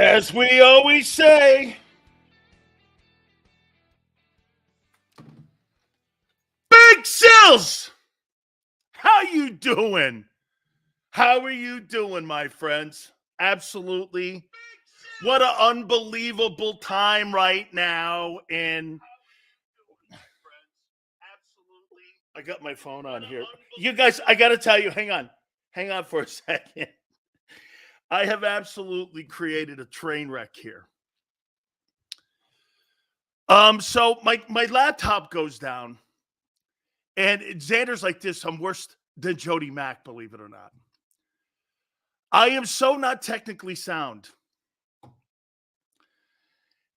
As we always say, Big Sills, how you doing? How are you doing, my friends? Absolutely. What an unbelievable time right now. And I got my phone on here. You guys, I got to tell you, hang on. Hang on for a second. I have absolutely created a train wreck here. So my laptop goes down, and Xander's like this. I'm worse than Jody Mack, believe it or not. I am so not technically sound.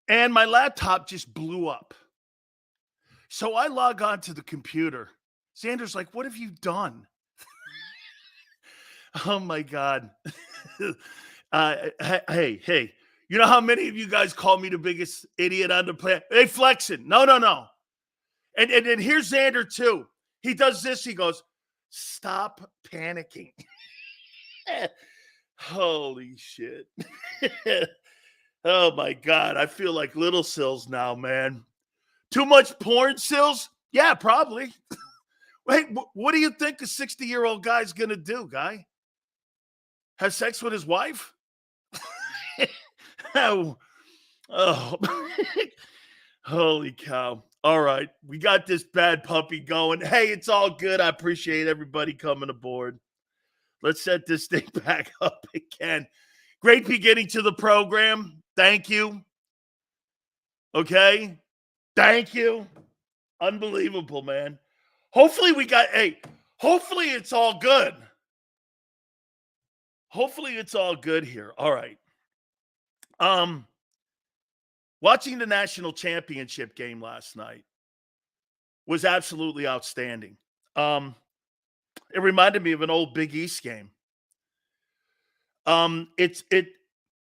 And my laptop just blew up. So I log on to the computer. Xander's like, what have you done? Oh, my God. Hey. You know how many of you guys call me the biggest idiot on the planet? Hey, flexing. No. And here's Xander, too. He does this. He goes, stop panicking. Holy shit. Oh, my God. I feel like Little Sills now, man. Too much porn, Sills? Yeah, probably. Wait, what do you think a 60-year-old guy's going to do, guy? Have sex with his wife? Oh. Holy cow. All right. We got this bad puppy going. Hey, it's all good. I appreciate everybody coming aboard. Let's set this thing back up again. Great beginning to the program. Thank you. Okay. Thank you. Unbelievable, man. Hopefully hopefully it's all good. Hopefully it's all good here. All right. Watching the national championship game last night was absolutely outstanding. It reminded me of an old Big East game. It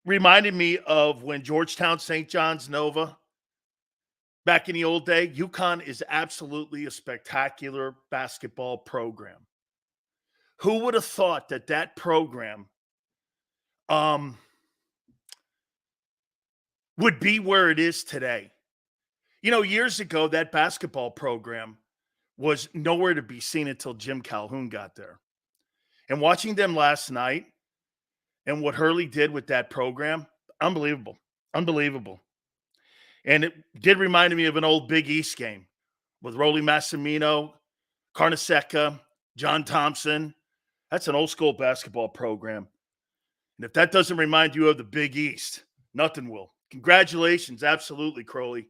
reminded me of when Georgetown, St. John's, Nova, back in the old day. UConn is absolutely a spectacular basketball program. Who would have thought that program would be where it is today? You know, years ago, that basketball program was nowhere to be seen until Jim Calhoun got there. And watching them last night and what Hurley did with that program, unbelievable. Unbelievable. And it did remind me of an old Big East game with Rolly Massimino, Carnesecca, John Thompson. That's an old school basketball program. And if that doesn't remind you of the Big East, nothing will. Congratulations. Absolutely, Crowley.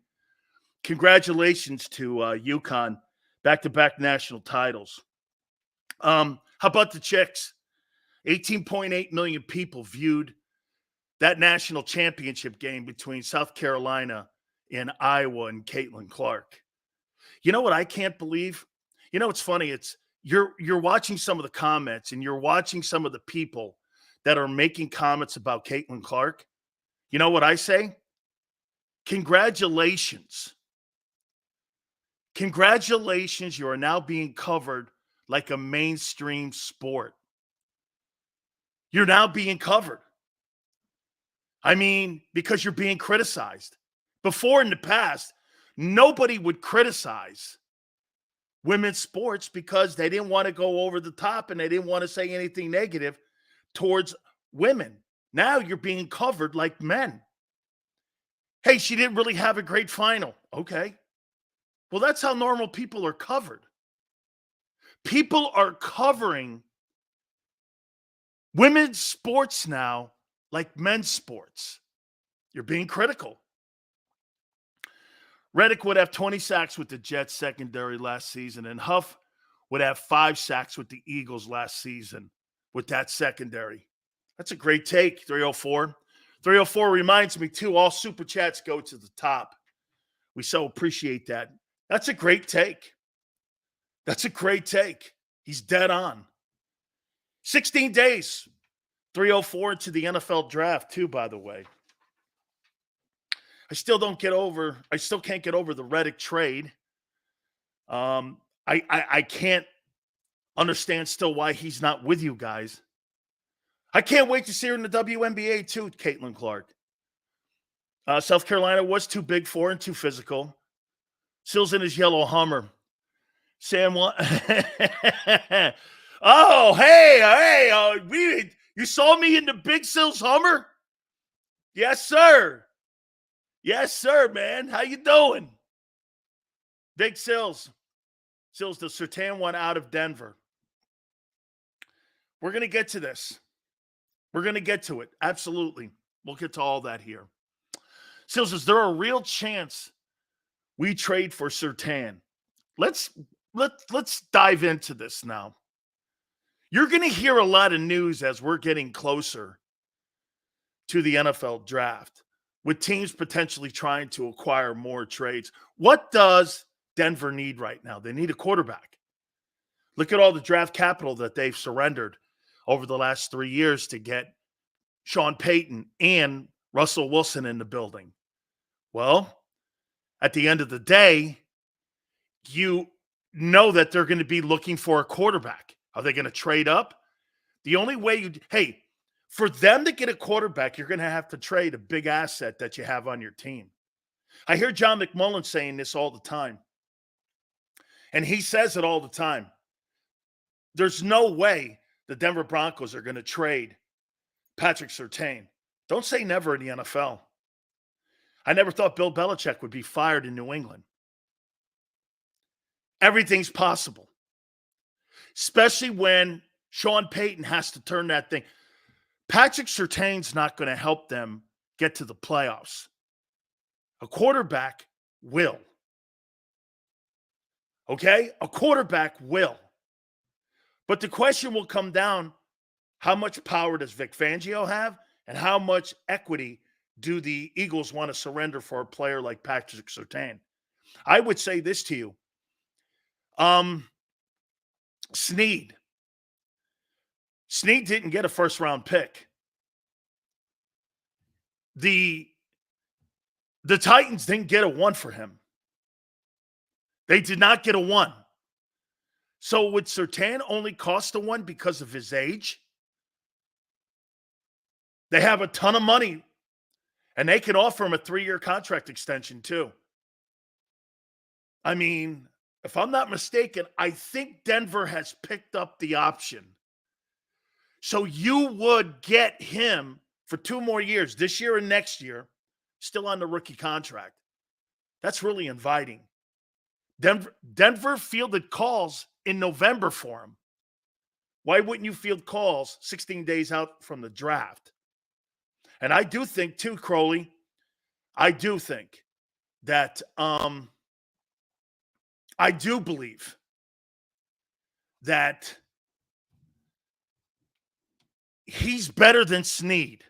Congratulations to UConn. Back-to-back national titles. How about the Chicks? 18.8 million people viewed that national championship game between South Carolina and Iowa and Caitlin Clark. You know what I can't believe? You know, it's funny. It's you're watching some of the comments and you're watching some of the people that are making comments about Caitlin Clark. You know what I say? Congratulations. Congratulations. You are now being covered like a mainstream sport. You're now being covered. I mean, because you're being criticized. Before in the past, nobody would criticize women's sports because they didn't want to go over the top and they didn't want to say anything negative towards women. Now you're being covered like men. Hey, she didn't really have a great final. Okay. Well, that's how normal people are covered. People are covering women's sports now like men's sports. You're being critical. Reddick would have 20 sacks with the Jets secondary last season, and Huff would have 5 sacks with the Eagles last season with that secondary. That's a great take, 304. 304 reminds me, too, all super chats go to the top. We so appreciate that. That's a great take. That's a great take. He's dead on. 16 days, 304 into the NFL draft, too, by the way. I still can't get over the Reddick trade. I can't understand still why he's not with you guys. I can't wait to see her in the WNBA too, Caitlin Clark. South Carolina was too big for and too physical. Sills in his yellow Hummer. Sam, what? Oh, hey, you saw me in the Big Sills Hummer? Yes, sir. Yes, sir, man. How you doing? Big Sills. Sills, the Surtain one out of Denver. We're going to get to this. We're going to get to it. Absolutely. We'll get to all that here. Sills, is there a real chance we trade for Surtain? Let's dive into this now. You're going to hear a lot of news as we're getting closer to the NFL draft, with teams potentially trying to acquire more trades. What does Denver need right now? They need a quarterback. Look at all the draft capital that they've surrendered over the last 3 years to get Sean Payton and Russell Wilson in the building. Well, at the end of the day, you know that they're going to be looking for a quarterback. Are they going to trade up? The only way for them to get a quarterback, you're going to have to trade a big asset that you have on your team. I hear John McMullen saying this all the time. And he says it all the time. There's no way the Denver Broncos are going to trade Patrick Surtain. Don't say never in the NFL. I never thought Bill Belichick would be fired in New England. Everything's possible, especially when Sean Payton has to turn that thing. Patrick Surtain's not going to help them get to the playoffs. A quarterback will. Okay? A quarterback will. But the question will come down, how much power does Vic Fangio have, and how much equity do the Eagles want to surrender for a player like Patrick Surtain? I would say this to you. Snead didn't get a first-round pick. The Titans didn't get a 1 for him. They did not get a 1. So would Surtain only cost a 1 because of his age? They have a ton of money, and they can offer him a 3-year contract extension too. I mean, if I'm not mistaken, I think Denver has picked up the option. So you would get him for 2 more years, this year and next year, still on the rookie contract. That's really inviting. Denver fielded calls in November for him. Why wouldn't you field calls 16 days out from the draft? And I do think too, Crowley, I do think that I do believe that he's better than Snead.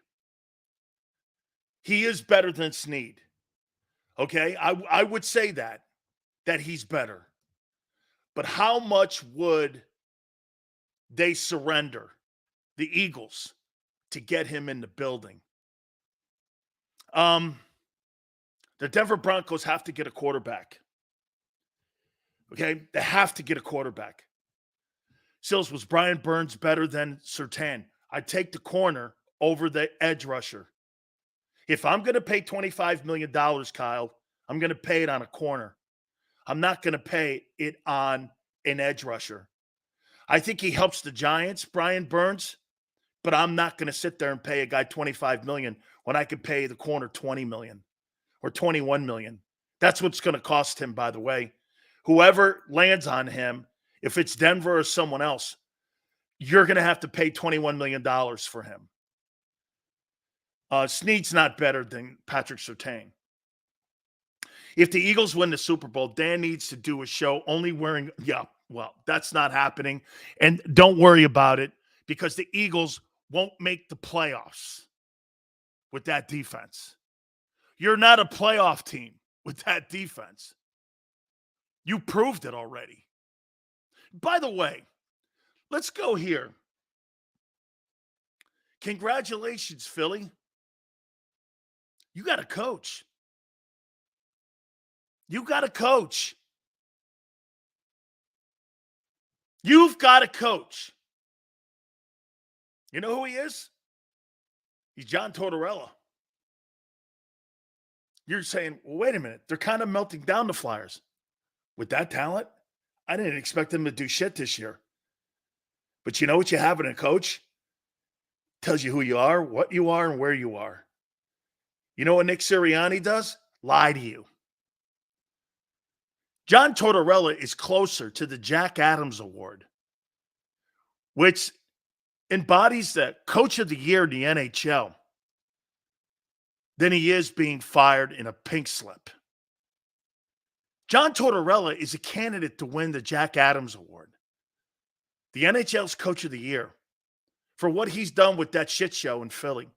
He is better than Snead. Okay? I would say that he's better. But how much would they surrender, the Eagles, to get him in the building? The Denver Broncos have to get a quarterback. Okay? They have to get a quarterback. Sills, was Brian Burns better than Surtain? I'd take the corner over the edge rusher. If I'm going to pay $25 million, Kyle, I'm going to pay it on a corner. I'm not going to pay it on an edge rusher. I think he helps the Giants, Brian Burns, but I'm not going to sit there and pay a guy $25 million when I could pay the corner $20 million or $21 million. That's what's going to cost him, by the way. Whoever lands on him, if it's Denver or someone else, you're going to have to pay $21 million for him. Snead's not better than Patrick Surtain. If the Eagles win the Super Bowl, Dan needs to do a show only wearing, that's not happening. And don't worry about it, because the Eagles won't make the playoffs with that defense. You're not a playoff team with that defense. You proved it already. By the way, let's go here. Congratulations, Philly. You got a coach. You got a coach. You've got a coach. You know who he is? He's John Tortorella. You're saying, well, wait a minute. They're kind of melting down the Flyers. With that talent, I didn't expect them to do shit this year. But you know what you have in a coach? Tells you who you are, what you are, and where you are. You know what Nick Sirianni does? Lie to you. John Tortorella is closer to the Jack Adams Award, which embodies the Coach of the Year in the NHL, than he is being fired in a pink slip. John Tortorella is a candidate to win the Jack Adams Award, the NHL's Coach of the Year, for what he's done with that shit show in Philly.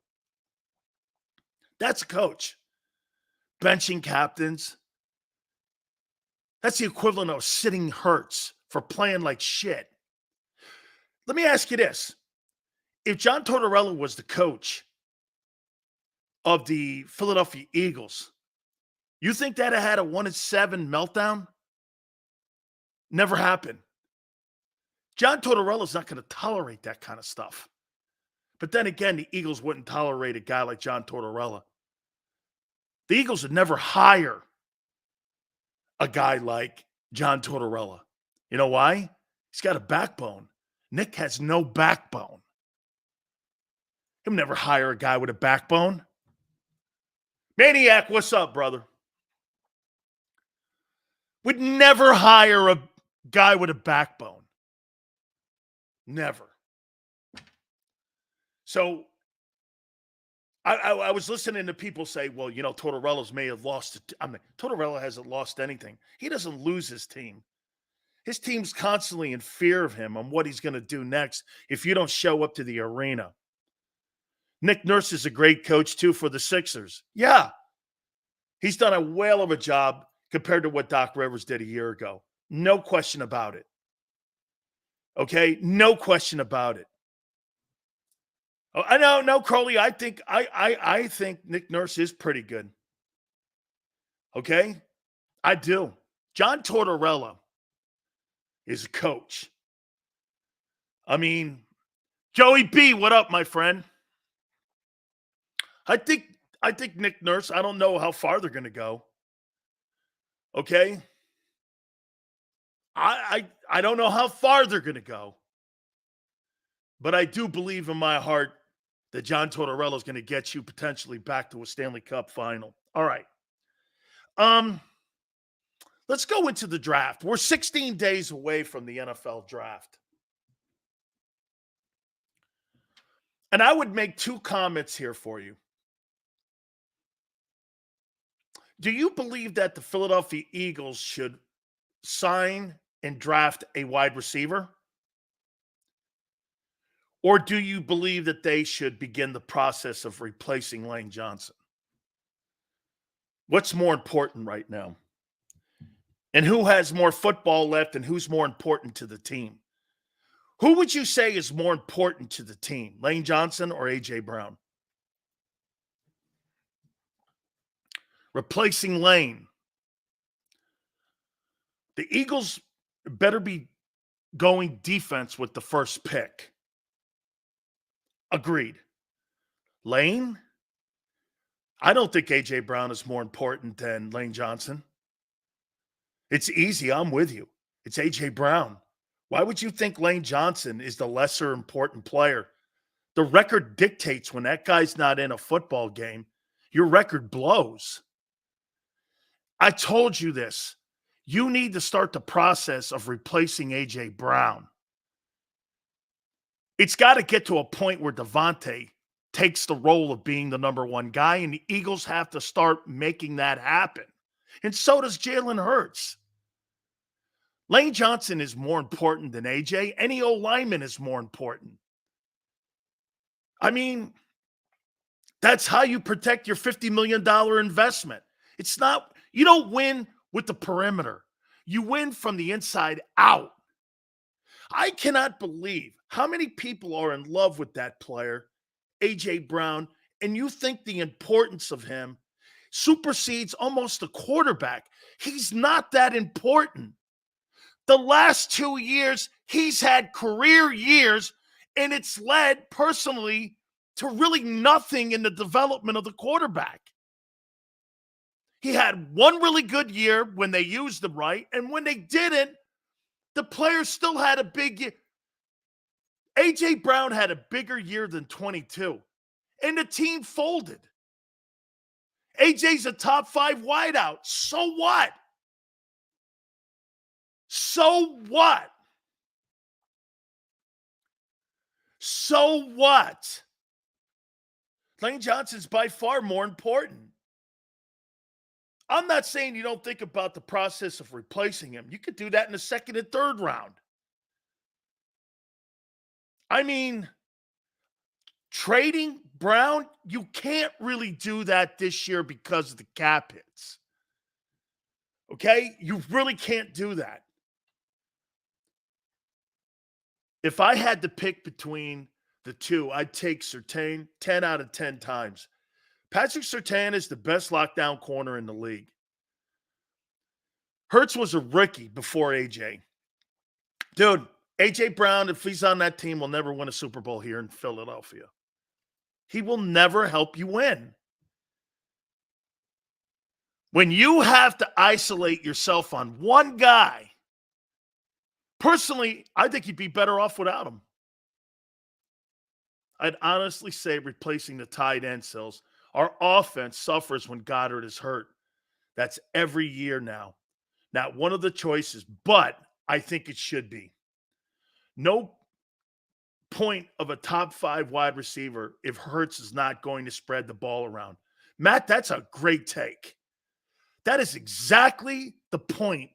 That's a coach. Benching captains. That's the equivalent of sitting Hurts for playing like shit. Let me ask you this. If John Tortorella was the coach of the Philadelphia Eagles, you think that had a 1-7 meltdown? Never happened. John Tortorella's not going to tolerate that kind of stuff. But then again, the Eagles wouldn't tolerate a guy like John Tortorella. The Eagles would never hire a guy like John Tortorella. You know why? He's got a backbone. Nick has no backbone. He'll never hire a guy with a backbone. Maniac, what's up, brother? Would never hire a guy with a backbone. Never. So I was listening to people say, well, you know, Tortorella's may have lost. Tortorella hasn't lost anything. He doesn't lose his team. His team's constantly in fear of him on what he's going to do next if you don't show up to the arena. Nick Nurse is a great coach, too, for the Sixers. Yeah. He's done a whale of a job compared to what Doc Rivers did a year ago. No question about it. Okay? No question about it. Oh, I know, no, Crowley. I think Nick Nurse is pretty good. Okay? I do. John Tortorella is a coach. I mean, Joey B, what up, my friend? I think Nick Nurse, I don't know how far they're going to go. Okay? I don't know how far they're going to go. But I do believe in my heart that John Tortorella is going to get you potentially back to a Stanley Cup final. All right. Let's go into the draft. We're 16 days away from the NFL draft. And I would make two comments here for you. Do you believe that the Philadelphia Eagles should sign and draft a wide receiver? Or do you believe that they should begin the process of replacing Lane Johnson? What's more important right now? And who has more football left and who's more important to the team? Who would you say is more important to the team, Lane Johnson or A.J. Brown? Replacing Lane. The Eagles better be going defense with the first pick. Agreed. Lane? I don't think A.J. Brown is more important than Lane Johnson. It's easy. I'm with you. It's A.J. Brown. Why would you think Lane Johnson is the lesser important player? The record dictates when that guy's not in a football game, your record blows. I told you this. You need to start the process of replacing A.J. Brown. It's got to get to a point where Devontae takes the role of being the number one guy, and the Eagles have to start making that happen. And so does Jalen Hurts. Lane Johnson is more important than AJ. Any old lineman is more important. I mean, that's how you protect your $50 million investment. It's not, you don't win with the perimeter. You win from the inside out. I cannot believe how many people are in love with that player, A.J. Brown, and you think the importance of him supersedes almost the quarterback. He's not that important. The last 2 years, he's had career years, and it's led personally to really nothing in the development of the quarterback. He had one really good year when they used him right, and when they didn't, the players still had a big year. A.J. Brown had a bigger year than 22, and the team folded. A.J.'s a top 5 wideout. So what? So what? So what? Lane Johnson's by far more important. I'm not saying you don't think about the process of replacing him. You could do that in the second and third round. I mean, trading Brown, you can't really do that this year because of the cap hits. Okay? You really can't do that. If I had to pick between the two, I'd take Surtain 10 out of 10 times. Patrick Surtain is the best lockdown corner in the league. Hurts was a rookie before A.J. Dude, A.J. Brown, if he's on that team, will never win a Super Bowl here in Philadelphia. He will never help you win. When you have to isolate yourself on one guy, personally, I think you'd be better off without him. I'd honestly say replacing the tight end Sills. Our offense suffers when Goddard is hurt. That's every year now. Not one of the choices, but I think it should be. No point of a top 5 wide receiver if Hurts is not going to spread the ball around. Matt, that's a great take. That is exactly the point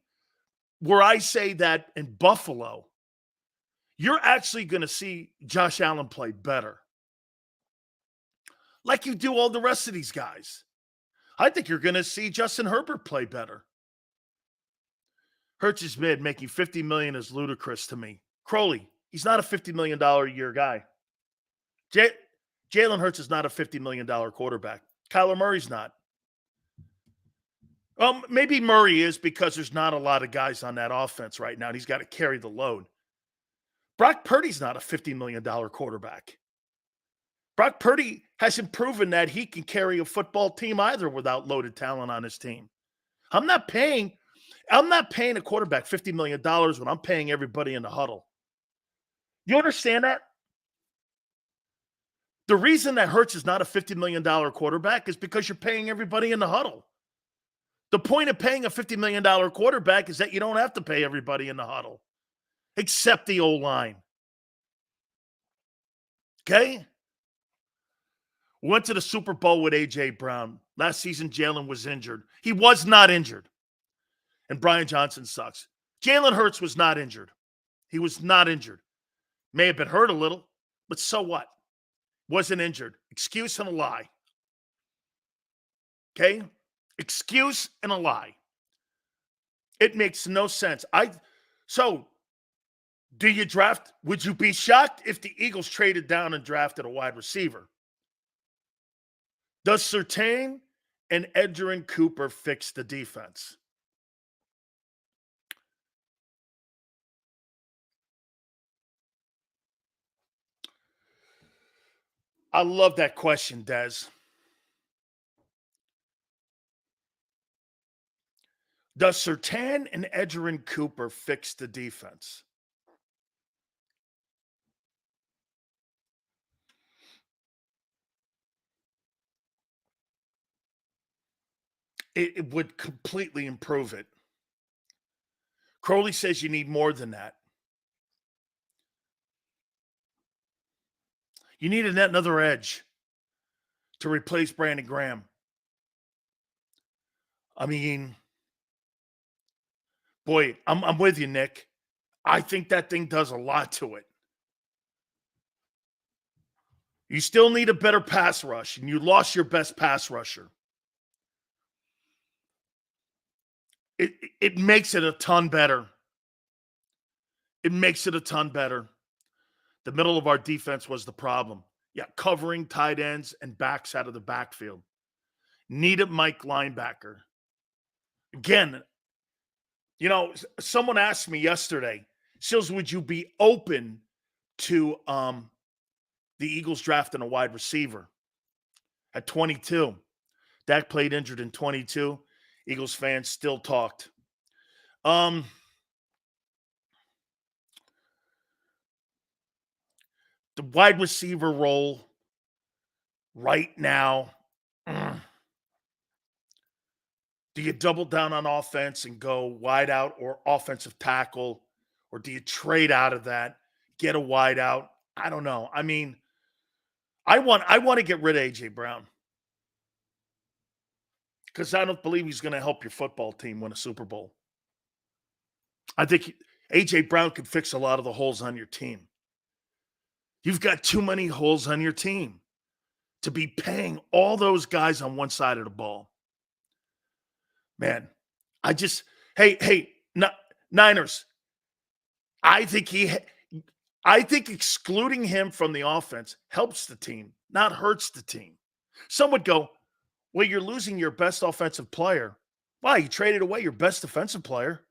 where I say that in Buffalo, you're actually going to see Josh Allen play better. Like you do all the rest of these guys. I think you're going to see Justin Herbert play better. Hurts is mid, making $50 million is ludicrous to me. Crowley, he's not a $50 million a year guy. Jalen Hurts is not a $50 million quarterback. Kyler Murray's not. Maybe Murray is because there's not a lot of guys on that offense right now, and he's got to carry the load. Brock Purdy's not a $50 million quarterback. Brock Purdy hasn't proven that he can carry a football team either without loaded talent on his team. I'm not paying a quarterback $50 million when I'm paying everybody in the huddle. You understand that? The reason that Hurts is not a $50 million quarterback is because you're paying everybody in the huddle. The point of paying a $50 million quarterback is that you don't have to pay everybody in the huddle, except the O-line. Okay? Went to the Super Bowl with A.J. Brown. Last season, Jalen was injured. He was not injured. And Brian Johnson sucks. Jalen Hurts was not injured. He was not injured. May have been hurt a little, but so what? Wasn't injured. Excuse and a lie. Okay? Excuse and a lie. It makes no sense. So, do you draft? Would you be shocked if the Eagles traded down and drafted a wide receiver? Does Surtain and Edgerrin Cooper fix the defense? I love that question, Des. Does Surtain and Edgerrin Cooper fix the defense? It would completely improve it. Crowley says you need more than that. You need another edge to replace Brandon Graham. I mean, boy, I'm with you, Nick. I think that thing does a lot to it. You still need a better pass rush, and you lost your best pass rusher. It makes it a ton better. It makes it a ton better. The middle of our defense was the problem. Yeah, covering tight ends and backs out of the backfield. Need a Mike linebacker. Again, someone asked me yesterday, Sills, would you be open to the Eagles drafting a wide receiver at 22? Dak played injured in 22. Eagles fans still talked. The wide receiver role right now, do you double down on offense and go wide out or offensive tackle? Or do you trade out of that, get a wide out? I don't know. I mean, I want to get rid of A.J. Brown because I don't believe he's going to help your football team win a Super Bowl. I think A.J. Brown could fix a lot of the holes on your team. You've got too many holes on your team to be paying all those guys on one side of the ball. Man, Niners, I think excluding him from the offense helps the team, not hurts the team. Some would go, well, you're losing your best offensive player. Why? You traded away your best defensive player.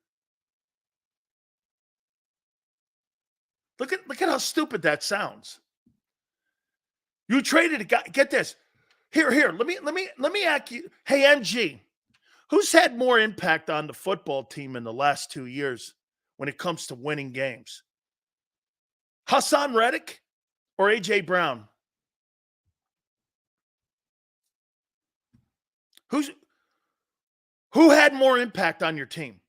Look at how stupid that sounds. You traded a guy. Get this. Here. Let me ask you. Hey, MG, who's had more impact on the football team in the last 2 years when it comes to winning games? Hassan Reddick or A.J. Brown? Who had more impact on your team?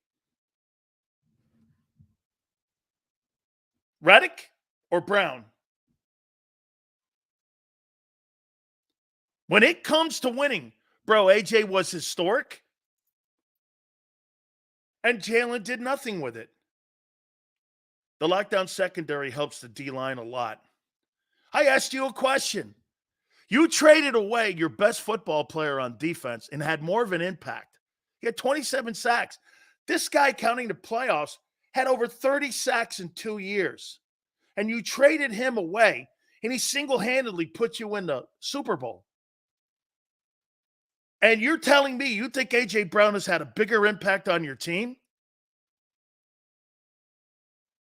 Reddick or Brown? When it comes to winning, bro, AJ was historic, and Jalen did nothing with it. The lockdown secondary helps the D-line a lot. I asked you a question. You traded away your best football player on defense and had more of an impact. He had 27 sacks. This guy, counting the playoffs, had over 30 sacks in 2 years. And you traded him away, and he single-handedly put you in the Super Bowl. And you're telling me you think A.J. Brown has had a bigger impact on your team?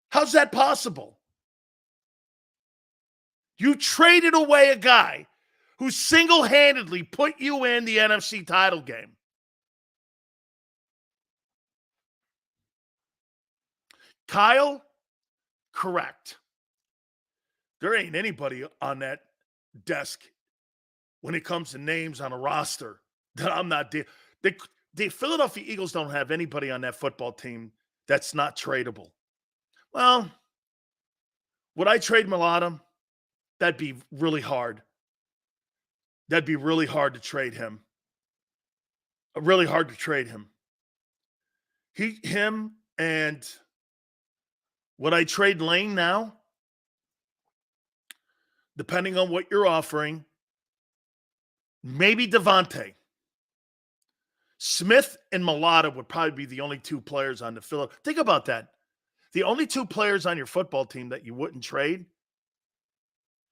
How's that possible? You traded away a guy who single-handedly put you in the NFC title game. Kyle, correct. There ain't anybody on that desk when it comes to names on a roster that I'm not dealing. The Philadelphia Eagles don't have anybody on that football team that's not tradable. Well, would I trade Mulata? That'd be really hard. That'd be really hard to trade him. Really hard to trade him. Him and would I trade Lane now? Depending on what you're offering, maybe Devontae. Smith and Mulata would probably be the only two players on the Philadelphia. Think about that. The only two players on your football team that you wouldn't trade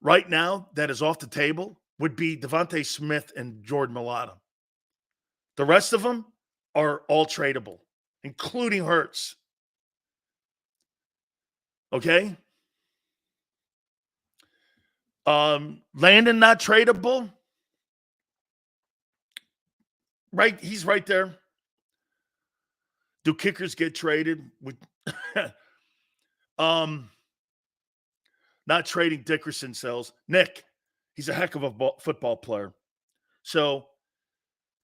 right now that is off the table would be Devontae Smith and Jordan Mulata. The rest of them are all tradable, including Hurts. Okay? Landon not tradable. Right, he's right there. Do kickers get traded? Not trading Dickerson sells. Nick, he's a heck of a football player. So,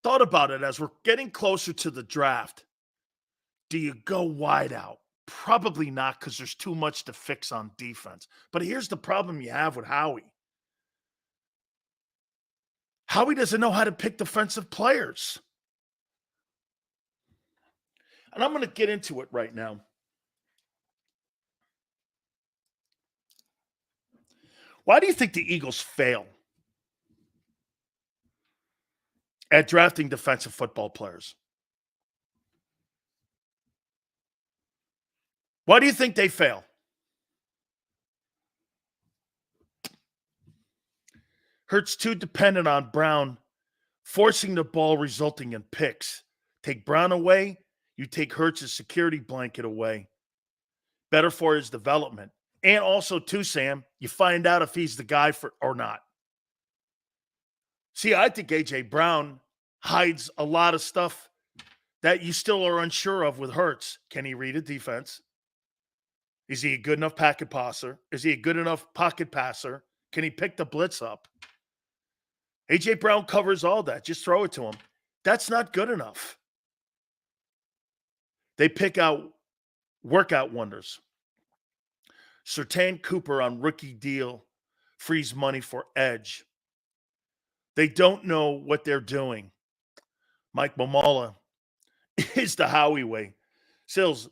thought about it as we're getting closer to the draft. Do you go wide out? Probably not, because there's too much to fix on defense. But here's the problem you have with Howie. Howie doesn't know how to pick defensive players. And I'm going to get into it right now. Why do you think the Eagles fail at drafting defensive football players? Why do you think they fail? Hurts too dependent on Brown, forcing the ball, resulting in picks. Take Brown away, you take Hurts' security blanket away. Better for his development. And also, too, Sam, you find out if he's the guy for or not. See, I think A.J. Brown hides a lot of stuff that you still are unsure of with Hurts. Can he read a defense? Is he a good enough pocket passer? Is he a good enough pocket passer? Can he pick the blitz up? A.J. Brown covers all that. Just throw it to him. That's not good enough. They pick out workout wonders. Sertan Cooper on rookie deal frees money for edge. They don't know what they're doing. Mike Mamala is the Howie way. Sills,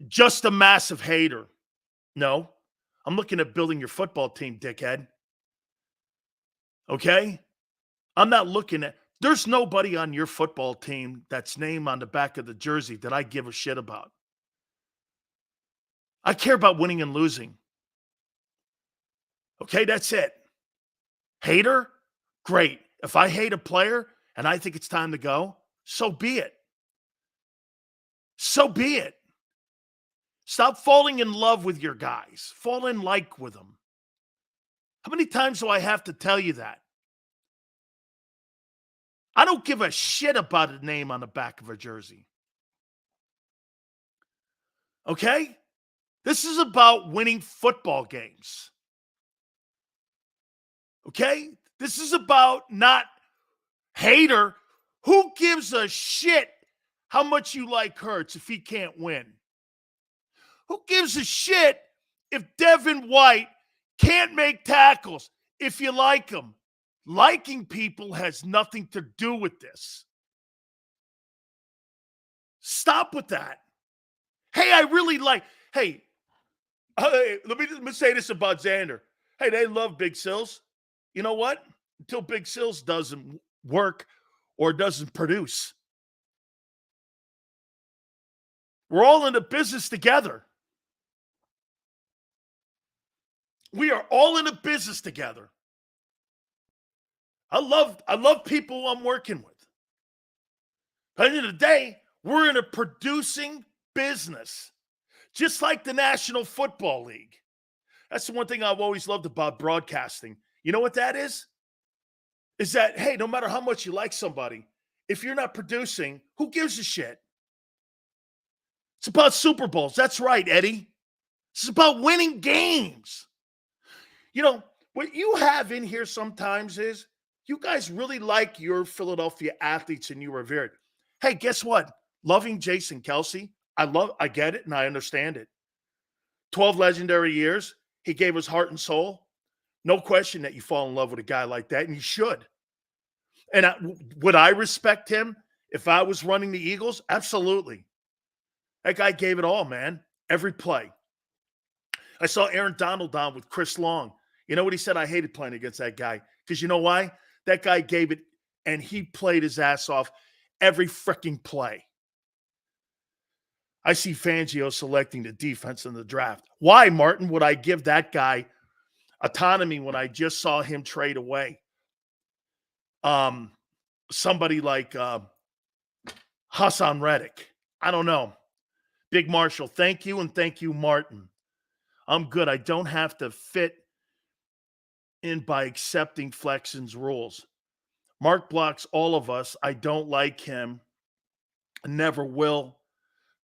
just a massive hater. No, I'm looking at building your football team, dickhead. Okay? I'm not looking at, there's nobody on your football team that's named on the back of the jersey that I give a shit about. I care about winning and losing. Okay, that's it. Hater? Great. If I hate a player and I think it's time to go, so be it. So be it. Stop falling in love with your guys. Fall in like with them. How many times do I have to tell you that? I don't give a shit about a name on the back of a jersey. Okay? This is about winning football games. Okay? This is about not hater. Who gives a shit how much you like Hurts if he can't win? Who gives a shit if Devin White can't make tackles if you like him? Liking people has nothing to do with this. Stop with that. Hey, I really like, hey, let me say this about Xander. Hey, they love Big Sills. You know what? Until Big Sills doesn't work or doesn't produce. We're all in the business together. We are all in a business together. I love people I'm working with. At the end of the day, we're in a producing business, just like the National Football League. That's the one thing I've always loved about broadcasting. You know what that is? Is that, hey, no matter how much you like somebody, if you're not producing, who gives a shit? It's about Super Bowls. That's right, Eddie. It's about winning games. You know, what you have in here sometimes is you guys really like your Philadelphia athletes and you revere it. Hey, guess what? Loving Jason Kelce, I get it and I understand it. 12 legendary years. He gave his heart and soul. No question that you fall in love with a guy like that, and you should. And would I respect him if I was running the Eagles? Absolutely. That guy gave it all, man. Every play. I saw Aaron Donald on with Chris Long. You know what he said? I hated playing against that guy. Because you know why? That guy gave it, and he played his ass off every freaking play. I see Fangio selecting the defense in the draft. Why, Martin, would I give that guy autonomy when I just saw him trade away somebody like Hassan Reddick? I don't know. Big Marshall, thank you, and thank you, Martin. I'm good. I don't have to fit in by accepting Flexen's rules. Mark blocks all of us. I don't like him. Never will.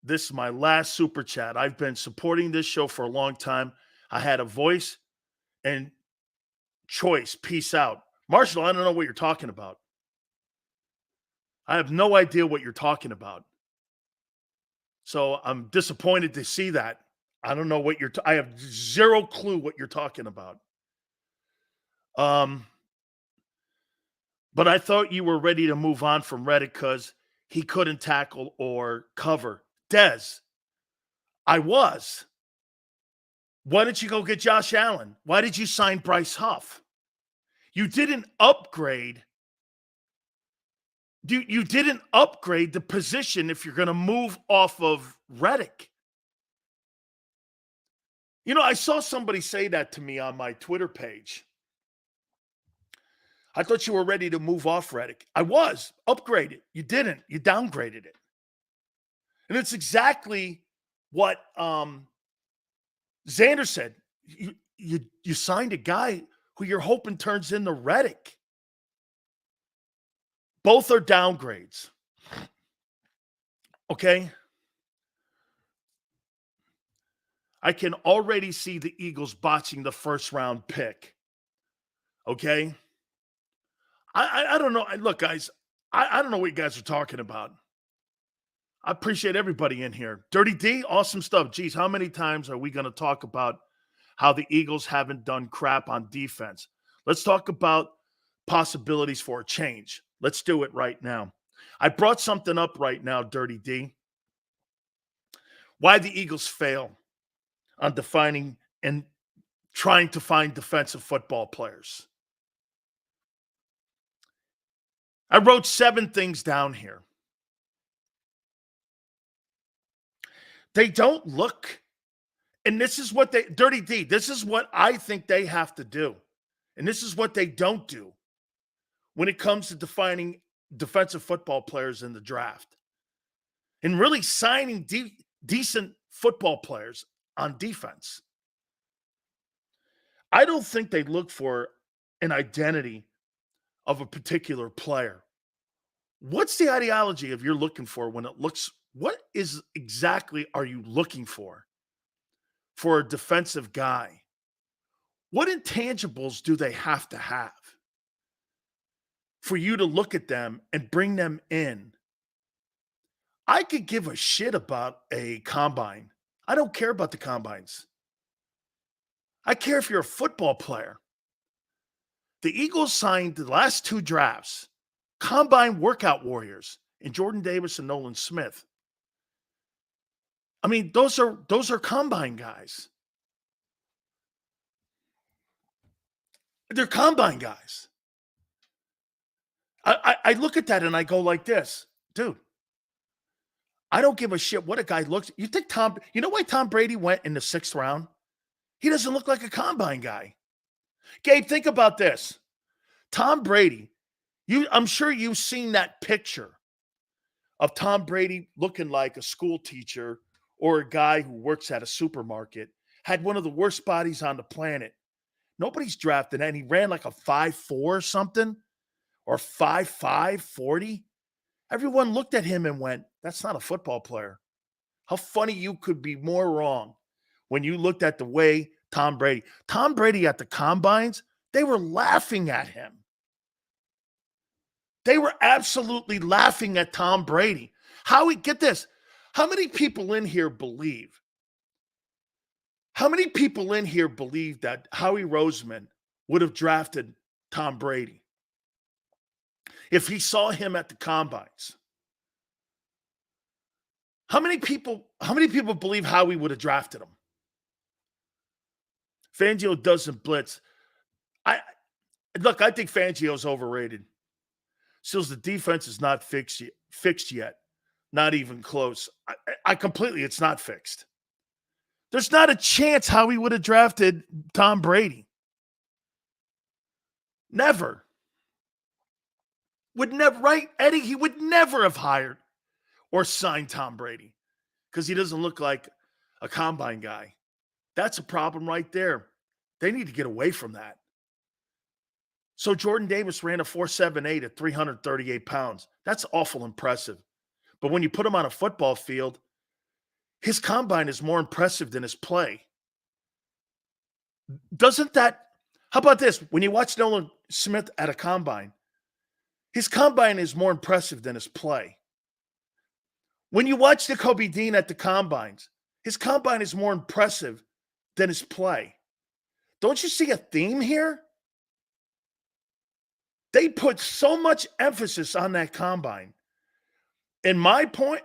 This is my last super chat. I've been supporting this show for a long time. I had a voice and choice. Peace out. Marshall, I don't know what you're talking about. I have no idea what you're talking about. So I'm disappointed to see that. I don't know what I have zero clue what you're talking about. But I thought you were ready to move on from Reddick because he couldn't tackle or cover. Dez, I was. Why didn't you go get Josh Allen? Why did you sign Bryce Huff? You didn't upgrade. You didn't upgrade the position if you're going to move off of Reddick. You know, I saw somebody say that to me on my Twitter page. I thought you were ready to move off Reddick. I was. Upgrade it. You didn't. You downgraded it. And it's exactly what Xander said. You signed a guy who you're hoping turns into Reddick. Both are downgrades. Okay? I can already see the Eagles botching the first round pick. Okay? I don't know. Look, guys, I don't know what you guys are talking about. I appreciate everybody in here. Dirty D, awesome stuff. Geez, how many times are we going to talk about how the Eagles haven't done crap on defense? Let's talk about possibilities for a change. Let's do it right now. I brought something up right now, Dirty D. Why the Eagles fail on defining and trying to find defensive football players. I wrote 7 things down here. They don't look, and this is what Dirty D, this is what I think they have to do. And this is what they don't do when it comes to defining defensive football players in the draft and really signing decent football players on defense. I don't think they look for an identity of a particular player. What's the ideology of you're looking for when it looks, what is exactly are you looking for a defensive guy? What intangibles do they have to have for you to look at them and bring them in? I could give a shit about a combine. I don't care about the combines. I care if you're a football player. The Eagles signed the last 2 drafts, combine workout warriors, in Jordan Davis and Nolan Smith. I mean, those are combine guys. They're combine guys. I look at that and I go like this, dude. I don't give a shit what a guy looks. You think you know why Tom Brady went in the 6th round? He doesn't look like a combine guy. Gabe, think about this. Tom Brady, I'm sure you've seen that picture of Tom Brady looking like a school teacher or a guy who works at a supermarket, had one of the worst bodies on the planet. Nobody's drafted, and he ran like a 5'4" or something, or 5'5", 40. Everyone looked at him and went, that's not a football player. How funny you could be more wrong when you looked at the way Tom Brady at the combines, they were laughing at him. They were absolutely laughing at Tom Brady. Get this. How many people in here believe that Howie Roseman would have drafted Tom Brady if he saw him at the combines? How many people believe Howie would have drafted him? Fangio doesn't blitz. I think Fangio's overrated. Sills, the defense is not fixed yet. Not even close. It's not fixed. There's not a chance Howie would have drafted Tom Brady. Never. Would never, right, Eddie? He would never have hired or signed Tom Brady because he doesn't look like a combine guy. That's a problem right there. They need to get away from that. So Jordan Davis ran a 4.78 at 338 pounds. That's awful impressive. But when you put him on a football field, his combine is more impressive than his play. How about this? When you watch Nolan Smith at a combine, his combine is more impressive than his play. When you watch Jacoby Dean at the combines, his combine is more impressive than his play. Don't you see a theme here? They put so much emphasis on that combine. In my point,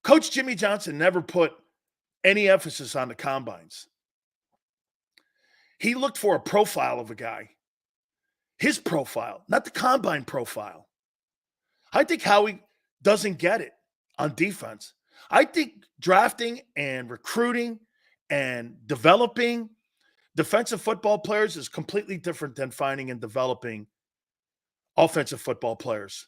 Coach Jimmy Johnson never put any emphasis on the combines. He looked for a profile of a guy. His profile, not the combine profile. I think Howie doesn't get it on defense. I think drafting and recruiting and developing defensive football players is completely different than finding and developing offensive football players.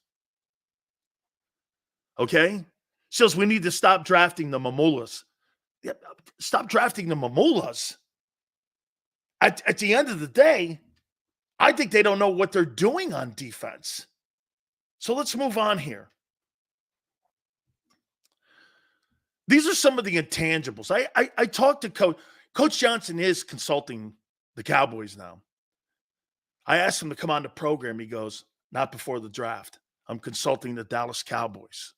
Okay? Says we need to stop drafting the Mamulas. Stop drafting the Mamulas. At the end of the day, I think they don't know what they're doing on defense. So let's move on here. These are some of the intangibles. I talked to Coach Johnson is consulting the Cowboys now. I asked him to come on the program. He goes, not before the draft. I'm consulting the Dallas Cowboys.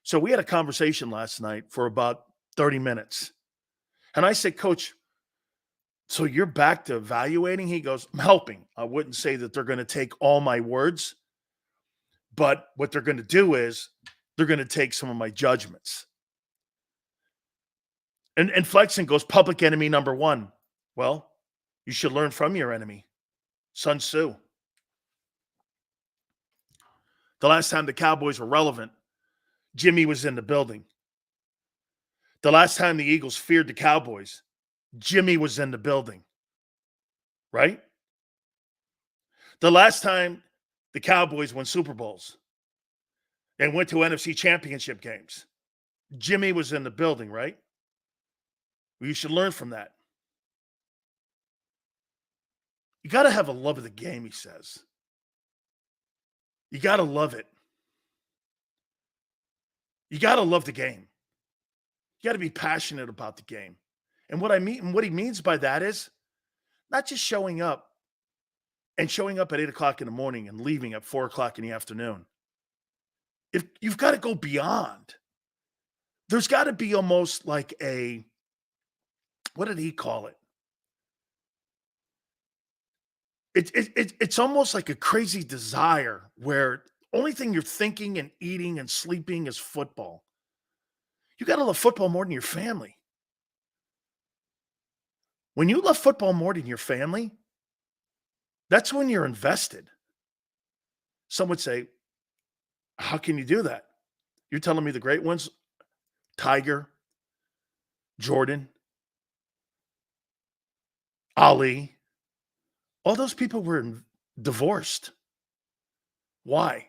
So we had a conversation last night for about 30 minutes. And I said, Coach, so you're back to evaluating? He goes, I'm helping. I wouldn't say that they're going to take all my words, but what they're going to do is they're going to take some of my judgments. And Flexen goes, public enemy number one. Well, you should learn from your enemy, Sun Tzu. The last time the Cowboys were relevant, Jimmy was in the building. The last time the Eagles feared the Cowboys, Jimmy was in the building. Right? The last time the Cowboys won Super Bowls and went to NFC championship games, Jimmy was in the building, right? Well, you should learn from that. You got to have a love of the game, he says. You got to love it. You got to love the game. You got to be passionate about the game. And what he means by that is not just showing up at 8 o'clock in the morning and leaving at 4 o'clock in the afternoon. If you've got to go beyond, there's got to be almost like what did he call it? It's almost like a crazy desire where only thing you're thinking and eating and sleeping is football. You got to love football more than your family. When you love football more than your family, that's when you're invested. Some would say, how can you do that? You're telling me the great ones, Tiger, Jordan, Ali, all those people were divorced. Why?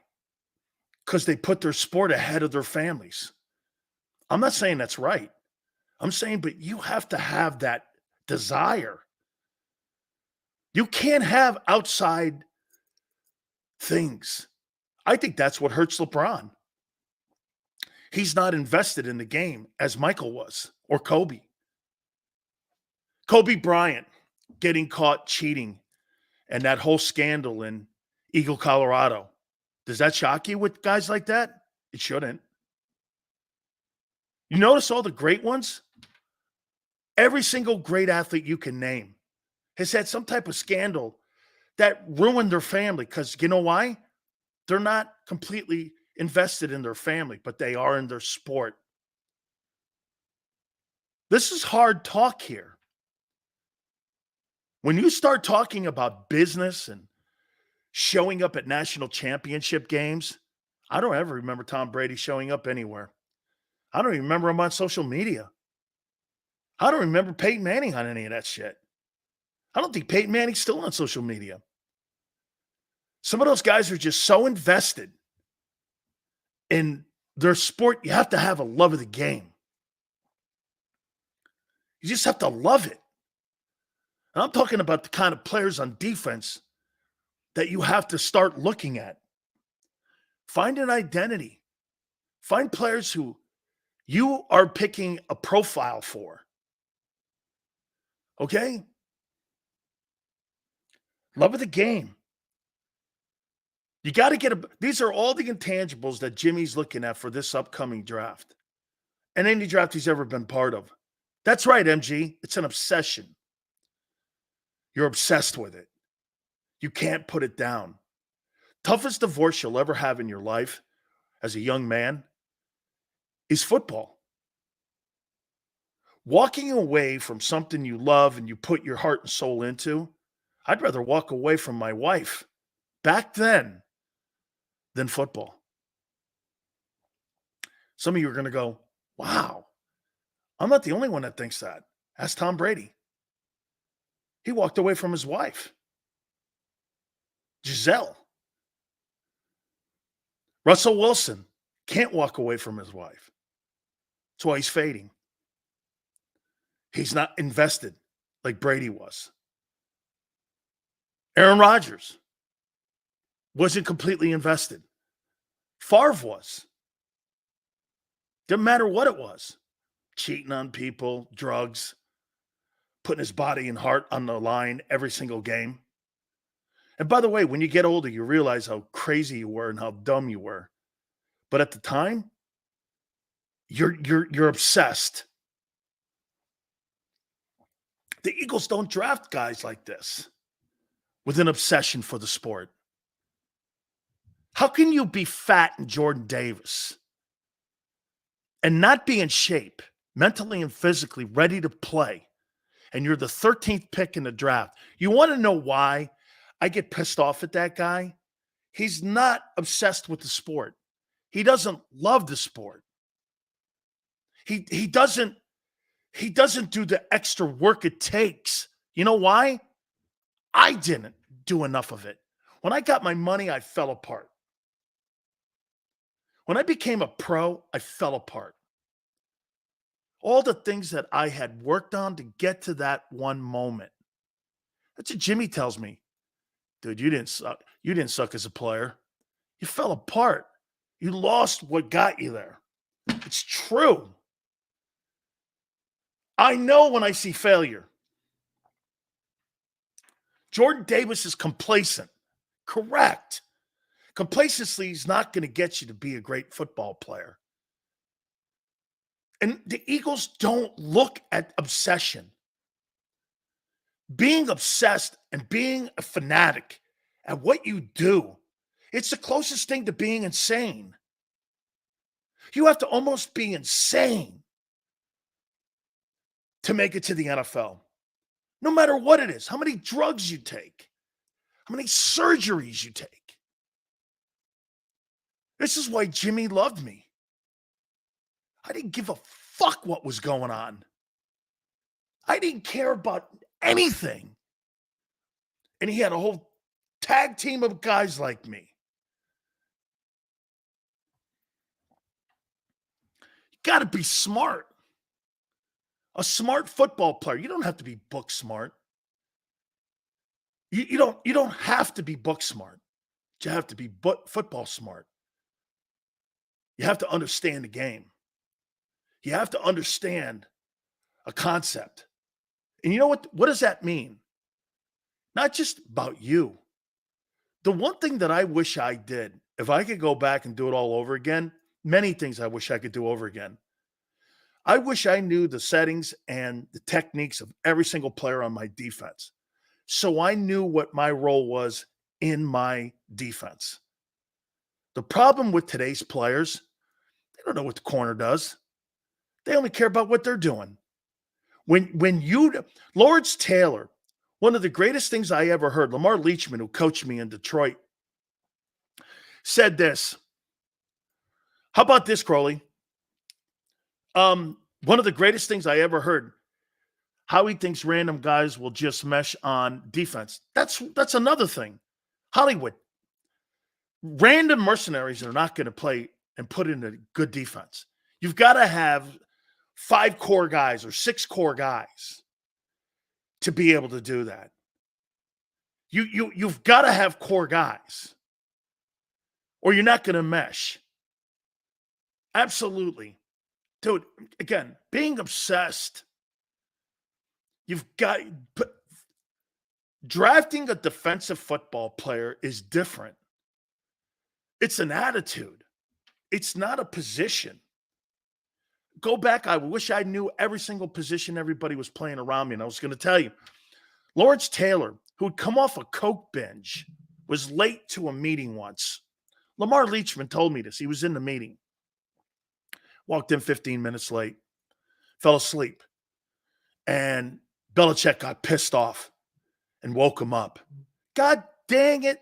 Because they put their sport ahead of their families. I'm not saying that's right. I'm saying, but you have to have that desire. You can't have outside things. I think that's what hurts LeBron. He's not invested in the game as Michael was, or Kobe. Kobe Bryant getting caught cheating and that whole scandal in Eagle, Colorado. Does that shock you with guys like that? It shouldn't. You notice all the great ones? Every single great athlete you can name has had some type of scandal that ruined their family. Because you know why? They're not completely invested in their family, but they are in their sport. This is hard talk here. When you start talking about business and showing up at national championship games, I don't ever remember Tom Brady showing up anywhere. I don't even remember him on social media. I don't remember Peyton Manning on any of that shit. I don't think Peyton Manning's still on social media. Some of those guys are just so invested in their sport. You have to have a love of the game. You just have to love it. And I'm talking about the kind of players on defense that you have to start looking at. Find an identity. Find players who you are picking a profile for. Okay? Love of the game. You got to these are all the intangibles that Jimmy's looking at for this upcoming draft. And any draft he's ever been part of. That's right, MG. It's an obsession. You're obsessed with it. You can't put it down. Toughest divorce you'll ever have in your life as a young man is football. Walking away from something you love and you put your heart and soul into, I'd rather walk away from my wife back then than football. Some of you are going to go, wow, I'm not the only one that thinks that. Ask Tom Brady. He walked away from his wife, Giselle. Russell Wilson can't walk away from his wife. That's why he's fading. He's not invested like Brady was. Aaron Rodgers wasn't completely invested. Favre was. Didn't matter what it was. Cheating on people, drugs, putting his body and heart on the line every single game. And by the way, when you get older, you realize how crazy you were and how dumb you were. But at the time, you're obsessed. The Eagles don't draft guys like this with an obsession for the sport. How can you be fat and Jordan Davis and not be in shape, mentally and physically ready to play, and you're the 13th pick in the draft? You want to know why I get pissed off at that guy? He's not obsessed with the sport. He doesn't love the sport. He doesn't do the extra work it takes. You know why? I didn't do enough of it. When I got my money, I fell apart. When I became a pro, I fell apart. All the things that I had worked on to get to that one moment. That's what Jimmy tells me. Dude, you didn't suck. You didn't suck as a player. You fell apart. You lost what got you there. It's true. I know when I see failure. Jordan Davis is complacent. Correct. Complacency is not going to get you to be a great football player. And the Eagles don't look at obsession. Being obsessed and being a fanatic at what you do, it's the closest thing to being insane. You have to almost be insane to make it to the NFL. No matter what it is, how many drugs you take, how many surgeries you take. This is why Jimmy loved me. I didn't give a fuck what was going on. I didn't care about anything. And he had a whole tag team of guys like me. You got to be smart. A smart football player. You don't have to be book smart. You don't have to be book smart. You have to be football smart. You have to understand the game. You have to understand a concept. And you know what? What does that mean? Not just about you. The one thing that I wish I did, if I could go back and do it all over again, many things I wish I could do over again. I wish I knew the settings and the techniques of every single player on my defense. So I knew what my role was in my defense. The problem with today's players, they don't know what the corner does. They only care about what they're doing. Lawrence Taylor, one of the greatest things I ever heard, Lamar Leachman, who coached me in Detroit, said this. How about this, Crowley? One of the greatest things I ever heard, Howie thinks random guys will just mesh on defense. That's another thing. Hollywood. Random mercenaries are not going to play and put in a good defense. You've got to have 5 core guys or 6 core guys to be able to do that. You've got to have core guys or you're not going to mesh. Absolutely. Dude, again, being obsessed, drafting a defensive football player is different. It's an attitude. It's not a position. Go back. I wish I knew every single position everybody was playing around me. And I was going to tell you, Lawrence Taylor, who had come off a Coke binge, was late to a meeting once. Lamar Leachman told me this. He was in the meeting. Walked in 15 minutes late. Fell asleep. And Belichick got pissed off and woke him up. God dang it.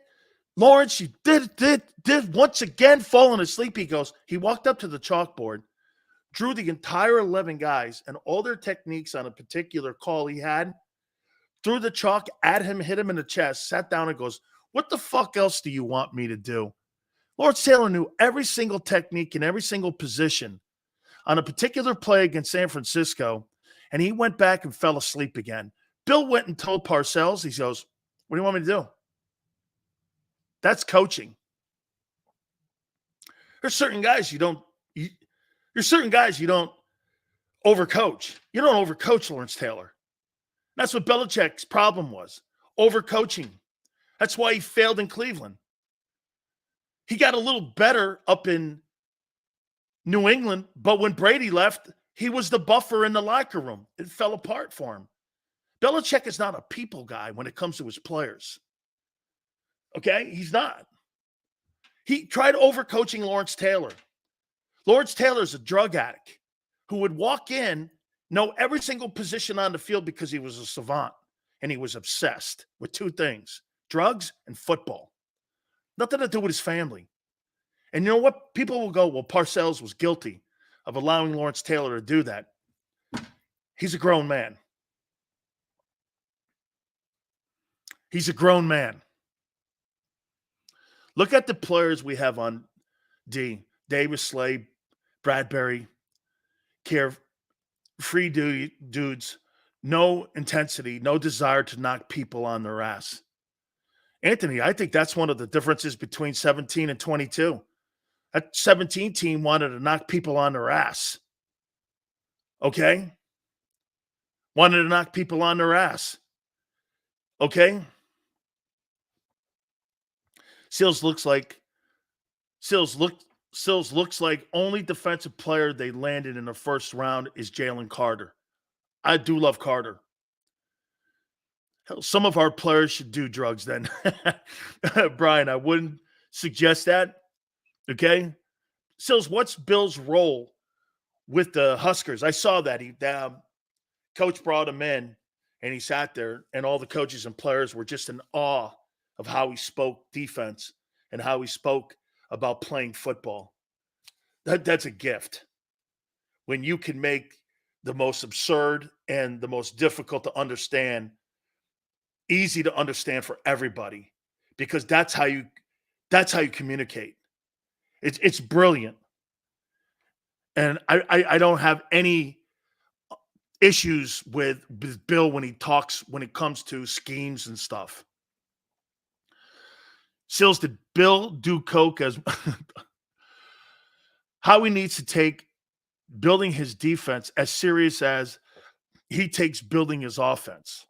Lawrence, you did once again falling asleep. He walked up to the chalkboard, drew the entire 11 guys and all their techniques on a particular call he had, threw the chalk at him, hit him in the chest, sat down and goes, what the fuck else do you want me to do? Lawrence Taylor knew every single technique and every single position on a particular play against San Francisco, and he went back and fell asleep again. Bill went and told Parcells, he goes, what do you want me to do? That's coaching. There's certain guys There's certain guys you don't overcoach. You don't overcoach Lawrence Taylor. That's what Belichick's problem was, overcoaching. That's why he failed in Cleveland. He got a little better up in New England, but when Brady left, he was the buffer in the locker room. It fell apart for him. Belichick is not a people guy when it comes to his players. Okay? He's not. He tried overcoaching Lawrence Taylor. Lawrence Taylor's a drug addict who would walk in, know every single position on the field because he was a savant and he was obsessed with two things, drugs and football. Nothing to do with his family. And you know what? People will go, well, Parcells was guilty of allowing Lawrence Taylor to do that. He's a grown man. He's a grown man. Look at the players we have on D. Davis, Slade, Bradbury, free dudes, no intensity, no desire to knock people on their ass. Anthony, I think that's one of the differences between 17 and 22. That 17 team wanted to knock people on their ass. Okay? Wanted to knock people on their ass. Okay? Sills looks like only defensive player they landed in the first round is Jalen Carter. I do love Carter. Hell, some of our players should do drugs then. Brian, I wouldn't suggest that. Okay? Sills, what's Bill's role with the Huskers? I saw that. Coach brought him in, and he sat there, and all the coaches and players were just in awe of how he spoke defense and how he spoke about playing football. That's a gift. When you can make the most absurd and the most difficult to understand easy to understand for everybody, because that's how you communicate. It's brilliant. And I don't have any issues with Bill when it comes to schemes and stuff. Sills, did Bill do coke as Howie needs to take building his defense as serious as he takes building his offense.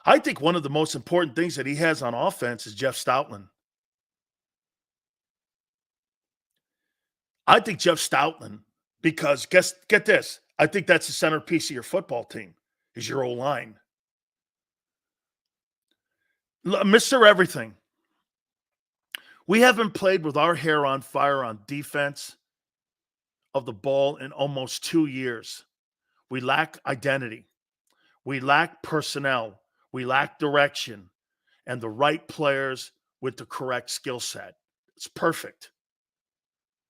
I think one of the most important things that he has on offense is Jeff Stoutland. I think Jeff Stoutland, because get this, I think that's the centerpiece of your football team, is your O-line. Mr. Everything. We haven't played with our hair on fire on defense of the ball in almost 2 years. We lack identity. We lack personnel. We lack direction and the right players with the correct skill set. It's perfect.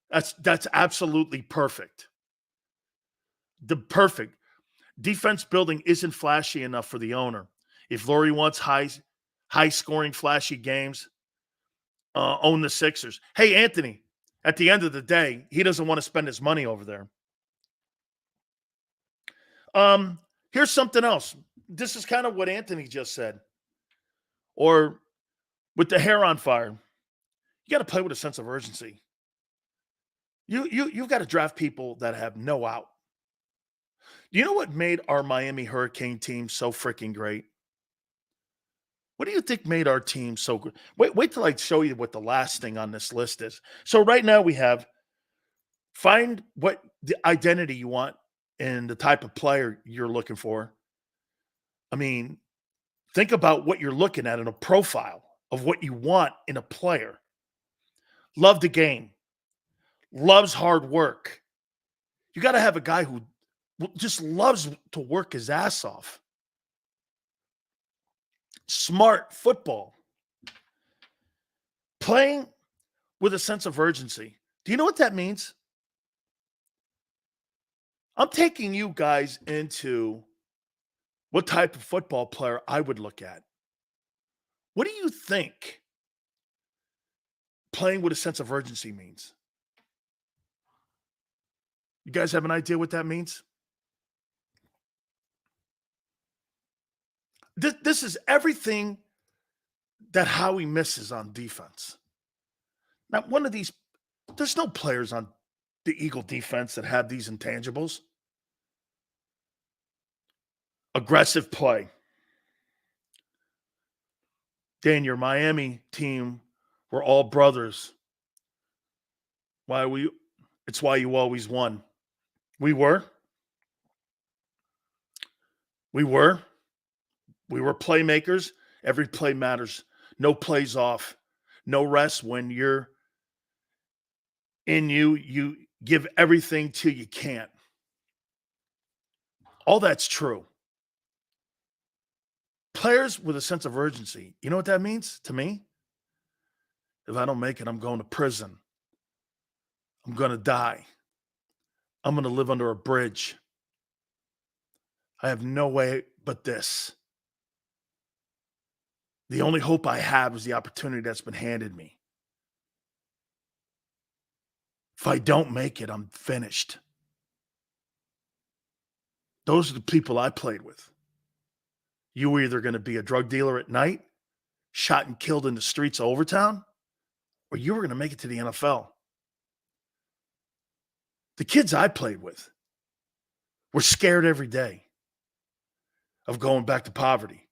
That's absolutely perfect. The perfect defense building isn't flashy enough for the owner. If Laurie wants high scoring, flashy games, own the Sixers. Hey, Anthony, at the end of the day, he doesn't want to spend his money over there. Here's something else. This is kind of what Anthony just said. Or with the hair on fire, you got to play with a sense of urgency. You've got to draft people that have no out. You know what made our Miami Hurricane team so freaking great? What do you think made our team so good? Wait till I show you what the last thing on this list is. So right now we have find what the identity you want and the type of player you're looking for. I mean, think about what you're looking at in a profile of what you want in a player. Love the game. Loves hard work. You got to have a guy who just loves to work his ass off. Smart football. Playing with a sense of urgency. Do you know what that means? I'm taking you guys into what type of football player I would look at. What do you think playing with a sense of urgency means? You guys have an idea what that means? This is everything that Howie misses on defense. Now, there's no players on the Eagle defense that have these intangibles. Aggressive play. Dan, your Miami team were all brothers. It's why you always won. We were. We were playmakers. Every play matters. No plays off. No rest. When you're in you give everything till you can't. All that's true. Players with a sense of urgency. You know what that means to me? If I don't make it, I'm going to prison. I'm going to die. I'm going to live under a bridge. I have no way but this. The only hope I have is the opportunity that's been handed me. If I don't make it, I'm finished. Those are the people I played with. You were either going to be a drug dealer at night, shot and killed in the streets of Overtown, or you were going to make it to the NFL. The kids I played with were scared every day of going back to poverty.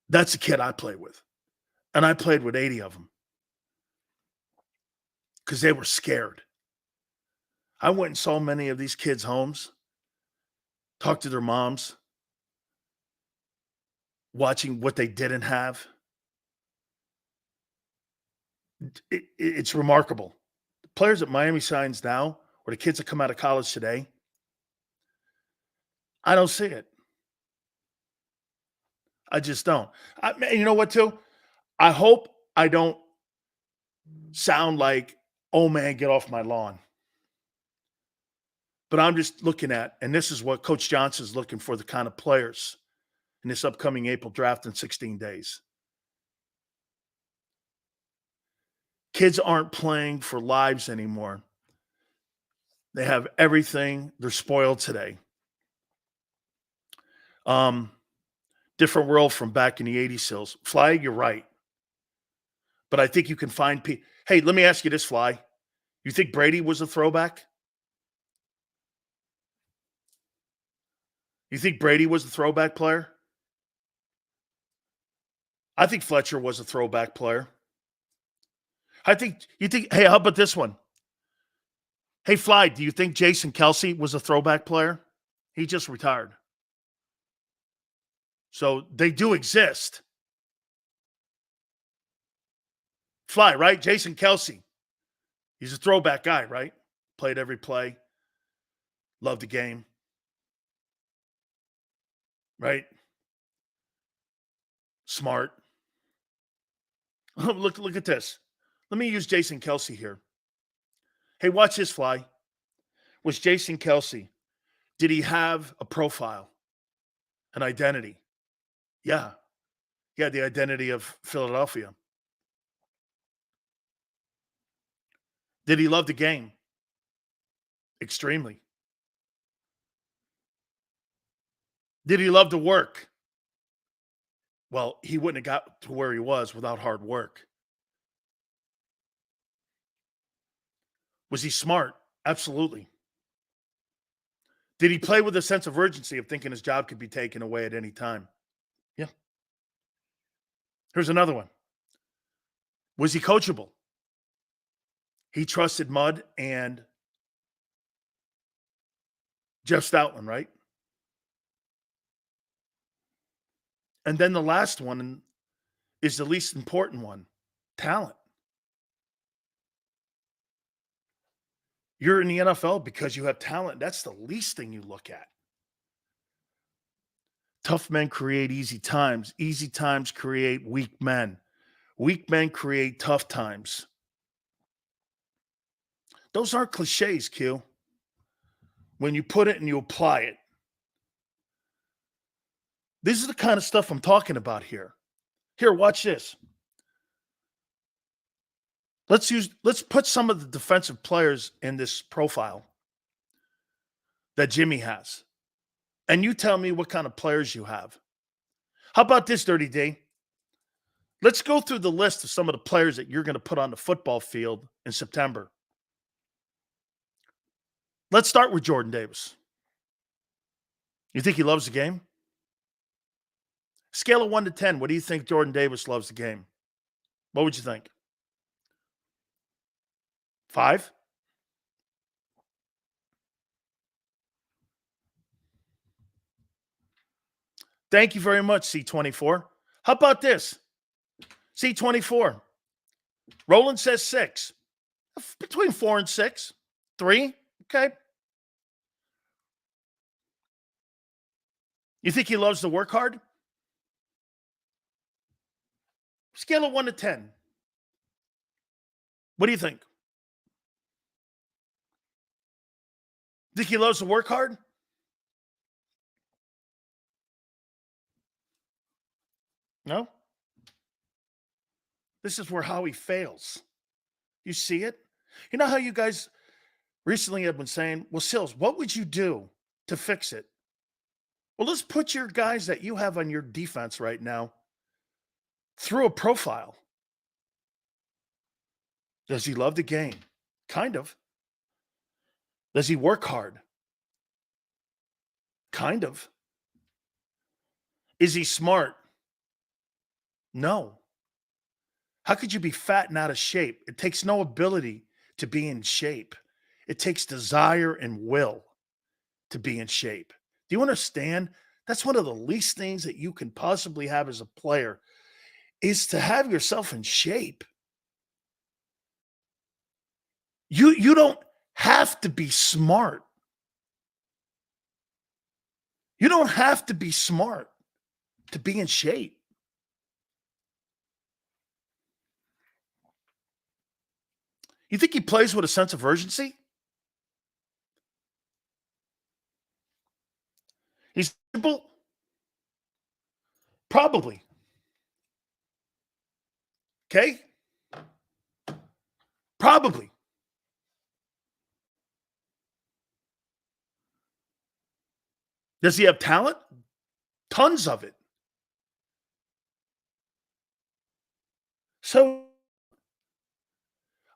That's the kid I played with. And I played with 80 of them because they were scared. I went and saw many of these kids' homes, talked to their moms, watching what they didn't have. It's remarkable. The players that Miami signs now, or the kids that come out of college today, I don't see it. I just don't. You know what, too? I hope I don't sound like, oh, man, get off my lawn. But I'm just looking at, and this is what Coach Johnson's looking for, the kind of players in this upcoming April draft in 16 days. Kids aren't playing for lives anymore. They have everything. They're spoiled today. Different world from back in the 80s, Sills. Fly, you're right. But I think you can find people. Hey, let me ask you this, Fly. You think Brady was a throwback? You think Brady was a throwback player? I think Fletcher was a throwback player. Hey, how about this one? Hey, Fly, do you think Jason Kelce was a throwback player? He just retired. So they do exist. Fly, right? Jason Kelce. He's a throwback guy, right? Played every play. Loved the game. Right? Smart. Look at this. Let me use Jason Kelce here. Hey, watch this, Fly. Was Jason Kelce, did he have a profile, an identity? Yeah. He had the identity of Philadelphia. Did he love the game? Extremely. Did he love to work? Well, he wouldn't have got to where he was without hard work. Was he smart? Absolutely. Did he play with a sense of urgency of thinking his job could be taken away at any time? Yeah. Here's another one. Was he coachable? He trusted Mudd and Jeff Stoutland, right? And then the last one is the least important one, talent. You're in the NFL because you have talent. That's the least thing you look at. Tough men create easy times. Easy times create weak men. Weak men create tough times. Those aren't cliches, Q. When you put it and you apply it. This is the kind of stuff I'm talking about here. Here, watch this. Let's put some of the defensive players in this profile that Jimmy has. And you tell me what kind of players you have. How about this, Dirty D? Let's go through the list of some of the players that you're going to put on the football field in September. Let's start with Jordan Davis. You think he loves the game? Scale of 1 to 10, what do you think Jordan Davis loves the game? What would you think? 5? Thank you very much, C24. How about this? C24. Roland says 6. Between 4 and 6. 3. Okay. You think he loves to work hard? Scale of 1 to 10. What do you think? Think he loves to work hard? No? This is where Howie fails. You see it? You know how you guys recently have been saying, well, Sills, what would you do to fix it? Well, let's put your guys that you have on your defense right now through a profile. Does he love the game? Kind of. Does he work hard? Kind of. Is he smart? No. How could you be fat and out of shape? It takes no ability to be in shape. It takes desire and will to be in shape. Do you understand? That's one of the least things that you can possibly have as a player is to have yourself in shape. You don't have to be smart. You don't have to be smart to be in shape. You think he plays with a sense of urgency? He's simple? Probably. Okay? Probably. Does he have talent? Tons of it. So,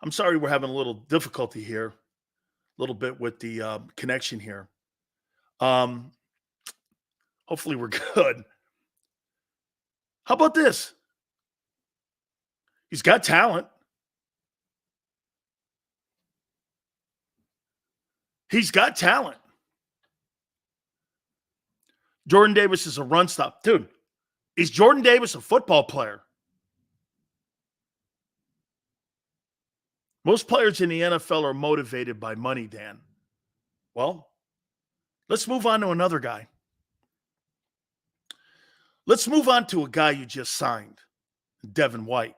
I'm sorry we're having a little difficulty here, a little bit with the connection here. Hopefully we're good. How about this? He's got talent. He's got talent. Jordan Davis is a run stop. Dude, is Jordan Davis a football player? Most players in the NFL are motivated by money, Dan. Well, let's move on to another guy. Let's move on to a guy you just signed, Devin White.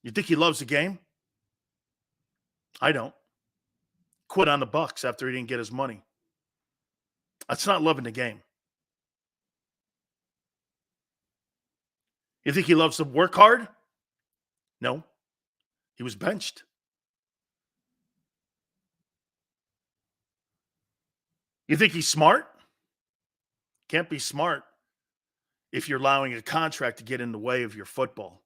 You think he loves the game? I don't. Quit on the Bucks after he didn't get his money. That's not loving the game. You think he loves to work hard? No. He was benched. You think he's smart? Can't be smart if you're allowing a contract to get in the way of your football.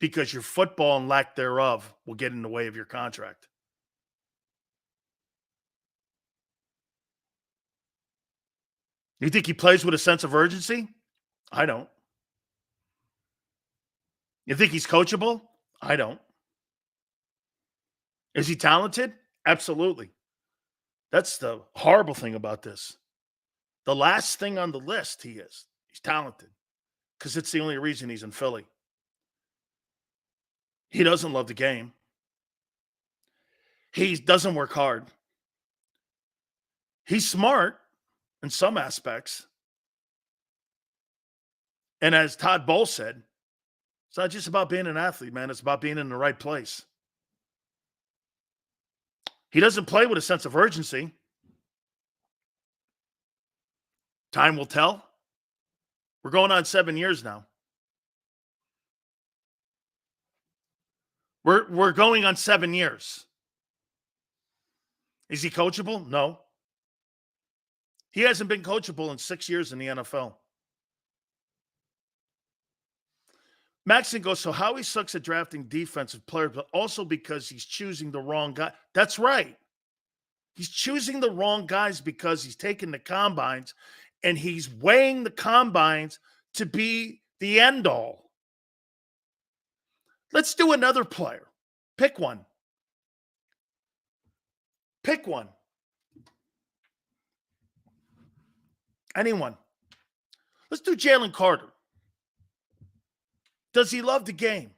Because your football and lack thereof will get in the way of your contract. You think he plays with a sense of urgency? I don't. You think he's coachable? I don't. Is he talented? Absolutely. That's the horrible thing about this. The last thing on the list, he is. He's talented. Because it's the only reason he's in Philly. He doesn't love the game. He doesn't work hard. He's smart in some aspects. And as Todd Bowles said, it's not just about being an athlete, man. It's about being in the right place. He doesn't play with a sense of urgency. Time will tell. We're going on 7 years now. We're going on 7 years. Is he coachable? No. He hasn't been coachable in 6 years in the NFL. Maxon goes, so Howie sucks at drafting defensive players, but also because he's choosing the wrong guy. That's right. He's choosing the wrong guys because he's taking the combines and he's weighing the combines to be the end all. Let's do another player. Pick one. Pick one. Anyone. Let's do Jalen Carter. Does he love the game?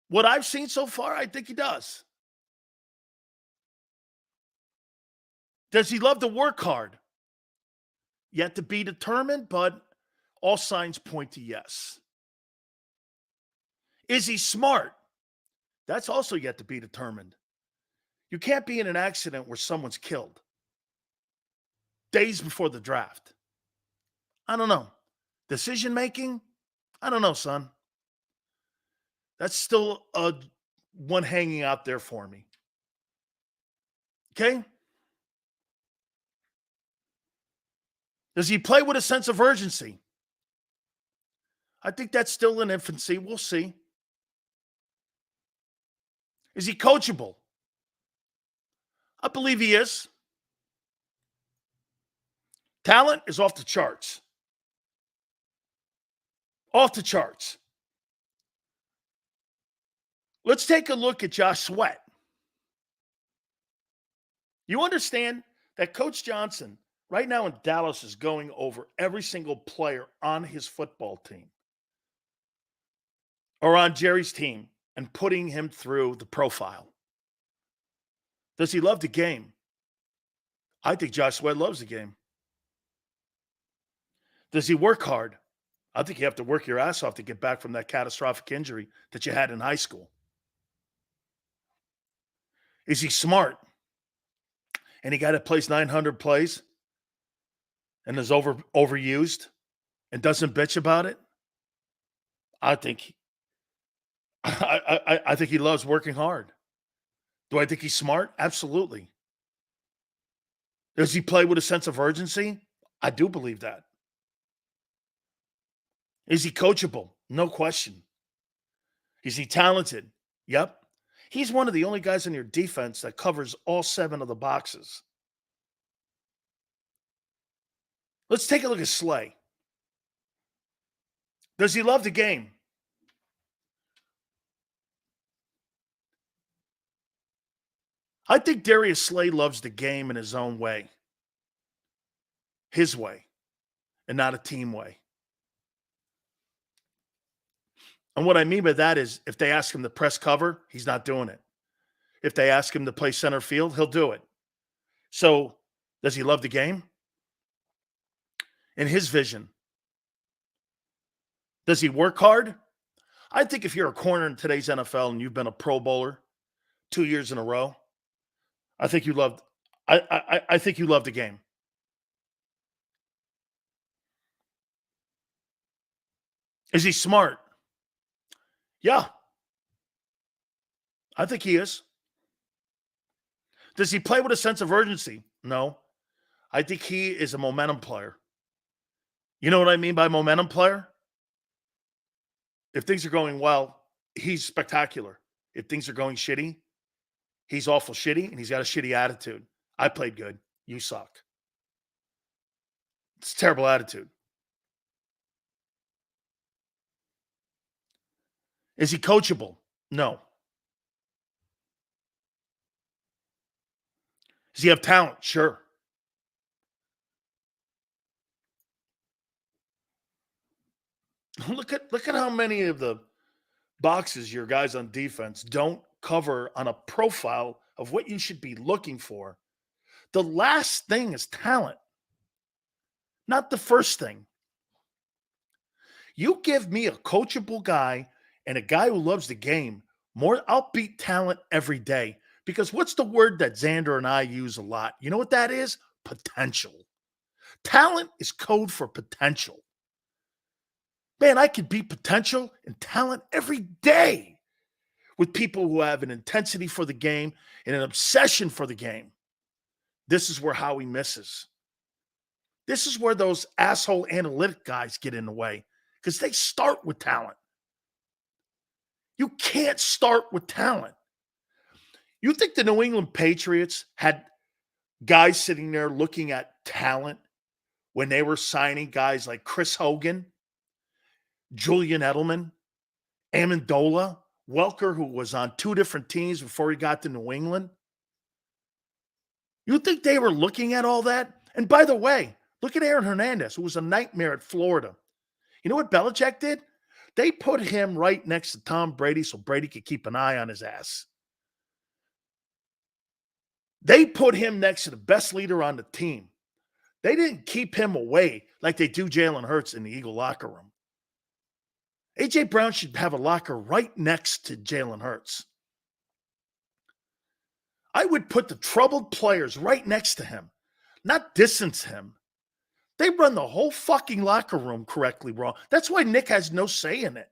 What I've seen so far, I think he does. Does he love to work hard? Yet to be determined, but all signs point to yes. Is he smart? That's also yet to be determined. You can't be in an accident where someone's killed days before the draft. I don't know. Decision making? I don't know, son. That's still one hanging out there for me. Okay? Does he play with a sense of urgency? I think that's still in infancy. We'll see. Is he coachable? I believe he is. Talent is off the charts. Off the charts. Let's take a look at Josh Sweat. You understand that Coach Johnson right now in Dallas is going over every single player on his football team or on Jerry's team and putting him through the profile. Does he love the game? I think Josh Sweat loves the game. Does he work hard? I think you have to work your ass off to get back from that catastrophic injury that you had in high school. Is he smart? And he got to plays 900 plays and is overused and doesn't bitch about it? I think I think he loves working hard. Do I think he's smart? Absolutely. Does he play with a sense of urgency? I do believe that. Is he coachable? No question. Is he talented? Yep. He's one of the only guys on your defense that covers all 7 of the boxes. Let's take a look at Slay. Does he love the game? I think Darius Slay loves the game in his own way. His way, and not a team way. And what I mean by that is if they ask him to press cover, he's not doing it. If they ask him to play center field, he'll do it. So does he love the game? In his vision. Does he work hard? I think if you're a corner in today's NFL and you've been a Pro Bowler 2 years in a row, I think you love I think you love the game. Is he smart? Yeah. I think he is. Does he play with a sense of urgency? No. I think he is a momentum player. You know what I mean by momentum player? If things are going well, he's spectacular. If things are going shitty, he's awful shitty, and he's got a shitty attitude. I played good. You suck. It's a terrible attitude. Is he coachable? No. Does he have talent? Sure. Look at how many of the boxes your guys on defense don't cover on a profile of what you should be looking for. The last thing is talent, not the first thing. You give me a coachable guy and a guy who loves the game more, I'll beat talent every day. Because what's the word that Xander and I use a lot? You know what that is? Potential. Talent is code for potential. Man, I could beat potential and talent every day with people who have an intensity for the game and an obsession for the game. This is where Howie misses. This is where those asshole analytic guys get in the way because they start with talent. You can't start with talent. You think the New England Patriots had guys sitting there looking at talent when they were signing guys like Chris Hogan, Julian Edelman, Amendola, Welker, who was on 2 different teams before he got to New England? You think they were looking at all that? And by the way, look at Aaron Hernandez, who was a nightmare at Florida. You know what Belichick did? They put him right next to Tom Brady so Brady could keep an eye on his ass. They put him next to the best leader on the team. They didn't keep him away like they do Jalen Hurts in the Eagle locker room. A.J. Brown should have a locker right next to Jalen Hurts. I would put the troubled players right next to him, not distance him. They run the whole fucking locker room correctly wrong. That's why Nick has no say in it.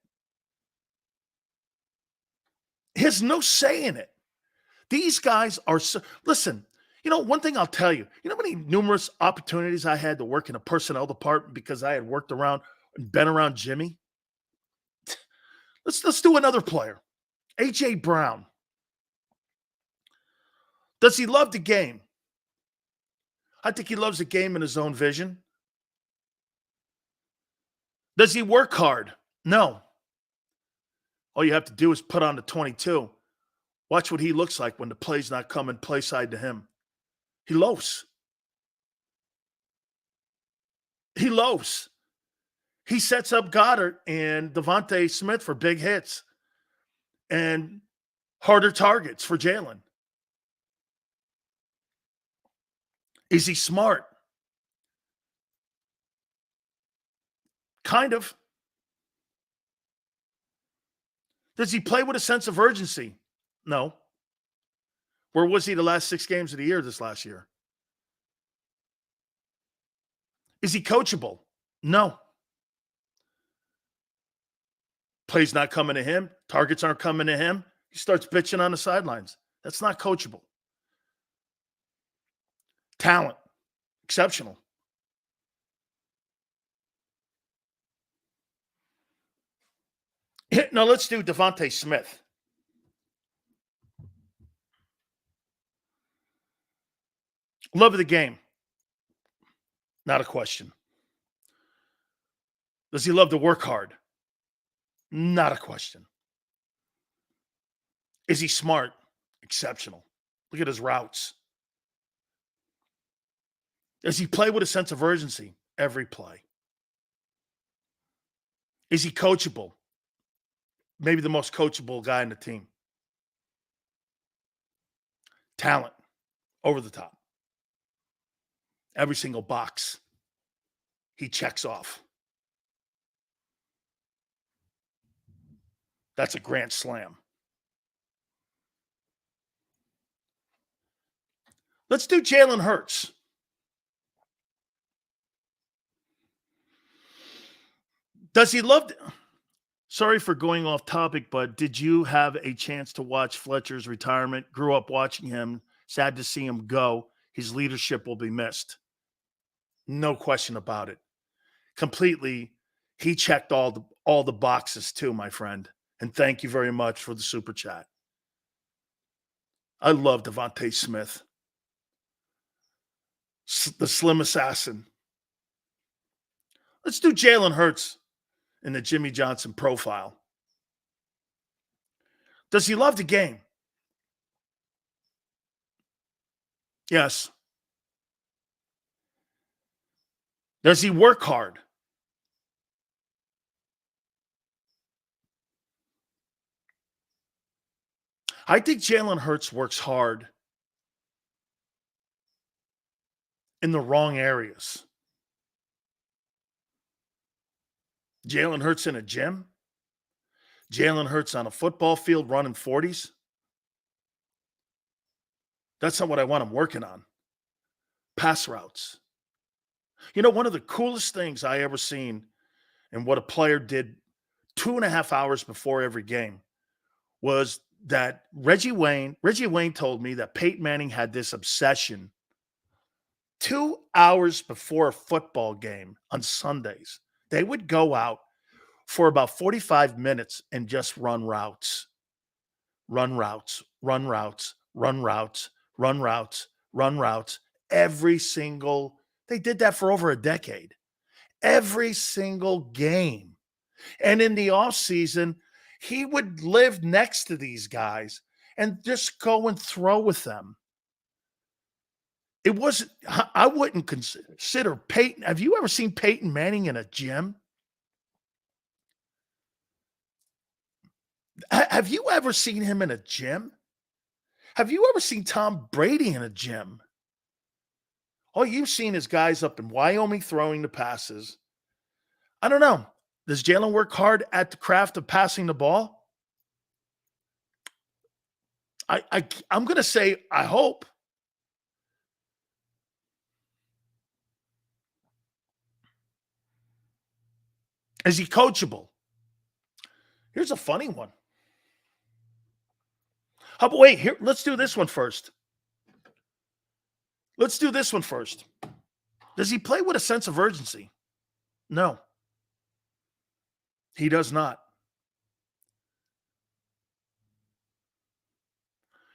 He has no say in it. These guys are so, listen, you know, one thing I'll tell you, you know how many numerous opportunities I had to work in a personnel department because I had worked around and been around Jimmy? Let's do another player. A.J. Brown. Does he love the game? I think he loves the game in his own vision. Does he work hard? No. All you have to do is put on the 22. Watch what he looks like when the play's not coming play side to him. He loafs. He loafs. He sets up Goddard and Devontae Smith for big hits and harder targets for Jalen. Is he smart? Kind of. Does he play with a sense of urgency? No. Where was he the last 6 games of the year this last year? Is he coachable? No. Plays not coming to him. Targets aren't coming to him. He starts bitching on the sidelines. That's not coachable. Talent. Exceptional. Now let's do Devontae Smith. Love of the game. Not a question. Does he love to work hard? Not a question. Is he smart? Exceptional. Look at his routes. Does he play with a sense of urgency? Every play. Is he coachable? Maybe the most coachable guy in the team. Talent. Over the top. Every single box he checks off. That's a grand slam. Let's do Jalen Hurts. Does he love... Sorry for going off topic, but did you have a chance to watch Fletcher's retirement? Grew up watching him. Sad to see him go. His leadership will be missed. No question about it. Completely, he checked all the boxes too, my friend. And thank you very much for the super chat. I love Devontae Smith. The slim assassin. Let's do Jalen Hurts in the Jimmy Johnson profile. Does he love the game? Yes. Does he work hard? I think Jalen Hurts works hard in the wrong areas. Jalen Hurts in a gym? Jalen Hurts on a football field running 40s? That's not what I want him working on. Pass routes. You know, one of the coolest things I ever seen and what a player did 2.5 hours before every game was that Reggie Wayne told me that Peyton Manning had this obsession 2 hours before a football game on Sundays. They would go out for about 45 minutes and just run routes, run routes, run routes, run routes, run routes, run routes. Every single, they did that for over a decade. Every single game. And in the offseason, he would live next to these guys and just go and throw with them. It wasn't, I wouldn't consider Peyton. Have you ever seen Peyton Manning in a gym? Have you ever seen him in a gym? Have you ever seen Tom Brady in a gym? All you've seen is guys up in Wyoming throwing the passes. I don't know. Does Jalen work hard at the craft of passing the ball? I'm going to say, I hope. Is he coachable? Here's a funny one. Wait, here, let's do this one first. Let's do this one first. Does he play with a sense of urgency? No. He does not.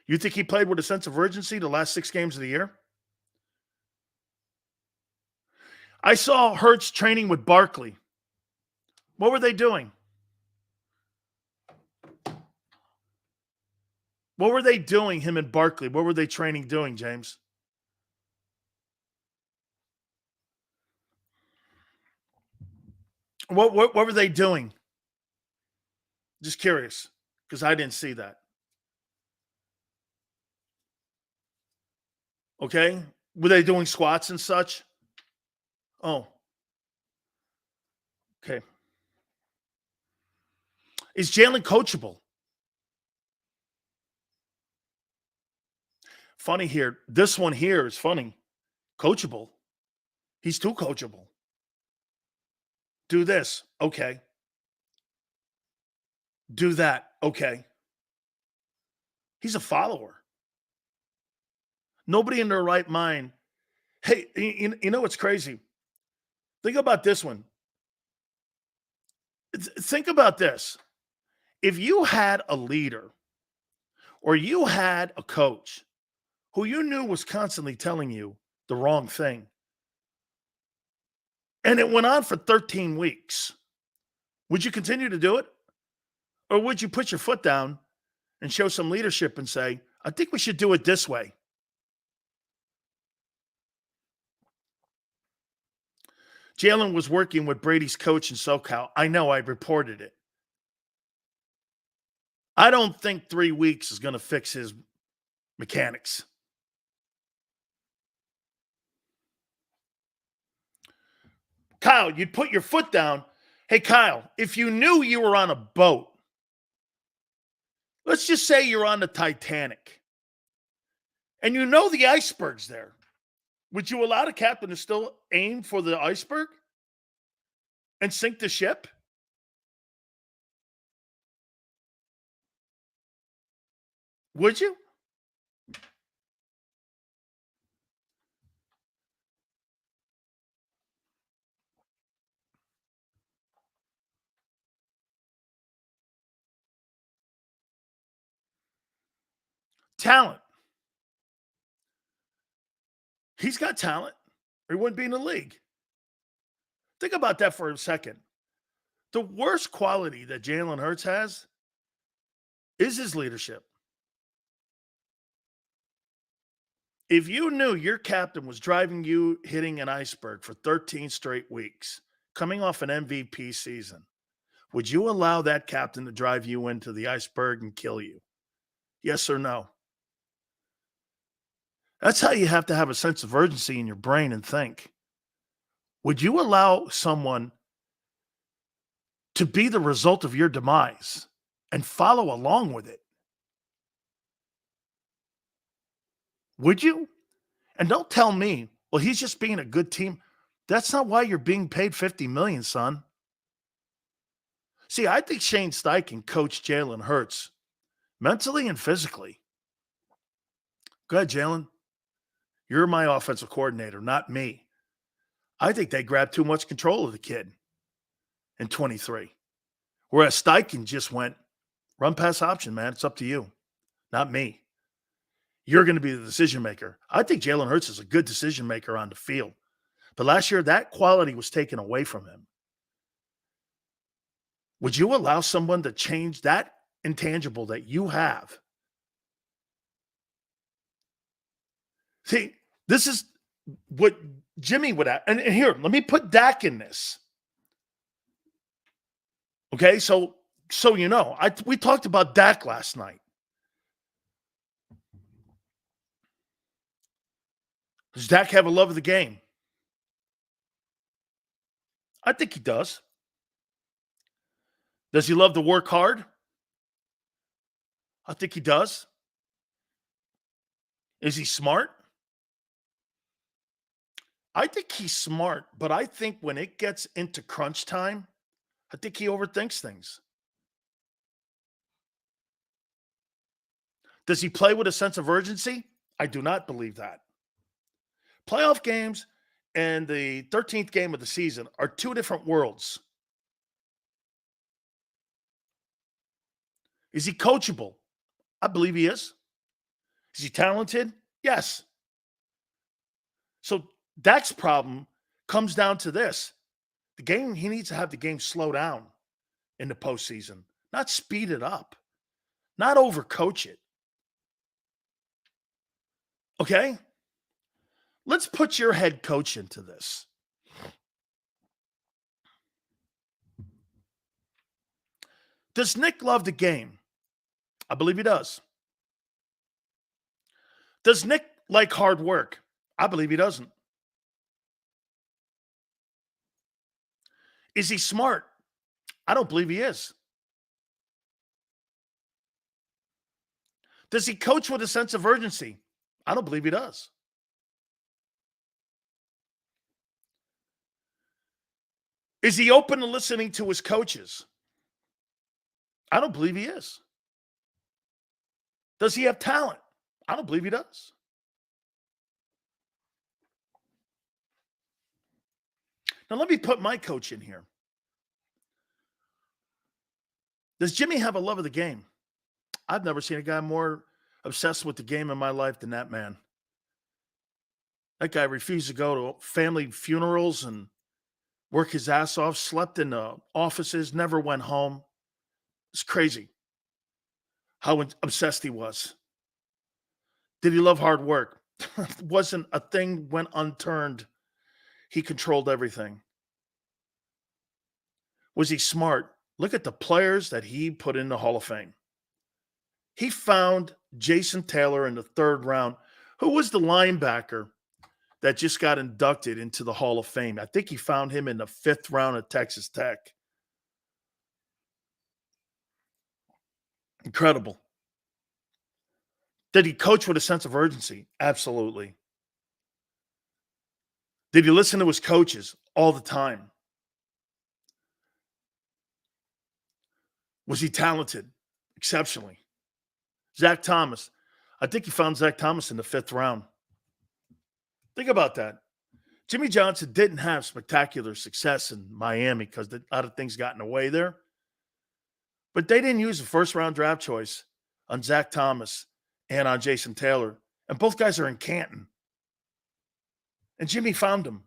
You think he played with a sense of urgency the last 6 games of the year? I saw Hurts training with Barkley. What were they doing? What were they doing, him and Barkley? What were they training doing, James? What were they doing? Just curious, because I didn't see that. Okay? Were they doing squats and such? Oh. Okay. Is Jalen coachable? Funny here. This one here is funny. Coachable. He's too coachable. Do this. Okay. Do that. Okay. He's a follower. Nobody in their right mind. Hey, you know what's crazy? Think about this one. Think about this. If you had a leader or you had a coach who you knew was constantly telling you the wrong thing, and it went on for 13 weeks, would you continue to do it? Or would you put your foot down and show some leadership and say, I think we should do it this way? Jalen was working with Brady's coach in SoCal. I know, I reported it. I don't think 3 weeks is going to fix his mechanics. Kyle, you'd put your foot down. Hey, Kyle, if you knew you were on a boat, let's just say you're on the Titanic, and you know the iceberg's there. Would you allow the captain to still aim for the iceberg and sink the ship? Would you? Talent. He's got talent, or he wouldn't be in the league. Think about that for a second. The worst quality that Jalen Hurts has is his leadership. If you knew your captain was driving you hitting an iceberg for 13 straight weeks, coming off an MVP season, would you allow that captain to drive you into the iceberg and kill you? Yes or no? That's how you have to have a sense of urgency in your brain and think. Would you allow someone to be the result of your demise and follow along with it? Would you? And don't tell me, well, he's just being a good team. That's not why you're being paid $50 million, son. See, I think Shane Steichen coached Jalen Hurts mentally and physically. Go ahead, Jalen. You're my offensive coordinator, not me. I think they grabbed too much control of the kid in 23. Whereas Steichen just went, run pass option, man. It's up to you, not me. You're going to be the decision maker. I think Jalen Hurts is a good decision maker on the field. But last year, that quality was taken away from him. Would you allow someone to change that intangible that you have? See, this is what Jimmy would have. And here, let me put Dak in this. Okay, so you know, we talked about Dak last night. Does Dak have a love of the game? I think he does. Does he love to work hard? I think he does. Is he smart? I think he's smart, but I think when it gets into crunch time, I think he overthinks things. Does he play with a sense of urgency? I do not believe that. Playoff games and the 13th game of the season are two different worlds. Is he coachable? I believe he is. Is he talented? Yes. So Dak's problem comes down to this. The game, he needs to have the game slow down in the postseason, not speed it up, not overcoach it. Okay? Let's put your head coach into this. Does Nick love the game? I believe he does. Does Nick like hard work? I believe he doesn't. Is he smart? I don't believe he is. Does he coach with a sense of urgency? I don't believe he does. Is he open to listening to his coaches? I don't believe he is. Does he have talent? I don't believe he does. Now, let me put my coach in here. Does Jimmy have a love of the game? I've never seen a guy more obsessed with the game in my life than that man. That guy refused to go to family funerals and work his ass off, slept in the offices, never went home. It's crazy how obsessed he was. Did he love hard work? Wasn't a thing went unturned. He controlled everything. Was he smart? Look at the players that he put in the Hall of Fame. He found Jason Taylor in the third round, who was the linebacker that just got inducted into the Hall of Fame. I think he found him in the fifth round at Texas Tech. Incredible. Did he coach with a sense of urgency? Absolutely. Did he listen to his coaches all the time? Was he talented? Exceptionally. Zach Thomas. I think he found Zach Thomas in the fifth round. Think about that. Jimmy Johnson didn't have spectacular success in Miami because a lot of things got in the way there. But they didn't use a first-round draft choice on Zach Thomas and on Jason Taylor. And both guys are in Canton. And Jimmy found them.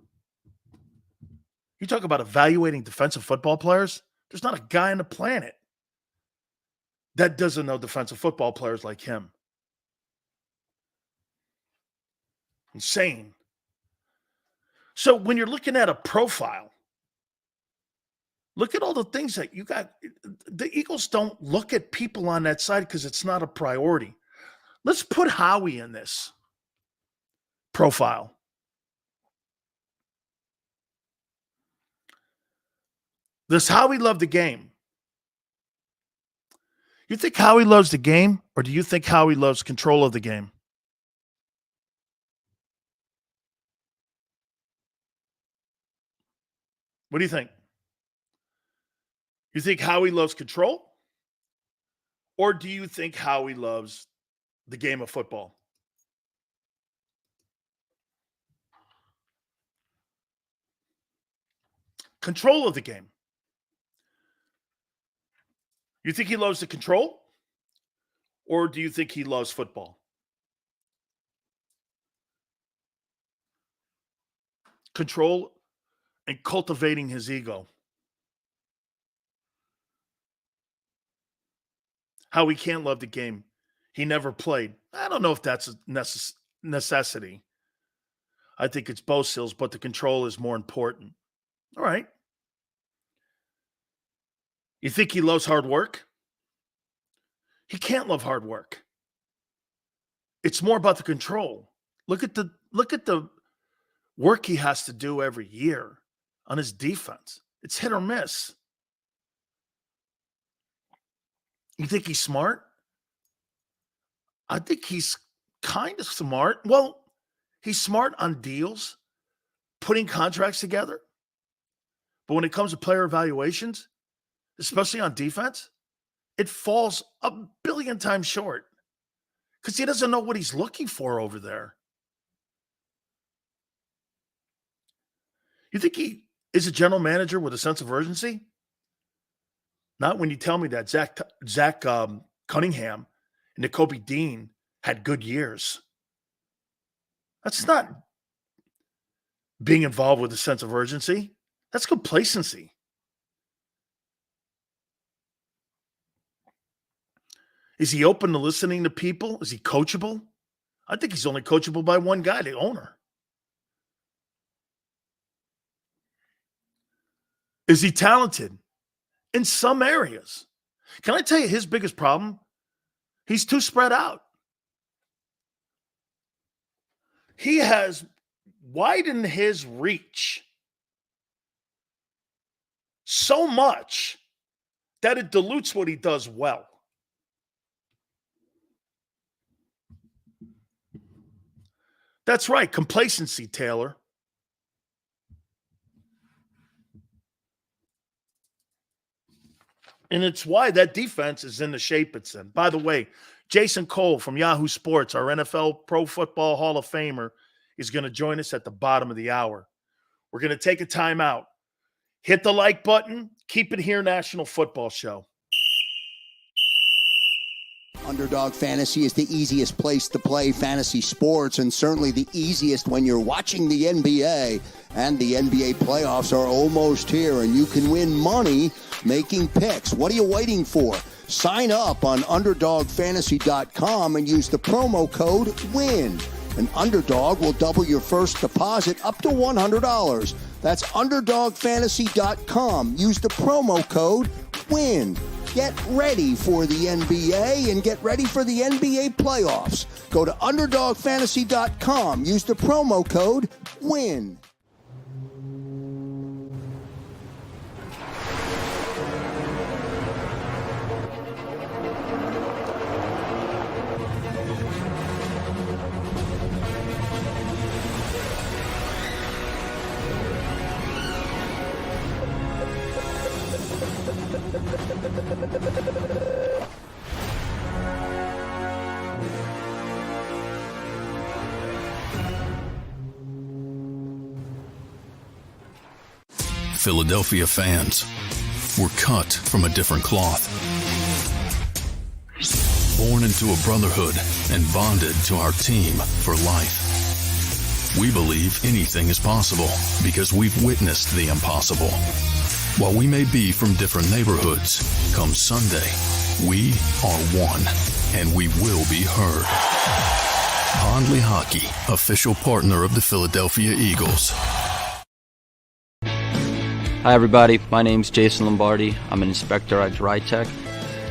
You talk about evaluating defensive football players. There's not a guy on the planet that doesn't know defensive football players like him. Insane. So when you're looking at a profile, look at all the things that you got. The Eagles don't look at people on that side because it's not a priority. Let's put Howie in this profile. Does Howie love the game? You think Howie loves the game, or do you think Howie loves control of the game? What do you think? You think Howie loves control? Or do you think Howie loves the game of football? Control of the game. You think he loves the control? Or do you think he loves football? Control and cultivating his ego. How he can't love the game. He never played. I don't know if that's a necessity. I think it's both, Sills, but the control is more important. All right. You think he loves hard work? He can't love hard work. It's more about the control. Look at the work he has to do every year on his defense. It's hit or miss. You think he's smart? I think he's kind of smart. Well, he's smart on deals, putting contracts together. But when it comes to player evaluations, especially on defense, it falls a billion times short because he doesn't know what he's looking for over there. You think he is a general manager with a sense of urgency? Not when you tell me that Zach Cunningham and Nakobe Dean had good years. That's not being involved with a sense of urgency. That's complacency. Is he open to listening to people? Is he coachable? I think he's only coachable by one guy, the owner. Is he talented? In some areas. Can I tell you his biggest problem? He's too spread out. He has widened his reach so much that it dilutes what he does well. That's right, complacency, Taylor. And it's why that defense is in the shape it's in. By the way, Jason Cole from Yahoo Sports, our NFL Pro Football Hall of Famer, is going to join us at the bottom of the hour. We're going to take a timeout. Hit the like button. Keep it here, National Football Show. Underdog Fantasy is the easiest place to play fantasy sports, and certainly the easiest when you're watching the NBA. And the NBA playoffs are almost here, and you can win money making picks. What are you waiting for? Sign up on UnderdogFantasy.com and use the promo code WIN. An Underdog will double your first deposit up to $100. That's UnderdogFantasy.com. Use the promo code WIN. Get ready for the NBA and get ready for the NBA playoffs. Go to UnderdogFantasy.com. Use the promo code WIN. Philadelphia fans, were cut from a different cloth. Born into a brotherhood and bonded to our team for life. We believe anything is possible because we've witnessed the impossible. While we may be from different neighborhoods, come Sunday, we are one, and we will be heard. Pondley Hockey, official partner of the Philadelphia Eagles. Hi everybody, my name's Jason Lombardi. I'm an inspector at DryTech.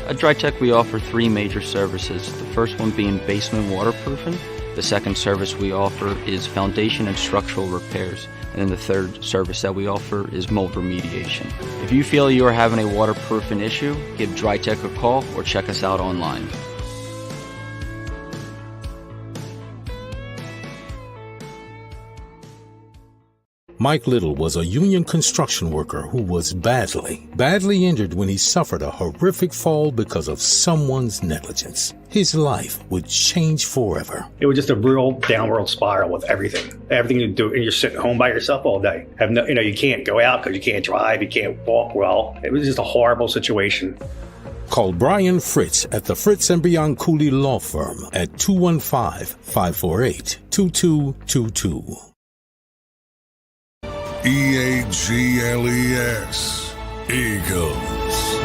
At DryTech we offer three major services, the first one being basement waterproofing. The second service we offer is foundation and structural repairs. And then the third service that we offer is mold remediation. If you feel you are having a waterproofing issue, give DryTech a call or check us out online. Mike Little was a union construction worker who was badly injured when he suffered a horrific fall because of someone's negligence. His life would change forever. It was just a real downward spiral with everything. Everything you do, and you're sitting home by yourself all day. You can't go out because you can't drive, you can't walk well. It was just a horrible situation. Call Brian Fritz at the Fritz and Beyond Cooley Law Firm at 215-548-2222. EAGLES, Eagles.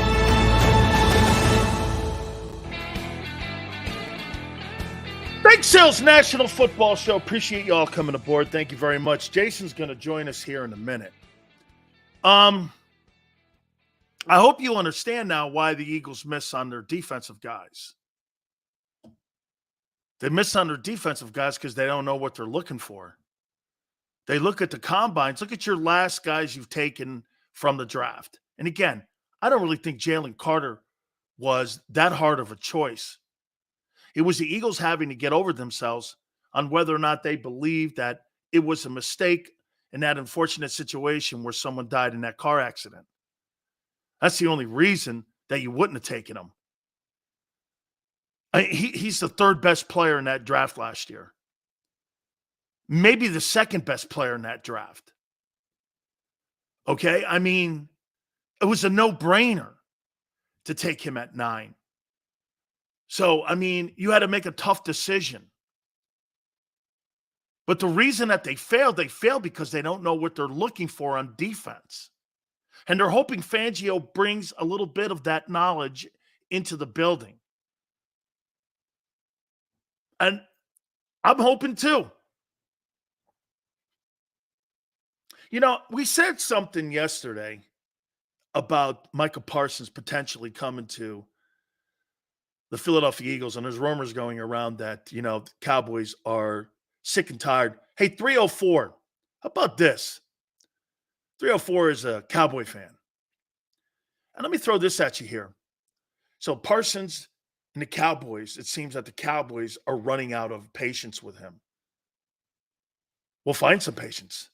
Big Sales National Football Show. Appreciate you all coming aboard. Thank you very much. Jason's going to join us here in a minute. I hope you understand now why the Eagles miss on their defensive guys. They miss on their defensive guys because they don't know what they're looking for. They look at the combines. Look at your last guys you've taken from the draft. And again, I don't really think Jalen Carter was that hard of a choice. It was the Eagles having to get over themselves on whether or not they believed that it was a mistake in that unfortunate situation where someone died in that car accident. That's the only reason that you wouldn't have taken him. He's the third best player in that draft last year. Maybe the second best player in that draft. Okay? I mean, it was a no-brainer to take him at 9. So, I mean, you had to make a tough decision. But the reason that they failed because they don't know what they're looking for on defense. And they're hoping Fangio brings a little bit of that knowledge into the building. And I'm hoping too. You know, we said something yesterday about Micah Parsons potentially coming to the Philadelphia Eagles, and there's rumors going around that, you know, the Cowboys are sick and tired. Hey, 304, how about this? 304 is a Cowboy fan. And let me throw this at you here. So Parsons and the Cowboys, it seems that the Cowboys are running out of patience with him. We'll find some patience.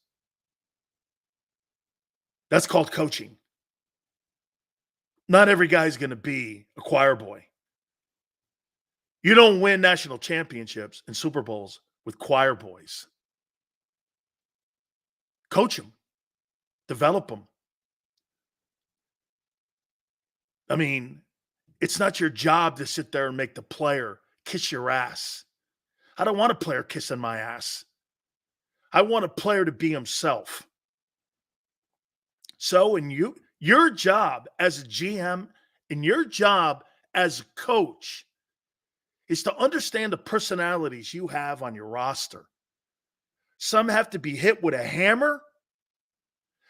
That's called coaching. Not every guy's going to be a choir boy. You don't win national championships and Super Bowls with choir boys. Coach them. Develop them. I mean, it's not your job to sit there and make the player kiss your ass. I don't want a player kissing my ass. I want a player to be himself. So, your job as a GM and your job as a coach is to understand the personalities you have on your roster. Some have to be hit with a hammer.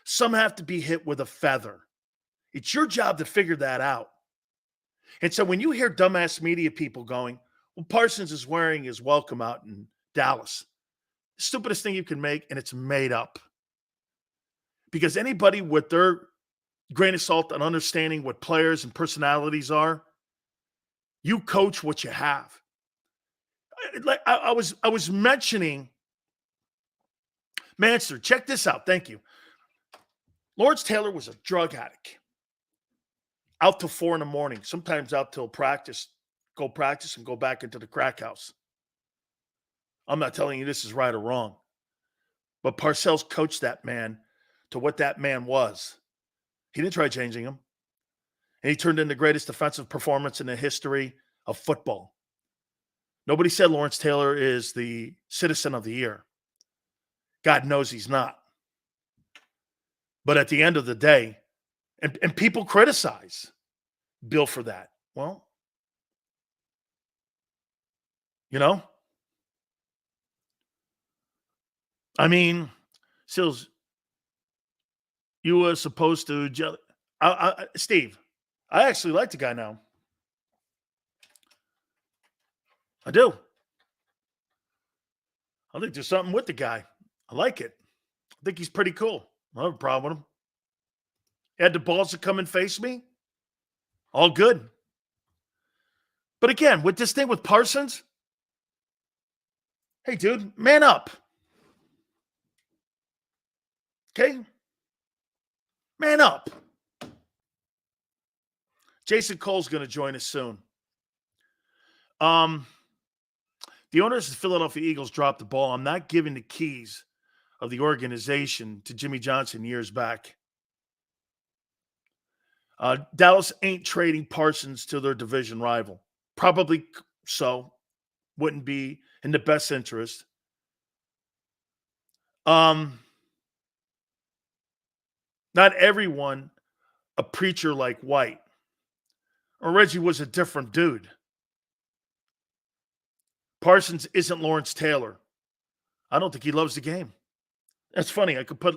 Some have to be hit with a feather. It's your job to figure that out. And so when you hear dumbass media people going, well, Parsons is wearing his welcome out in Dallas. The stupidest thing you can make, and it's made up. Because anybody with their grain of salt and understanding what players and personalities are, you coach what you have. Like I was mentioning, Manster, check this out. Thank you. Lawrence Taylor was a drug addict. Out till 4 a.m, sometimes out till practice, go practice and go back into the crack house. I'm not telling you this is right or wrong. But Parcells coached that man to what that man was. He didn't try changing him. And he turned in the greatest defensive performance in the history of football. Nobody said Lawrence Taylor is the citizen of the year. God knows he's not. But at the end of the day, and people criticize Bill for that. Well, you know, I mean, Sills, you were supposed to, Steve, I actually like the guy now. I do. I think there's something with the guy. I like it. I think he's pretty cool. I don't have a problem with him. He had the balls to come and face me. All good. But again, with this thing with Parsons, hey, dude, man up. Okay? Man up. Jason Cole's going to join us soon. The owners of the Philadelphia Eagles dropped the ball. I'm not giving the keys of the organization to Jimmy Johnson years back. Dallas ain't trading Parsons to their division rival. Probably so. Wouldn't be in the best interest. Not everyone a preacher like White. Or Reggie was a different dude. Parsons isn't Lawrence Taylor. I don't think he loves the game. That's funny. I could put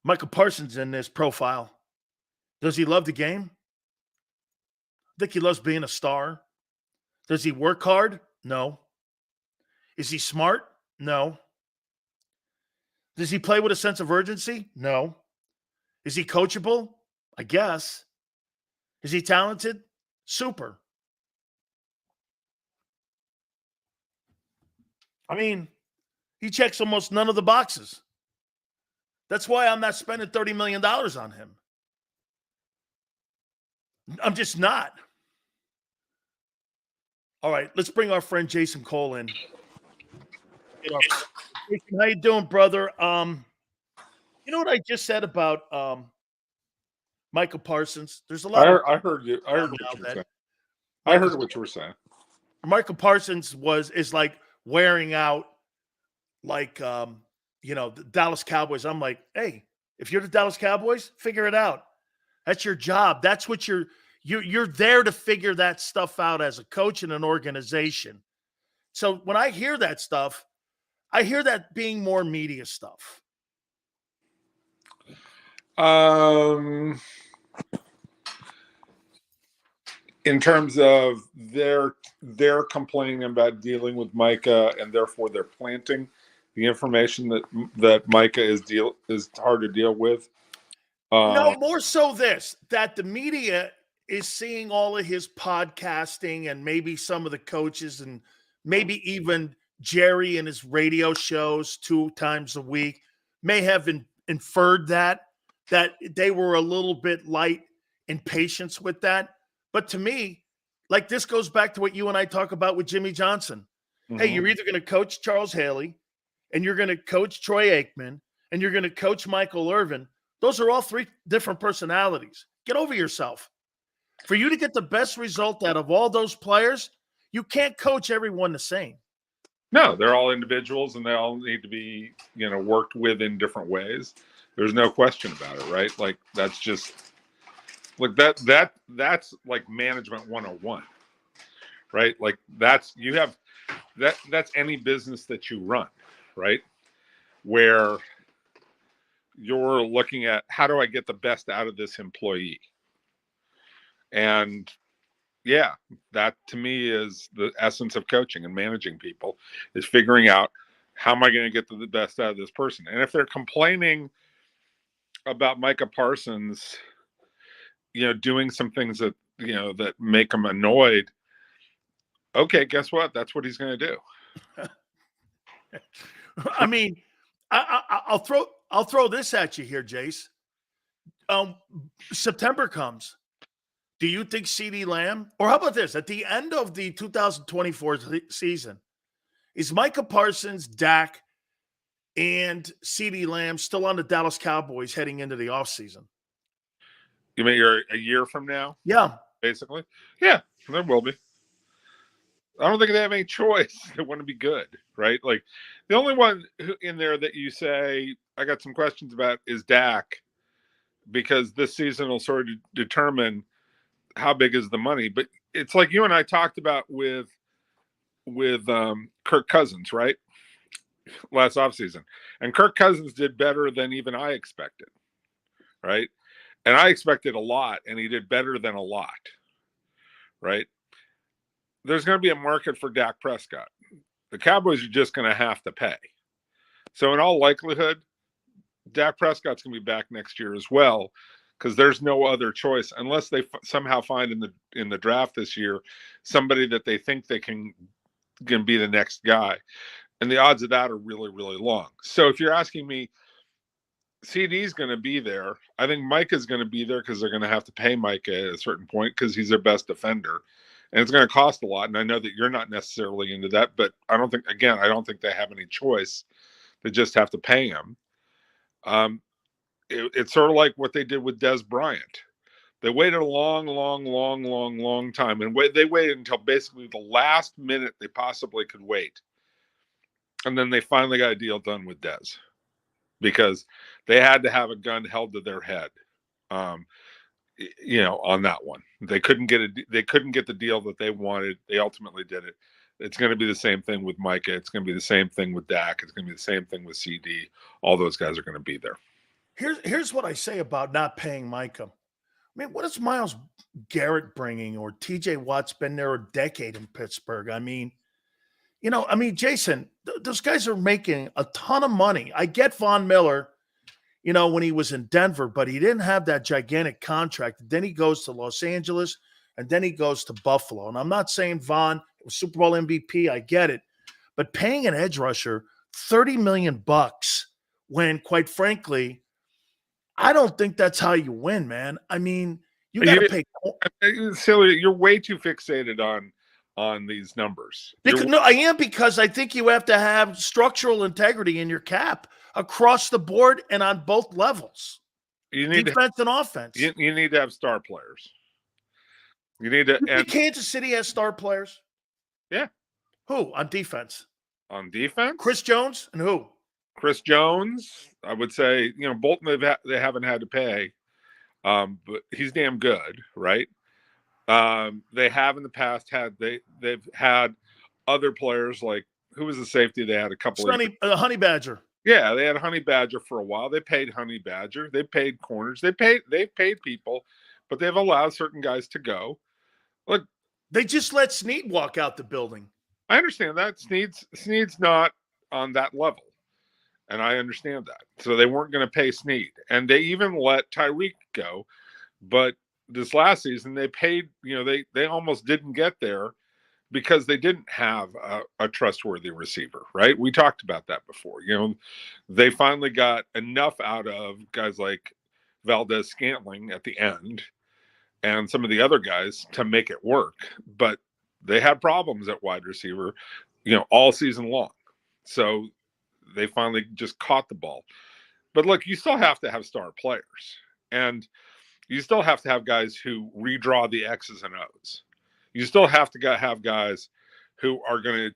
Michael Parsons in this profile. Does he love the game? I think he loves being a star. Does he work hard? No. Is he smart? No. Does he play with a sense of urgency? No. Is he coachable? I guess. Is he talented? Super. I mean, he checks almost none of the boxes. That's why I'm not spending $30 million on him. I'm just not. All right, let's bring our friend Jason Cole in. Jason, how you doing, brother? You know what I just said about Michael Parsons? There's a lot. I heard you. I heard what you were saying. I heard what you were saying. Michael Parsons is like wearing out, like the Dallas Cowboys. I'm like, hey, if you're the Dallas Cowboys, figure it out. That's your job. That's what you're there to figure that stuff out as a coach in an organization. So when I hear that stuff, I hear that being more media stuff. In terms of they're complaining about dealing with Micah, and therefore they're planting the information that Micah is hard to deal with. No, more so that the media is seeing all of his podcasting and maybe some of the coaches and maybe even Jerry and his radio shows 2 times a week may have inferred that they were a little bit light in patience with that. But to me, like, this goes back to what you and I talk about with Jimmy Johnson. Mm-hmm. Hey, you're either going to coach Charles Haley, and you're going to coach Troy Aikman, and you're going to coach Michael Irvin. Those are all 3 different personalities. Get over yourself. For you to get the best result out of all those players, you can't coach everyone the same. No, they're all individuals, and they all need to be, worked with in different ways. There's no question about it, right? Like, that's just like that's like management 101, right? Like that's any business that you run, right? Where you're looking at, how do I get the best out of this employee? And yeah, that to me is the essence of coaching and managing people, is figuring out, how am I going to get the best out of this person? And if they're complaining about Micah Parsons, doing some things that, that make them annoyed, okay, guess what? That's what he's going to do. I mean, I'll throw this at you here, Jace. September comes. Do you think CeeDee Lamb, or how about this, at the end of the 2024 season, is Micah Parsons, Dak, and CeeDee Lamb still on the Dallas Cowboys heading into the offseason? You mean you're a year from now? Yeah. Basically? Yeah, there will be. I don't think they have any choice. They want to be good, right? Like, the only one in there that you say I got some questions about is Dak, because this season will sort of determine how big is the money. But it's like you and I talked about with Kirk Cousins, right? Last offseason. And Kirk Cousins did better than even I expected, right? And I expected a lot, and he did better than a lot, right? There's going to be a market for Dak Prescott. The Cowboys are just going to have to pay. So in all likelihood, Dak Prescott's going to be back next year as well, because there's no other choice unless they somehow find in the draft this year somebody that they think they can be the next guy. And the odds of that are really, really long. So if you're asking me, CD's going to be there. I think Micah's going to be there because they're going to have to pay Micah at a certain point because he's their best defender. And it's going to cost a lot. And I know that you're not necessarily into that, but I don't think they have any choice. They just have to pay him. It's sort of like what they did with Des Bryant. They waited a long time, and they waited until basically the last minute they possibly could wait. And then they finally got a deal done with Dez because they had to have a gun held to their head, on that one. They couldn't get the deal that they wanted. They ultimately did it. It's going to be the same thing with Micah. It's going to be the same thing with Dak. It's going to be the same thing with CD. All those guys are going to be there. Here's what I say about not paying Micah. I mean, what is Myles Garrett bringing, or TJ Watt's been there a decade in Pittsburgh? I mean, Jason, those guys are making a ton of money. I get Von Miller, when he was in Denver, but he didn't have that gigantic contract. Then he goes to Los Angeles, and then he goes to Buffalo. And I'm not saying Von was Super Bowl MVP. I get it. But paying an edge rusher $30 million when, quite frankly, I don't think that's how you win, man. I mean, you got to pay. Silly, you're way too fixated on these numbers. I am, because I think you have to have structural integrity in your cap across the board and on both levels. You need defense and offense. You need to have star players. You need to. And Kansas City has star players. Yeah. Who on defense? On defense, Chris Jones and who? Chris Jones. I would say Bolton. They haven't had to pay, but he's damn good, right? They have in the past they've had other players, like who was the safety? They had a couple Honey Badger. Yeah, they had Honey Badger for a while. They paid Honey Badger. They paid corners. They've paid people, but they've allowed certain guys to go. Look, they just let Snead walk out the building. I understand that. Snead's not on that level, and I understand that. So they weren't going to pay Snead, and they even let Tyreek go. But this last season, they paid. They almost didn't get there because they didn't have a trustworthy receiver, right? We talked about that before. They finally got enough out of guys like Valdez-Scantling at the end and some of the other guys to make it work. But they had problems at wide receiver, all season long. So they finally just caught the ball. But look, you still have to have star players. And you still have to have guys who redraw the X's and O's. You still have to have guys who are going to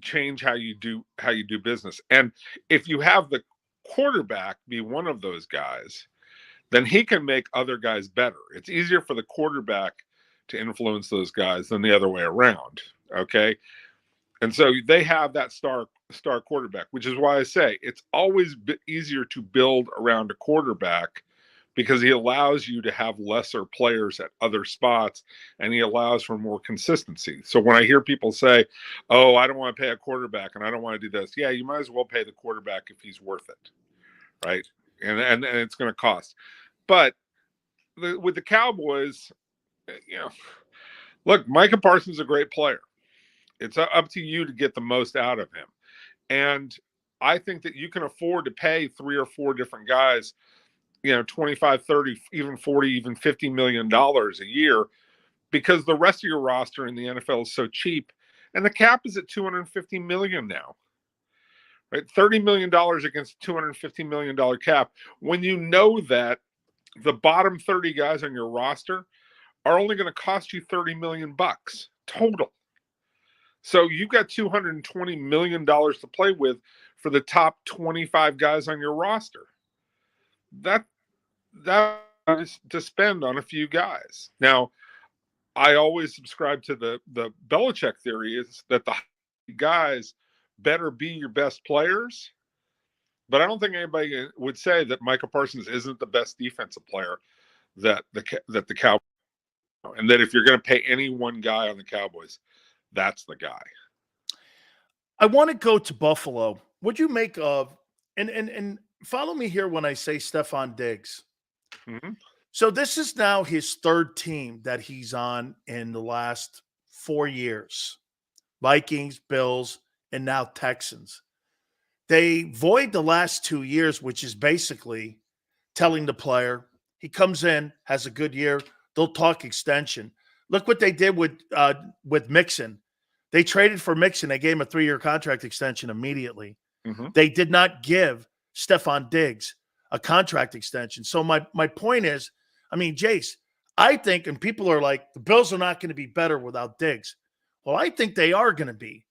change how you do business. And if you have the quarterback be one of those guys, then he can make other guys better. It's easier for the quarterback to influence those guys than the other way around. Okay. And so they have that star quarterback, which is why I say it's always easier to build around a quarterback, because he allows you to have lesser players at other spots, and he allows for more consistency. So when I hear people say, oh, I don't want to pay a quarterback and I don't want to do this. Yeah, you might as well pay the quarterback if he's worth it. Right. And it's going to cost. But with the Cowboys, look, Micah Parsons is a great player. It's up to you to get the most out of him. And I think that you can afford to pay 3 or 4 different guys, $25, 30, even 40, even $50 million a year, because the rest of your roster in the NFL is so cheap, and the cap is at $250 million now, right? $30 million against $250 million cap. When you know that the bottom 30 guys on your roster are only going to cost you $30 million total. So you've got $220 million to play with for the top 25 guys on your roster. That is to spend on a few guys. Now, I always subscribe to the Belichick theory, is that the guys better be your best players. But I don't think anybody would say that Micah Parsons isn't the best defensive player that the Cowboys, and that if you're going to pay any one guy on the Cowboys, that's the guy. I want to go to Buffalo. What'd you make of and follow me here when I say Stephon Diggs? Mm-hmm. So this is now his 3rd team that he's on in the last 4 years. Vikings, Bills, and now Texans. They void the last 2 years, which is basically telling the player, he comes in, has a good year, they'll talk extension. Look what they did with Mixon. They traded for Mixon. They gave him a 3-year contract extension immediately. Mm-hmm. They did not give Stephon Diggs a contract extension. So my point is, Jace, I think, and people are like, the Bills are not going to be better without Diggs. Well, I think they are going to be,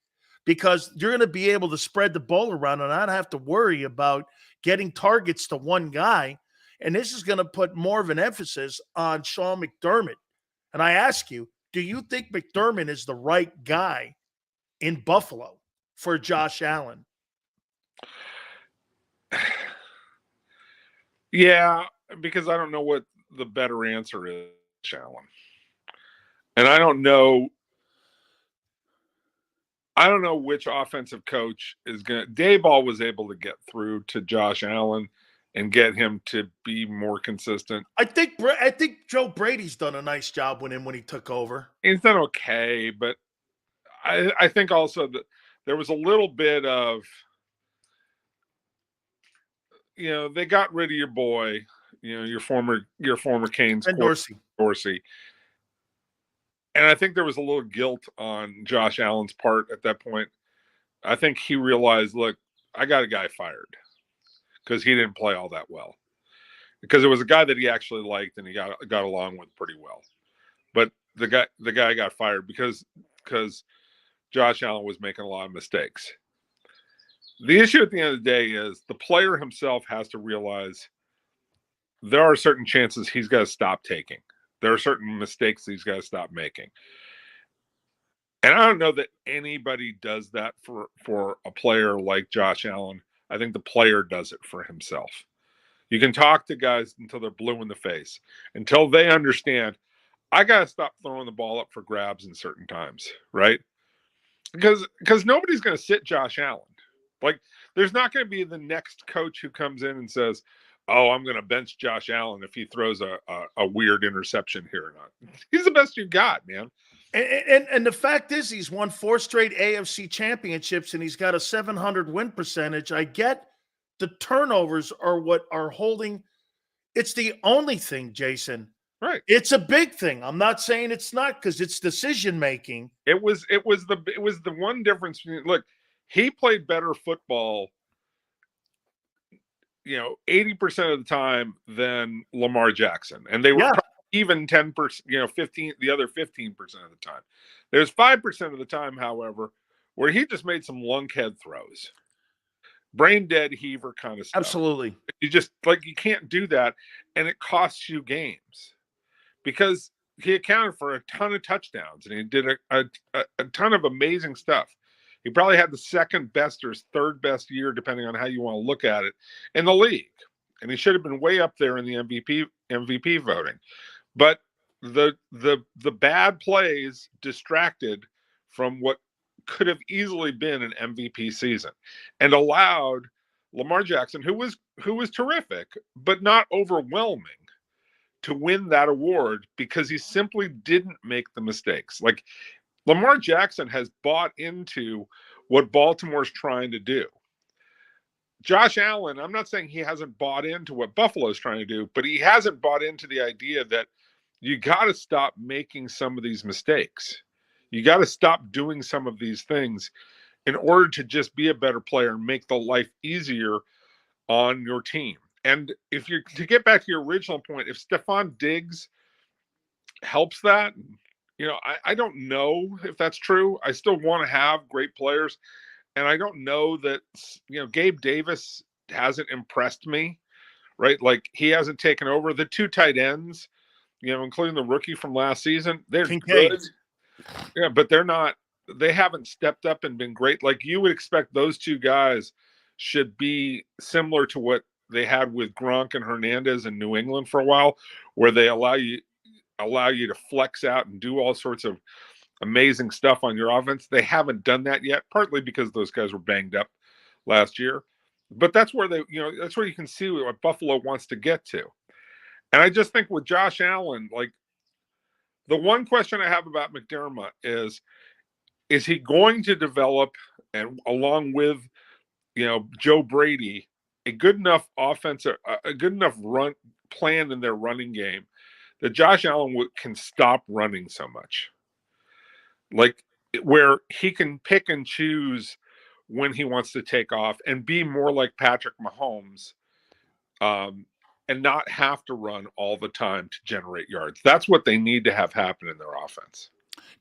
because you're going to be able to spread the ball around and not have to worry about getting targets to one guy. And this is going to put more of an emphasis on Sean McDermott. And I ask you, do you think McDermott is the right guy in Buffalo for Josh Allen? Yeah, because I don't know what the better answer is, Allen. And I don't know which offensive coach is going to. Dayball was able to get through to Josh Allen and get him to be more consistent. I think Joe Brady's done a nice job with him when he took over. He's done okay, but I think also that there was a little bit of, they got rid of your boy, your former Canes And Dorsey. And I think there was a little guilt on Josh Allen's part at that point. I think he realized, look, I got a guy fired because he didn't play all that well. Because it was a guy that he actually liked and he got along with pretty well. But the guy got fired because Josh Allen was making a lot of mistakes. The issue at the end of the day is the player himself has to realize there are certain chances he's got to stop taking. There are certain mistakes he's got to stop making. And I don't know that anybody does that for a player like Josh Allen. I think the player does it for himself. You can talk to guys until they're blue in the face, until they understand, I got to stop throwing the ball up for grabs in certain times, right? Because nobody's going to sit Josh Allen. Like, there's not going to be the next coach who comes in and says, oh, I'm going to bench Josh Allen if he throws a weird interception here or not. He's the best you've got, man. And the fact is, he's won 4 straight AFC championships and he's got a 700 win percentage. I get the turnovers are what are holding. It's the only thing, Jason. Right. It's a big thing. I'm not saying it's not, because it's decision making. It was the one difference. Look, he played better football 80% of the time than Lamar Jackson. And they were even 10%, 15, the other 15% of the time. There's 5% of the time, however, where he just made some lunkhead throws. Brain dead heaver kind of stuff. Absolutely. You just you can't do that. And it costs you games because he accounted for a ton of touchdowns and he did a ton of amazing stuff. He probably had the second best or third best year, depending on how you want to look at it, in the league. And he should have been way up there in the MVP voting. But the bad plays distracted from what could have easily been an MVP season and allowed Lamar Jackson, who was terrific, but not overwhelming, to win that award because he simply didn't make the mistakes. Like, Lamar Jackson has bought into what Baltimore's trying to do. Josh Allen, I'm not saying he hasn't bought into what Buffalo's trying to do, but he hasn't bought into the idea that you got to stop making some of these mistakes. You got to stop doing some of these things in order to just be a better player and make the life easier on your team. And to get back to your original point, if Stephon Diggs helps that, I don't know if that's true. I still want to have great players. And I don't know that, Gabe Davis hasn't impressed me, right? Like, he hasn't taken over. The 2 tight ends, including the rookie from last season, they're good. Yeah, but they haven't stepped up and been great. Like, you would expect those 2 guys should be similar to what they had with Gronk and Hernandez in New England for a while, where they allow you to flex out and do all sorts of amazing stuff on your offense. They haven't done that yet, partly because those guys were banged up last year. But that's where that's where you can see what Buffalo wants to get to. And I just think with Josh Allen, like, the one question I have about McDermott is he going to develop, and along with, Joe Brady, a good enough offensive, a good enough run plan in their running game that Josh Allen can stop running so much, like, where he can pick and choose when he wants to take off and be more like Patrick Mahomes, and not have to run all the time to generate yards. That's what they need to have happen in their offense.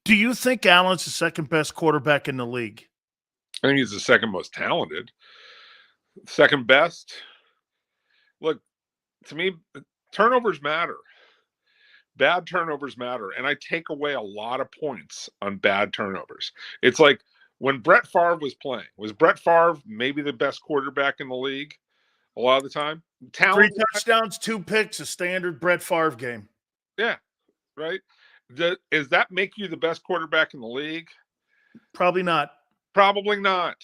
Do you think Allen's the second best quarterback in the league? I think he's the second most talented. Second best. Look, to me, turnovers matter. Bad turnovers matter. And I take away a lot of points on bad turnovers. It's like when Brett Favre was playing, was Brett Favre maybe the best quarterback in the league a lot of the time? Three touchdowns, 2 picks, a standard Brett Favre game. Yeah, right. Does that make you the best quarterback in the league? Probably not. Probably not.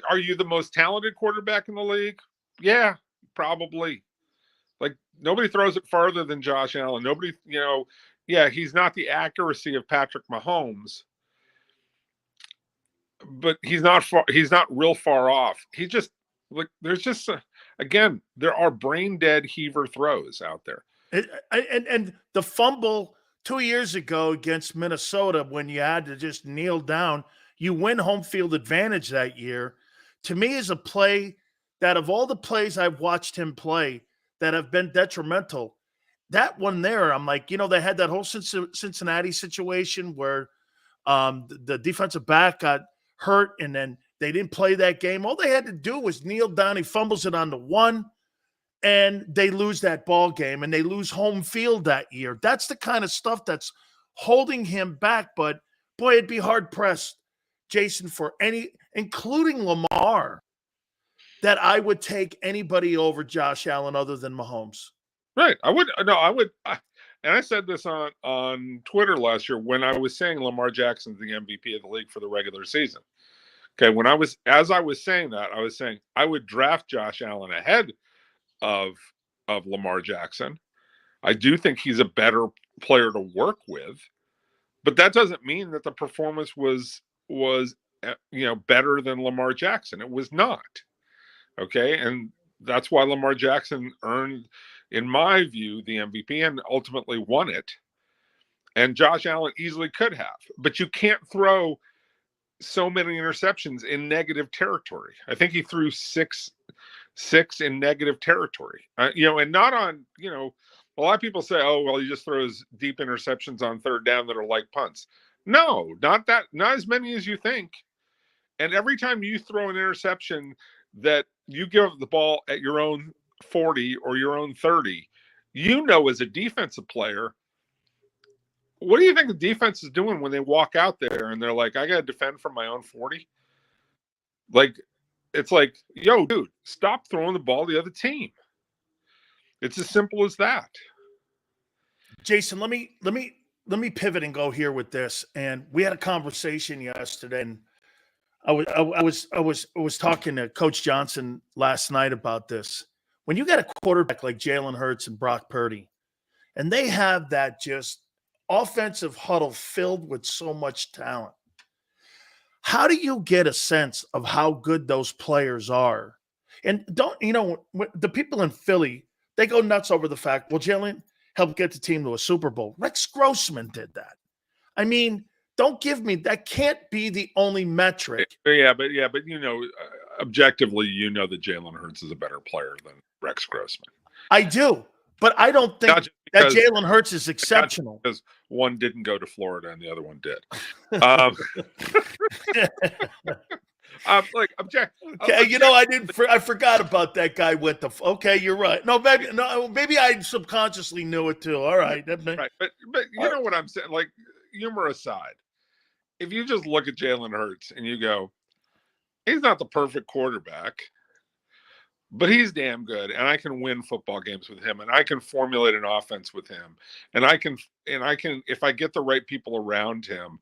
Are you the most talented quarterback in the league? Yeah, probably. Like, nobody throws it farther than Josh Allen. Nobody, he's not the accuracy of Patrick Mahomes, but he's not real far off. He just, like, there's just, again, there are brain dead heaver throws out there. And the fumble 2 years ago against Minnesota, when you had to just kneel down, you win home field advantage that year. To me, is a play that, of all the plays I've watched him play that have been detrimental, that one there, I'm like, they had that whole Cincinnati situation where the defensive back got hurt and then they didn't play that game. All they had to do was kneel down. He fumbles it on the 1, and they lose that ball game, and they lose home field that year. That's the kind of stuff that's holding him back. But, boy, it'd be hard-pressed, Jason, for any, including Lamar, that I would take anybody over Josh Allen other than Mahomes. Right. I would. And I said this on Twitter last year when I was saying Lamar Jackson's the MVP of the league for the regular season. Okay. As I was saying that, I was saying I would draft Josh Allen ahead of Lamar Jackson. I do think he's a better player to work with, but that doesn't mean that the performance was better than Lamar Jackson. It was not. Okay. And that's why Lamar Jackson earned, in my view, the MVP and ultimately won it. And Josh Allen easily could have, but you can't throw so many interceptions in negative territory. I think he threw six in negative territory, and not on, a lot of people say, oh, well, he just throws deep interceptions on third down that are like punts. No, not as many as you think. And every time you throw an interception that you give the ball at your own 40 or your own 30, as a defensive player, what do you think the defense is doing when they walk out there and they're like, I got to defend from my own 40? Like, it's like, yo, dude, stop throwing the ball to the other team. It's as simple as that. Jason, let me pivot and go here with this. And we had a conversation yesterday, and I was talking to Coach Johnson last night about this. When you got a quarterback like Jalen Hurts and Brock Purdy, and they have that just offensive huddle filled with so much talent, how do you get a sense of how good those players are? And the people in Philly, they go nuts over the fact, well, Jalen helped get the team to a Super Bowl. Rex Grossman did that. I mean, don't give me, that can't be the only metric. Yeah, but objectively, that Jalen Hurts is a better player than Rex Grossman. I do, but I don't think that Jalen Hurts is exceptional. Because one didn't go to Florida and the other one did. I forgot about that guy with the. Okay, you're right. Maybe I subconsciously knew it too. All right, right. But you know what I'm saying? Like, humor aside, if you just look at Jalen Hurts and you go, he's not the perfect quarterback, but he's damn good, and I can win football games with him, and I can formulate an offense with him, and I can, if I get the right people around him,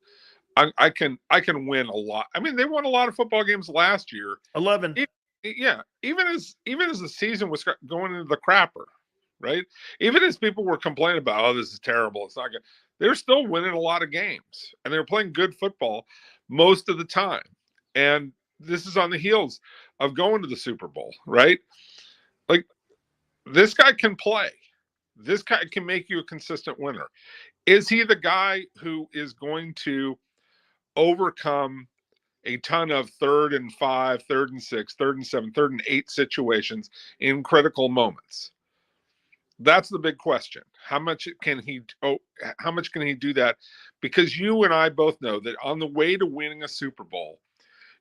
I can win a lot. I mean, they won a lot of football games last year. 11. Even as the season was going into the crapper, right? Even as people were complaining about, oh, this is terrible, it's not good, they're still winning a lot of games, and they're playing good football most of the time. And this is on the heels of going to the Super Bowl, right? Like, this guy can play. This guy can make you a consistent winner. Is he the guy who is going to overcome a ton of 3rd and 5, 3rd and 6, 3rd and 7, 3rd and 8 situations in critical moments? That's the big question. How much can he do that? Because you and I both know that on the way to winning a Super Bowl,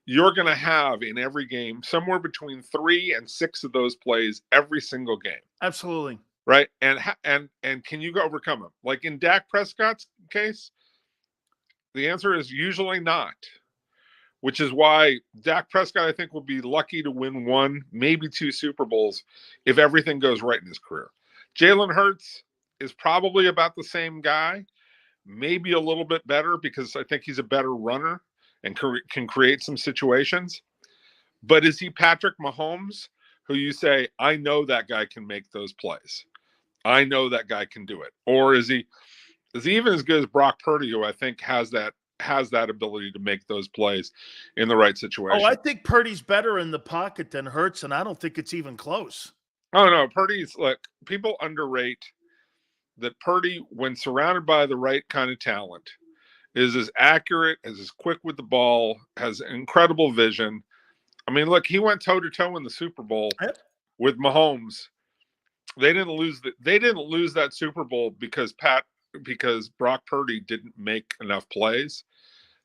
you're going to have in every game somewhere between 3 and 6 of those plays every single game. Absolutely. Right? And can you overcome them? Like in Dak Prescott's case, the answer is usually not. Which is why Dak Prescott, I think, will be lucky to win 1, maybe 2 Super Bowls if everything goes right in his career. Jalen Hurts is probably about the same guy, maybe a little bit better because I think he's a better runner and can create some situations. But is he Patrick Mahomes, who you say, I know that guy can make those plays? I know that guy can do it. Or is he even as good as Brock Purdy, who I think has that ability to make those plays in the right situation? Oh, I think Purdy's better in the pocket than Hurts, and I don't think it's even close. Oh, no, Purdy's, look, people underrate that Purdy, when surrounded by the right kind of talent, is as accurate, as quick with the ball, has incredible vision. I mean, look, he went toe-to-toe in the Super Bowl with Mahomes. They didn't lose that Super Bowl because Brock Purdy didn't make enough plays.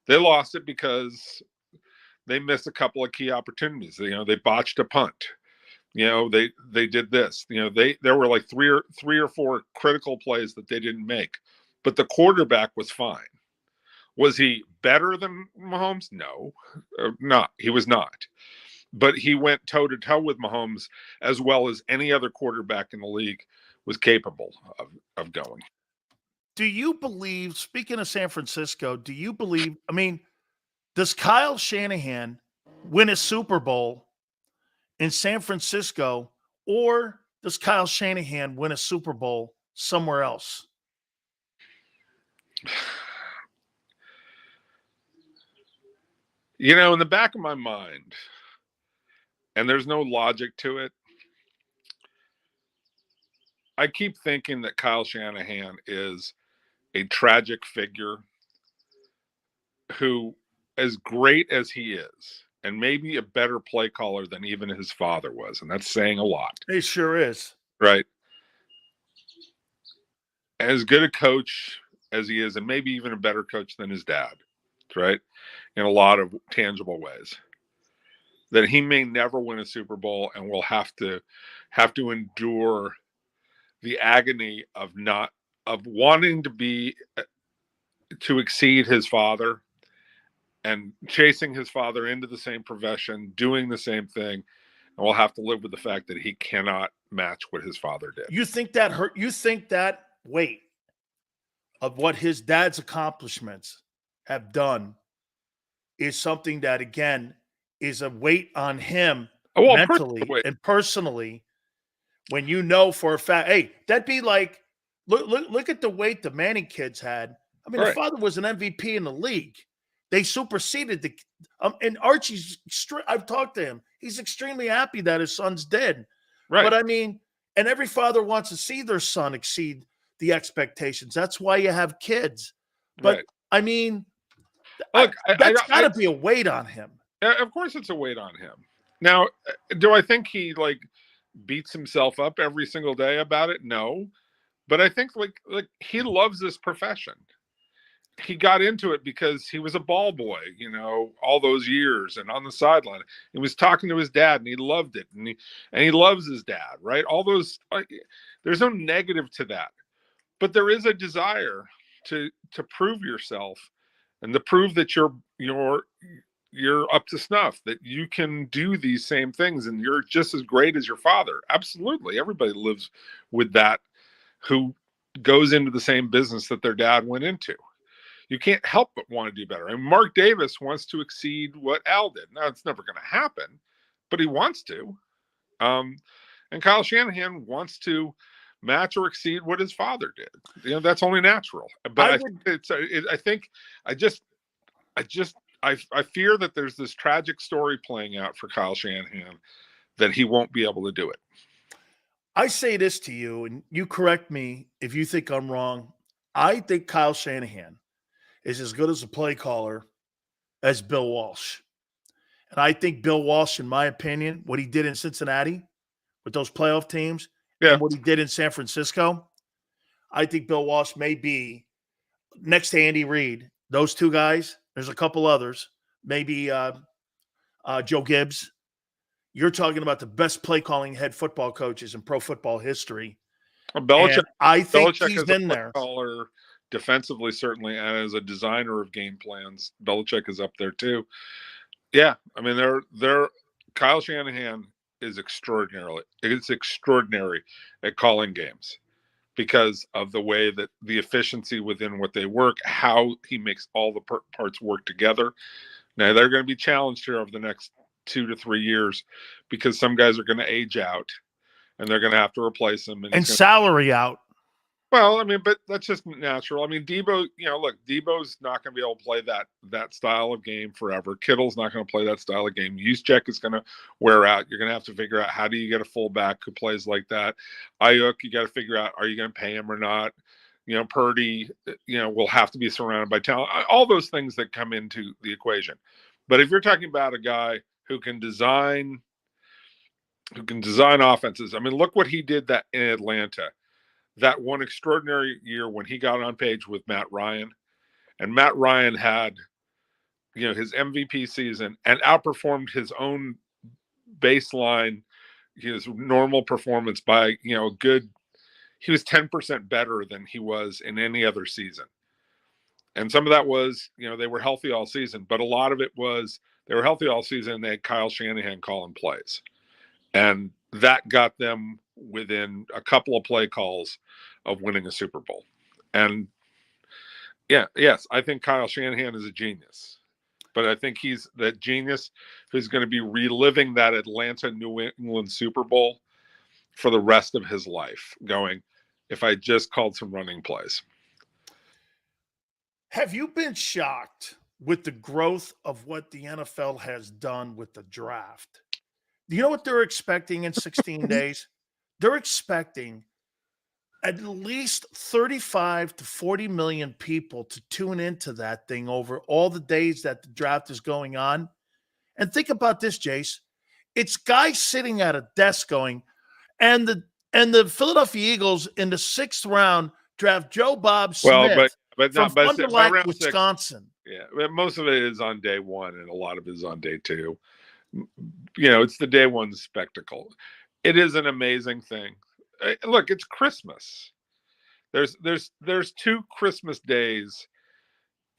They lost it because they missed a couple of key opportunities. They botched a punt. They did this. There were like three or four critical plays that they didn't make. But the quarterback was fine. Was he better than Mahomes? No, not. He was not. But he went toe-to-toe with Mahomes as well as any other quarterback in the league was capable of going. Do you believe, speaking of San Francisco, does Kyle Shanahan win a Super Bowl in San Francisco, or does Kyle Shanahan win a Super Bowl somewhere else? In the back of my mind, and there's no logic to it, I keep thinking that Kyle Shanahan is a tragic figure who, as great as he is, and maybe a better play caller than even his father was, and that's saying a lot. He sure is. Right? As good a coach as he is, and maybe even a better coach than his dad, right? In a lot of tangible ways. That he may never win a Super Bowl and will have to endure the agony of wanting to exceed his father and chasing his father into the same profession, doing the same thing, and we'll have to live with the fact that he cannot match what his father did. You think that hurt? You think that weight of what his dad's accomplishments have done is something that, again, is a weight on him mentally and personally, when you know for a fact, hey, that'd be like, look at the weight the Manning kids had. I mean, the father was an MVP in the league. They superseded and Archie's, I've talked to him. He's extremely happy that his son's dead. Right. But I mean, and every father wants to see their son exceed the expectations. That's why you have kids. But I mean, look, that's got to be a weight on him. Of course it's a weight on him. Now, do I think he beats himself up every single day about it? No. But I think like he loves this profession. He got into it because he was a ball boy, all those years and on the sideline. He was talking to his dad and he loved it. And he loves his dad, right? All those, there's no negative to that. But there is a desire to prove yourself and to prove that you're up to snuff, that you can do these same things and you're just as great as your father. Absolutely. Everybody lives with that who goes into the same business that their dad went into. You can't help but want to do better. And Mark Davis wants to exceed what Al did. Now, it's never going to happen, but he wants to. And Kyle Shanahan wants to match or exceed what his father did. That's only natural. But I fear that there's this tragic story playing out for Kyle Shanahan that he won't be able to do it. I say this to you, and you correct me if you think I'm wrong. I think Kyle Shanahan is as good as a play caller as Bill Walsh. And I think Bill Walsh, in my opinion, what he did in Cincinnati with those playoff teams and what he did in San Francisco, I think Bill Walsh may be next to Andy Reid. Those two guys, there's a couple others, maybe Joe Gibbs. You're talking about the best play calling head football coaches in pro football history. Belichick, I think Belichick he's is been a play there. caller defensively, certainly, and as a designer of game plans, Belichick is up there too. Yeah, I mean, they're Kyle Shanahan is extraordinary at calling games because of the way that the efficiency within what they work, how he makes all the parts work together. Now they're going to be challenged here over the next 2 to 3 years because some guys are going to age out and they're going to have to replace them and salary out. Well, I mean, but that's just natural. I mean, Debo, look, Debo's not going to be able to play that style of game forever. Kittle's not going to play that style of game. Juszczyk is going to wear out. You're going to have to figure out how do you get a fullback who plays like that. Ayuk, you got to figure out, are you going to pay him or not? Purdy, will have to be surrounded by talent. All those things that come into the equation. But if you're talking about a guy who can design offenses, I mean, look what he did that in Atlanta. That one extraordinary year when he got on page with Matt Ryan, and Matt Ryan had, his MVP season and outperformed his own baseline, his normal performance by, he was 10% better than he was in any other season. And some of that was, they were healthy all season, but a lot of it was they were healthy all season and they had Kyle Shanahan calling plays. And that got them within a couple of play calls of winning a Super Bowl. And yes, I think Kyle Shanahan is a genius, but I think he's that genius who's going to be reliving that Atlanta New England Super Bowl for the rest of his life, going, if I just called some running plays. Have you been shocked with the growth of what the NFL has done with the draft? Do you know what they're expecting in 16 days? They're expecting at least 35 to 40 million people to tune into that thing over all the days that the draft is going on. And think about this, Jace. It's guys sitting at a desk going, and the Philadelphia Eagles in the 6th round draft Joe Bob Smith from Fond du Lac, Wisconsin. Yeah, but most of it is on day one, and a lot of it is on day two. It's the day one spectacle. It is an amazing thing. Look, it's Christmas. There's 2 Christmas days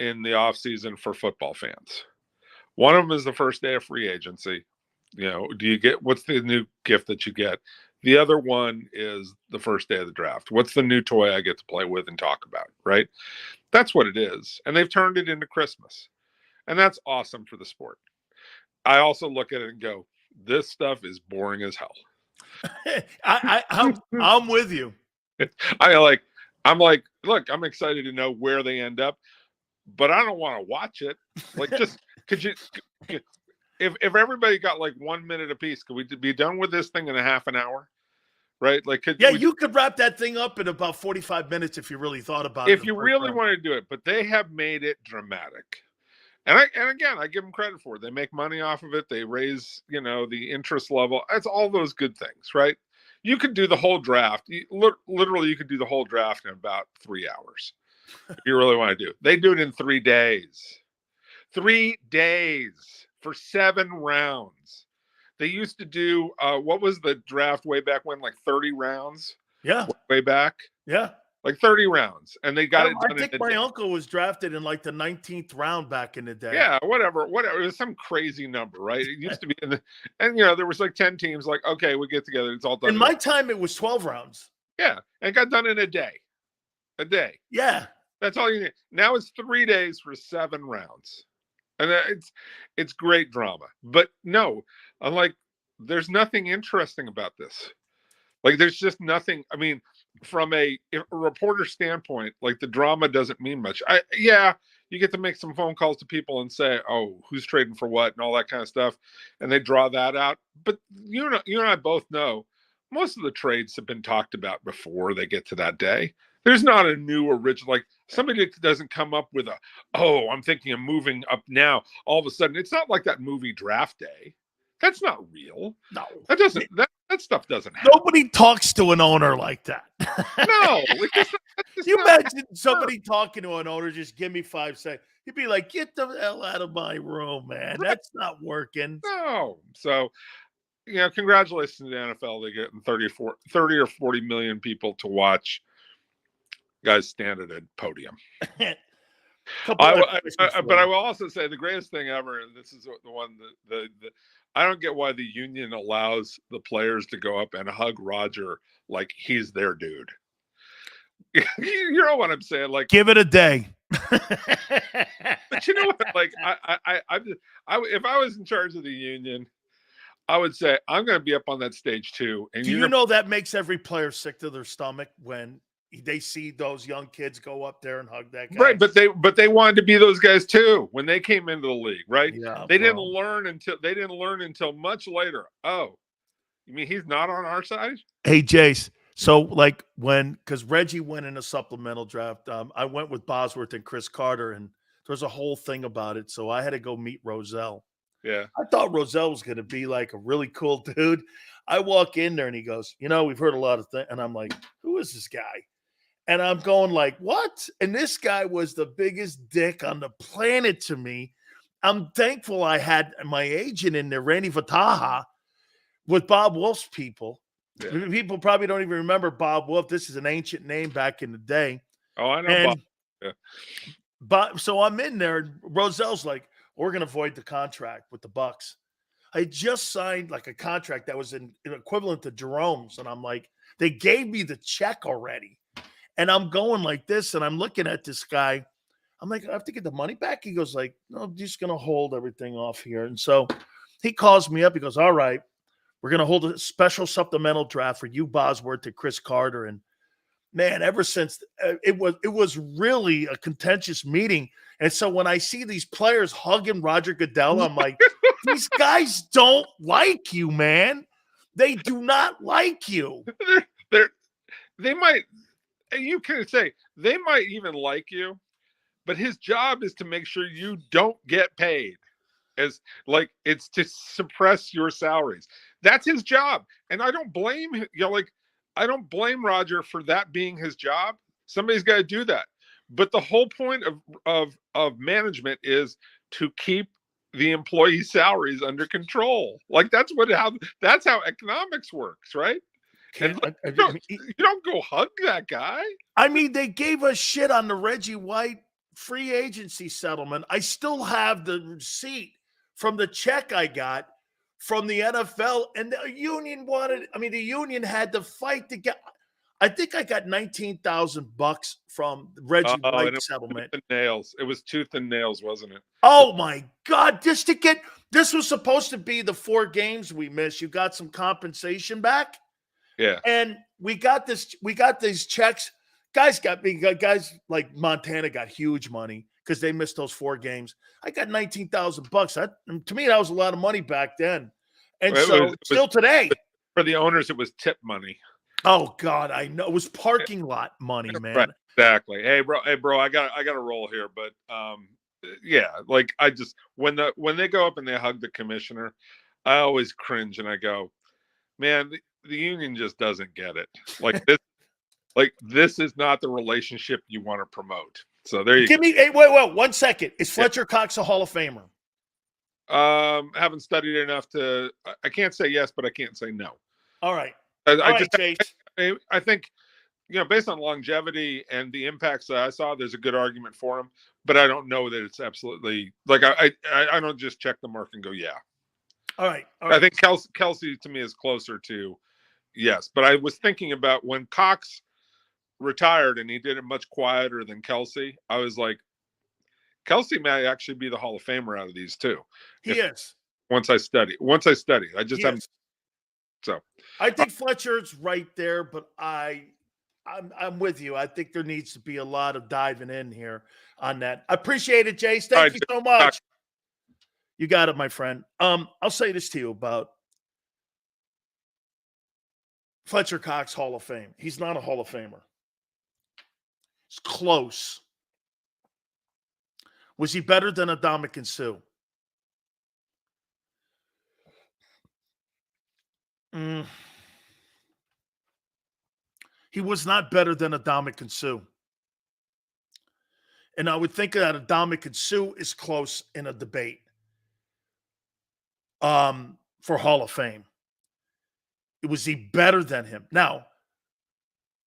in the off season for football fans. One of them is the first day of free agency. What's the new gift that you get? The other one is the first day of the draft. What's the new toy I get to play with and talk about, right? That's what it is. And they've turned it into Christmas. And that's awesome for the sport. I also look at it and go, this stuff is boring as hell. I'm with you. I'm like, look, I'm excited to know where they end up, but I don't want to watch it. Like, just if everybody got like 1 minute apiece, could we be done with this thing in a half an hour? Right? Like, you could wrap that thing up in about 45 minutes if you really thought about it. If you really want to do it, but they have made it dramatic. And again, I give them credit for it. They make money off of it. They raise, the interest level. It's all those good things, right? You could do the whole draft. Literally, you could do the whole draft in about 3 hours if you really want to do it. They do it in 3 days. 3 days for 7 rounds. They used to do, what was the draft way back when? Like 30 rounds? Yeah. Way back? Yeah. Like 30 rounds, and they got it done. I think my uncle was drafted in like the 19th round back in the day. Yeah, whatever. It was some crazy number, right? It used to be there was like 10 teams. Like, okay, we get together. It's all done. In my time, it was 12 rounds. Yeah, and it got done in a day. Yeah, that's all you need. Now it's 3 days for 7 rounds, and it's great drama. But no, I'm like, there's nothing interesting about this. Like, there's just nothing. I mean, from a reporter standpoint, like, the drama doesn't mean much. You get to make some phone calls to people and say, oh, who's trading for what and all that kind of stuff. And they draw that out. But you and I both know most of the trades have been talked about before they get to that day. There's not a new original, like somebody doesn't come up with I'm thinking of moving up now. All of a sudden, it's not like that movie Draft Day. That's not real. No, that That stuff doesn't happen. Nobody talks to an owner like that. No. That's You not imagine somebody talking to an owner, just give me 5 seconds. He'd be like, get the hell out of my room, man. Right. That's not working. No. So, congratulations to the NFL. They get 30 or 40 million people to watch guys stand at a podium. But I will also say the greatest thing ever, and this is the one that I don't get why the union allows the players to go up and hug Roger like he's their dude. You know what I'm saying? Like, give it a day. But you know what? Like, if I was in charge of the union, I would say I'm going to be up on that stage too. And do you know that makes every player sick to their stomach when they see those young kids go up there and hug that guy? Right, but they wanted to be those guys too when they came into the league, right? Yeah, they didn't learn until much later. Oh, you mean he's not on our side? Hey, Jace. So, like, because Reggie went in a supplemental draft, I went with Bosworth and Chris Carter, and there's a whole thing about it. So I had to go meet Rozelle. Yeah. I thought Rozelle was going to be like a really cool dude. I walk in there and he goes, we've heard a lot of things. And I'm like, who is this guy? And I'm going like, what? And this guy was the biggest dick on the planet to me. I'm thankful I had my agent in there, Randy Vataha, with Bob Wolf's people. Yeah. People probably don't even remember Bob Wolf. This is an ancient name back in the day. Oh, I know Bob. Yeah. But so I'm in there, and Roselle's like, we're going to void the contract with the Bucks. I just signed like a contract that was an equivalent to Jerome's. And I'm like, they gave me the check already. And I'm going like this, and I'm looking at this guy. I'm like, I have to get the money back. He goes like, no, I'm just going to hold everything off here. And so he calls me up. He goes, all right, we're going to hold a special supplemental draft for you, Bosworth, to Chris Carter. And man, ever since it was really a contentious meeting. And so when I see these players hugging Roger Goodell, I'm like, these guys don't like you, man. They do not like you. They might, you can say they might even like you, but his job is to make sure you don't get paid. It's to suppress your salaries. That's his job. And I don't blame him. I don't blame Roger for that being his job. Somebody's got to do that. But the whole point of management is to keep the employee salaries under control. Like that's how economics works, right? And you don't go hug that guy. I mean, they gave us shit on the Reggie White free agency settlement. I still have the receipt from the check I got from the NFL, and the union the union had to fight to get. I think I got $19,000 from Reggie White settlement. It was tooth and nails, wasn't it? Oh my God! This was supposed to be the 4 games we missed. You got some compensation back. Yeah. And we got these checks. Guys like Montana got huge money because they missed those 4 games. I got $19,000. To me, that was a lot of money back then. And today. For the owners, it was tip money. Oh God, I know. It was parking lot money, man. Right, exactly. Hey bro, I got a roll here, but yeah, like I just when they go up and they hug the commissioner, I always cringe and I go, man, the union just doesn't get it. Like this is not the relationship you want to promote. So there you go. Wait, 1 second. Is Fletcher Cox a Hall of Famer? Haven't studied enough to. I can't say yes, but I can't say no. All right. I think, based on longevity and the impacts that I saw, there's a good argument for him. But I don't know that it's absolutely like I don't just check the mark and go yeah. All right. I think Kelsey to me is closer to yes. But I was thinking about when Cox retired and he did it much quieter than Kelsey. I was like, Kelsey may actually be the Hall of Famer out of these two. He is. Once I study, I just haven't. So I think Fletcher's right there, but I'm with you. I think there needs to be a lot of diving in here on that. I appreciate it, Jace. Thank you so much. You got it, my friend. I'll say this to you about Fletcher Cox Hall of Fame. He's not a Hall of Famer. It's close. Was he better than Adamic Sue? He was not better than Adama Sue. And I would think that Adama Sue is close in a debate for Hall of Fame. Was he better than him? Now,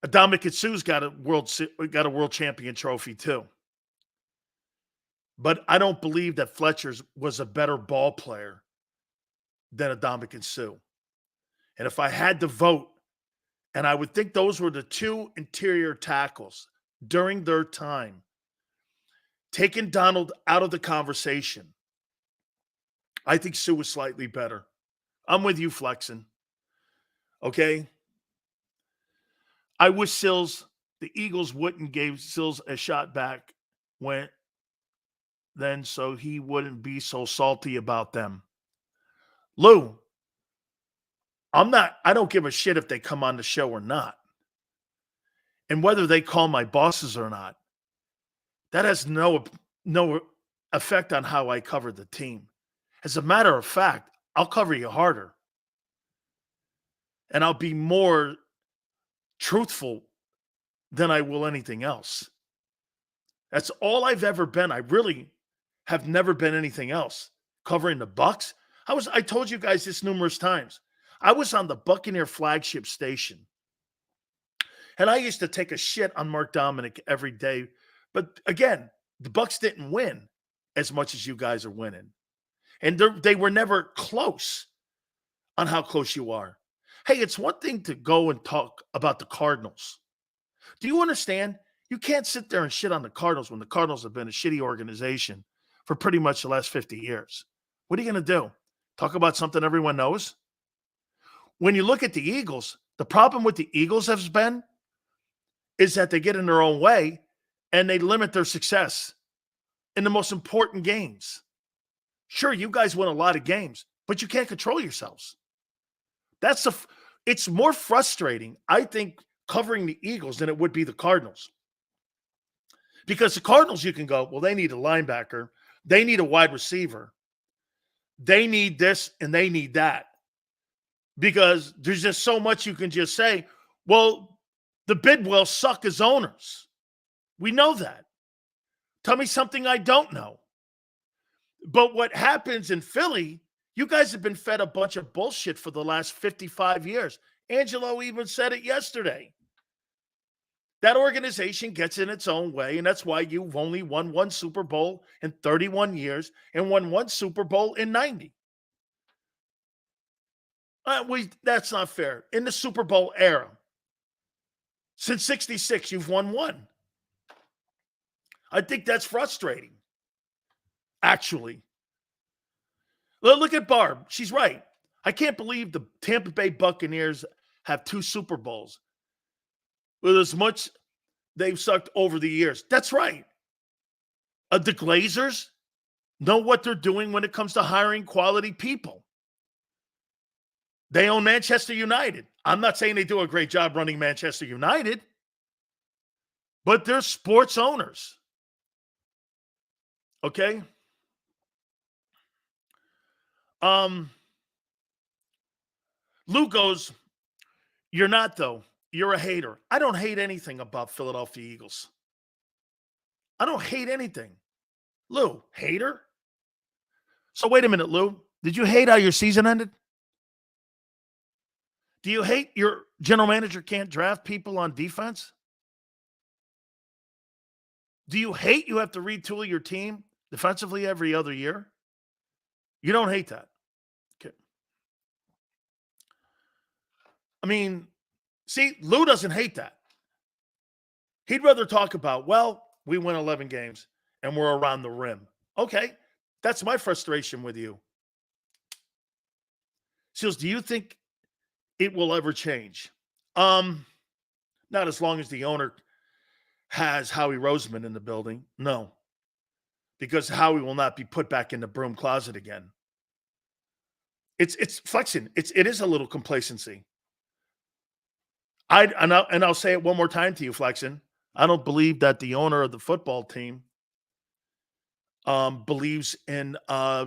Adama Sue's got a world champion trophy too. But I don't believe that Fletcher's was a better ball player than Adama Sue. And if I had to vote, and I would think those were the two interior tackles during their time, taking Donald out of the conversation, I think Sue was slightly better. I'm with you, Flexen. Okay? I wish the Eagles wouldn't give Sills a shot back then so he wouldn't be so salty about them. Lou, I don't give a shit if they come on the show or not. And whether they call my bosses or not, that has no effect on how I cover the team. As a matter of fact, I'll cover you harder. And I'll be more truthful than I will anything else. That's all I've ever been. I really have never been anything else. Covering the Bucs. I told you guys this numerous times. I was on the Buccaneer flagship station. And I used to take a shit on Mark Dominic every day. But again, the Bucs didn't win as much as you guys are winning. And they were never close on how close you are. Hey, it's one thing to go and talk about the Cardinals. Do you understand? You can't sit there and shit on the Cardinals when the Cardinals have been a shitty organization for pretty much the last 50 years. What are you going to do? Talk about something everyone knows? When you look at the Eagles, the problem with the Eagles has been is that they get in their own way and they limit their success in the most important games. Sure, you guys win a lot of games, but you can't control yourselves. It's more frustrating, I think, covering the Eagles than it would be the Cardinals. Because the Cardinals, you can go, well, they need a linebacker. They need a wide receiver. They need this and they need that. Because there's just so much you can just say, well, the Bidwells suck as owners. We know that. Tell me something I don't know. But what happens in Philly, you guys have been fed a bunch of bullshit for the last 55 years. Angelo even said it yesterday. That organization gets in its own way, and that's why you've only won one Super Bowl in 31 years and won one Super Bowl in 90. That's not fair. In the Super Bowl era, since 66, you've won one. I think that's frustrating, actually. Look at Barb. She's right. I can't believe the Tampa Bay Buccaneers have 2 Super Bowls with as much they've sucked over the years. That's right. The Glazers know what they're doing when it comes to hiring quality people. They own Manchester United. I'm not saying they do a great job running Manchester United, but they're sports owners. Okay? Lou goes, you're not, though. You're a hater. I don't hate anything about Philadelphia Eagles. I don't hate anything. Lou, hater? So wait a minute, Lou. Did you hate how your season ended? Do you hate your general manager can't draft people on defense? Do you hate you have to retool your team defensively every other year? You don't hate that. Okay. I mean, see, Lou doesn't hate that. He'd rather talk about, well, we win 11 games and we're around the rim. Okay, that's my frustration with you. Seals, do you think it will ever change? Not as long as the owner has Howie Roseman in the building. No. Because Howie will not be put back in the broom closet again. It's flexing. It is a little complacency. I'll say it one more time to you, Flexen. I don't believe that the owner of the football team believes in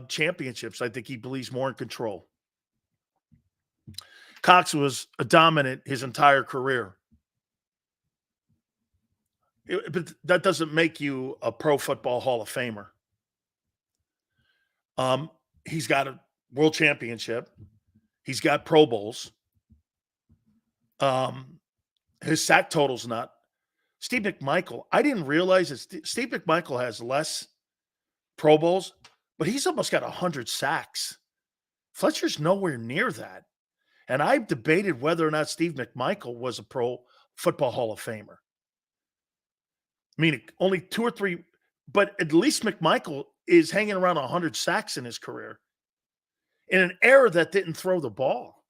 championships. I think he believes more in control. Cox was a dominant his entire career. But that doesn't make you a Pro Football Hall of Famer. He's got a world championship. He's got Pro Bowls. His sack total's not. Steve McMichael, I didn't realize that Steve McMichael has less Pro Bowls, but he's almost got 100 sacks. Fletcher's nowhere near that. And I've debated whether or not Steve McMichael was a Pro Football Hall of Famer. I mean, only 2 or 3, but at least McMichael is hanging around 100 sacks in his career in an era that didn't throw the ball.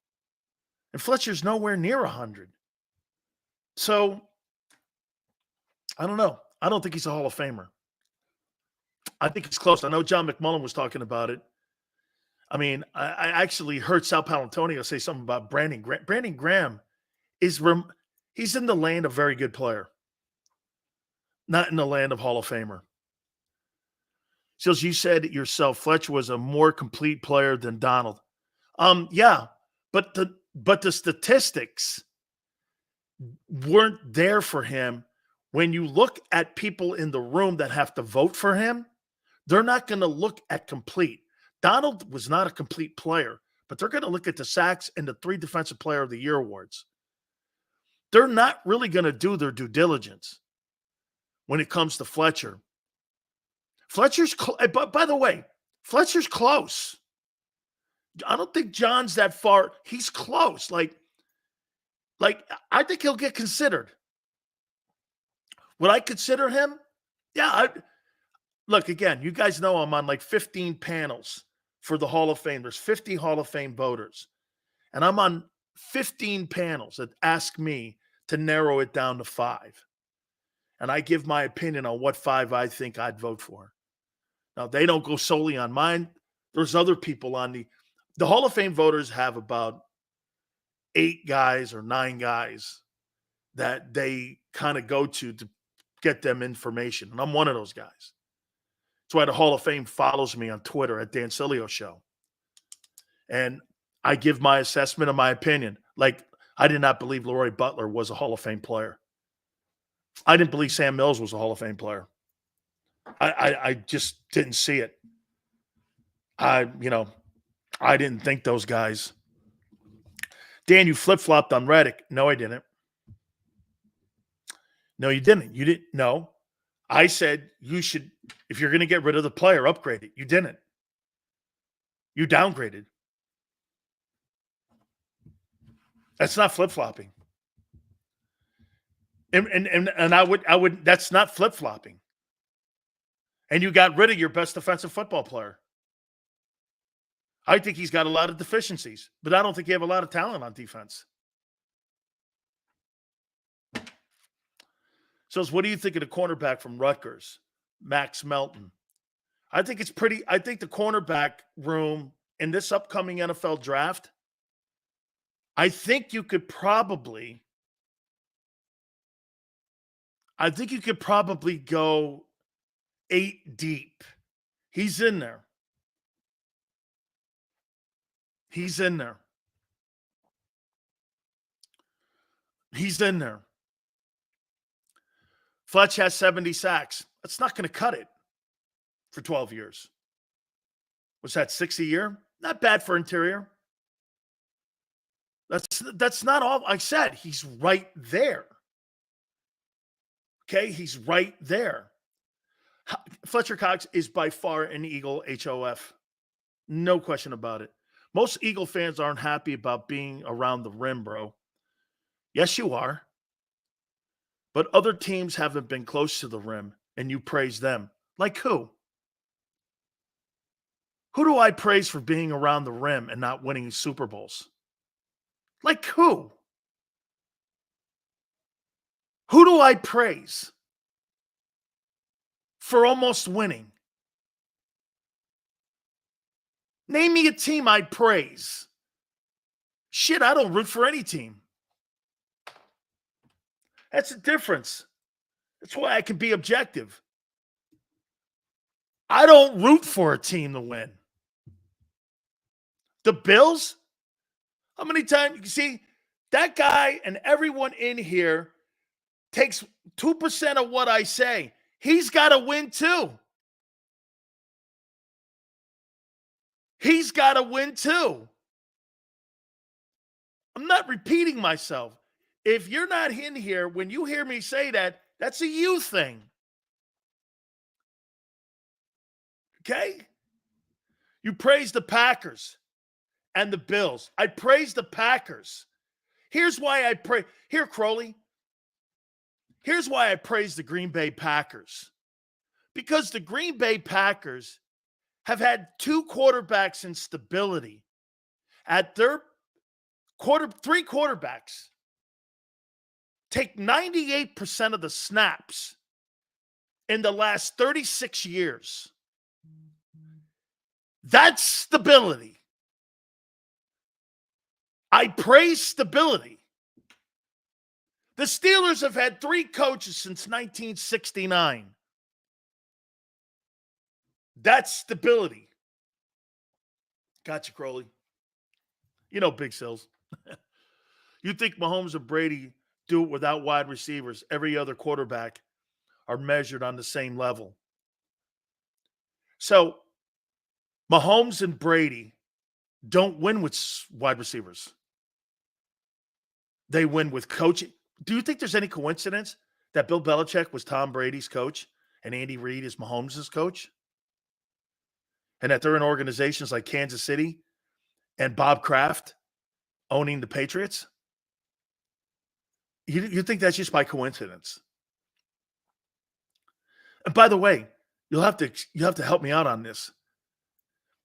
And Fletcher's nowhere near 100. So, I don't know. I don't think he's a Hall of Famer. I think it's close. I know John McMullen was talking about it. I mean, I actually heard Sal Palantonio say something about Brandon Graham. Brandon Graham he's in the land of very good player, not in the land of Hall of Famer. So as you said it yourself, Fletcher was a more complete player than Donald. Yeah, but the statistics weren't there for him. When you look at people in the room that have to vote for him, they're not going to look at complete. Donald was not a complete player, but they're going to look at the sacks and the 3 Defensive Player of the Year awards. They're not really going to do their due diligence when it comes to Fletcher. Fletcher's by the way, Fletcher's close. I don't think John's that far. He's close. Like I think he'll get considered. Would I consider him? Yeah. Look, again, you guys know I'm on like 15 panels for the Hall of Fame. There's 50 Hall of Fame voters. And I'm on 15 panels that ask me to narrow it down to 5. And I give my opinion on what 5 I think I'd vote for. Now, they don't go solely on mine. There's other people on the Hall of Fame voters have about 8 guys or 9 guys that they kind of go to get them information. And I'm one of those guys. That's why the Hall of Fame follows me on Twitter at Dan Sileo Show. And I give my assessment of my opinion. Like, I did not believe Leroy Butler was a Hall of Fame player. I didn't believe Sam Mills was a Hall of Fame player. I just didn't see it. I didn't think those guys. Dan, you flip-flopped on Reddick. No, I didn't. No, you didn't. You didn't. No. I said you should, if you're going to get rid of the player, upgrade it. You didn't. You downgraded. That's not flip-flopping. And I would that's not flip-flopping. And you got rid of your best defensive football player. I think he's got a lot of deficiencies, but I don't think you have a lot of talent on defense. So what do you think of the cornerback from Rutgers, Max Melton? I think the cornerback room in this upcoming NFL draft, I think you could probably go 8 deep. He's in there. He's in there. He's in there. Fletch has 70 sacks. That's not going to cut it for 12 years. Was that 6 a year? Not bad for interior. That's not all I said. He's right there. Okay, he's right there. Fletcher Cox is by far an Eagle HOF. No question about it. Most Eagle fans aren't happy about being around the rim, bro. Yes, you are. But other teams haven't been close to the rim, and you praise them. Like who? Who do I praise for being around the rim and not winning Super Bowls? Like who? Who do I praise for almost winning? Name me a team I'd praise. Shit, I don't root for any team. That's the difference. That's why I can be objective. I don't root for a team to win. The Bills? How many times? You see, that guy and everyone in here takes 2% of what I say, he's got to win too. He's got to win too. I'm not repeating myself. If you're not in here, when you hear me say that, that's a you thing. Okay? You praise the Packers and the Bills. I praise the Packers. Here's why I pray. Here, Crowley. Here's why I praise the Green Bay Packers. Because the Green Bay Packers have had two quarterbacks in stability at their three quarterbacks take 98% of the snaps in the last 36 years. That's stability. I praise stability. The Steelers have had three coaches since 1969. That's stability. Gotcha, Crowley. You know Big Sills. You think Mahomes and Brady do it without wide receivers? Every other quarterback are measured on the same level. So Mahomes and Brady don't win with wide receivers. They win with coaching. Do you think there's any coincidence that Bill Belichick was Tom Brady's coach and Andy Reid is Mahomes' coach? And that they're in organizations like Kansas City and Bob Kraft owning the Patriots? You think that's just by coincidence? And by the way, you have to help me out on this.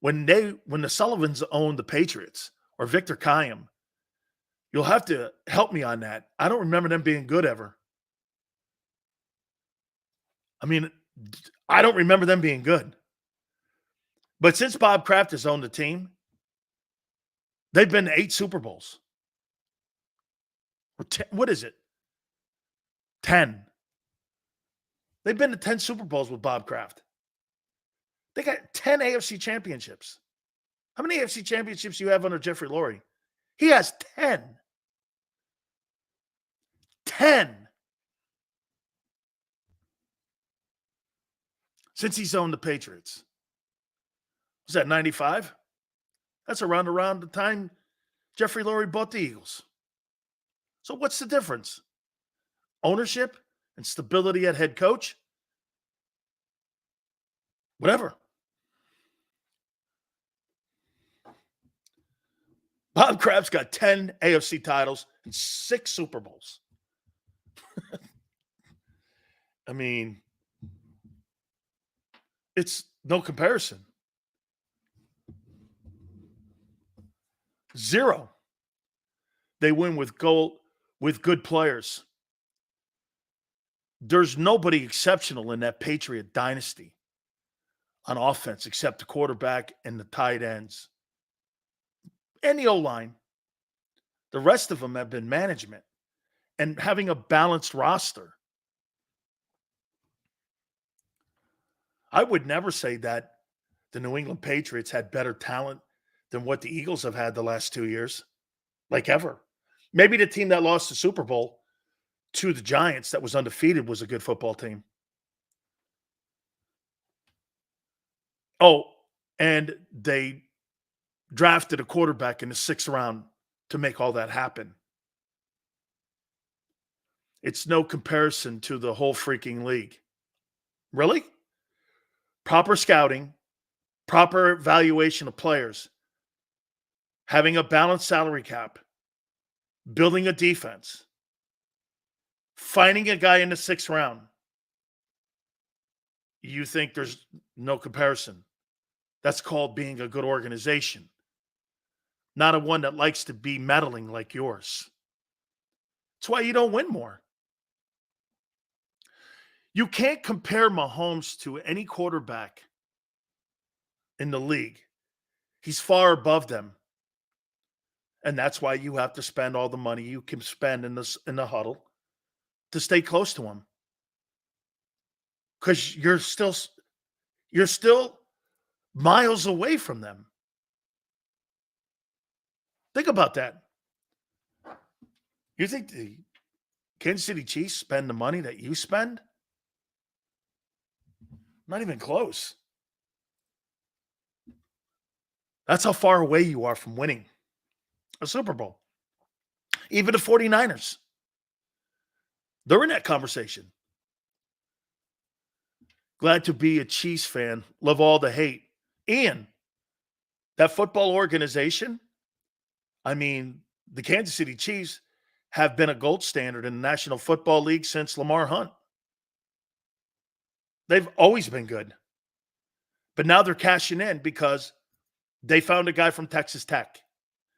When the Sullivans owned the Patriots or Victor Kiam, you'll have to help me on that. I don't remember them being good ever. I mean, I don't remember them being good. But since Bob Kraft has owned the team, they've been to 8 Super Bowls. What is it? 10. They've been to 10 Super Bowls with Bob Kraft. They got 10 AFC championships. How many AFC championships do you have under Jeffrey Lurie? He has 10. 10. Since he's owned the Patriots. Was that 95? That's around the time Jeffrey Lurie bought the Eagles. So what's the difference? Ownership and stability at head coach? Whatever. Bob Kraft's got 10 AFC titles and 6 Super Bowls. I mean, it's no comparison. 0. They win with good players. There's nobody exceptional in that Patriot dynasty on offense except the quarterback and the tight ends and the O-line. The rest of them have been management and having a balanced roster. I would never say that the New England Patriots had better talent than what the Eagles have had the last 2 years, like ever. Maybe the team that lost the Super Bowl to the Giants that was undefeated was a good football team. Oh, and they drafted a quarterback in the 6th round to make all that happen. It's no comparison to the whole freaking league. Really? Proper scouting, proper evaluation of players, having a balanced salary cap, building a defense, finding a guy in the 6th round. You think there's no comparison. That's called being a good organization, not a one that likes to be meddling like yours. That's why you don't win more. You can't compare Mahomes to any quarterback in the league. He's far above them. And that's why you have to spend all the money you can spend in the huddle to stay close to him. Because you're still miles away from them. Think about that. You think Kansas City Chiefs spend the money that you spend? Not even close. That's how far away you are from winning a Super Bowl. Even the 49ers, they're in that conversation. Glad to be a Chiefs fan. Love all the hate. And that football organization, I mean, the Kansas City Chiefs have been a gold standard in the National Football League since Lamar Hunt. They've always been good. But now they're cashing in because they found a guy from Texas Tech.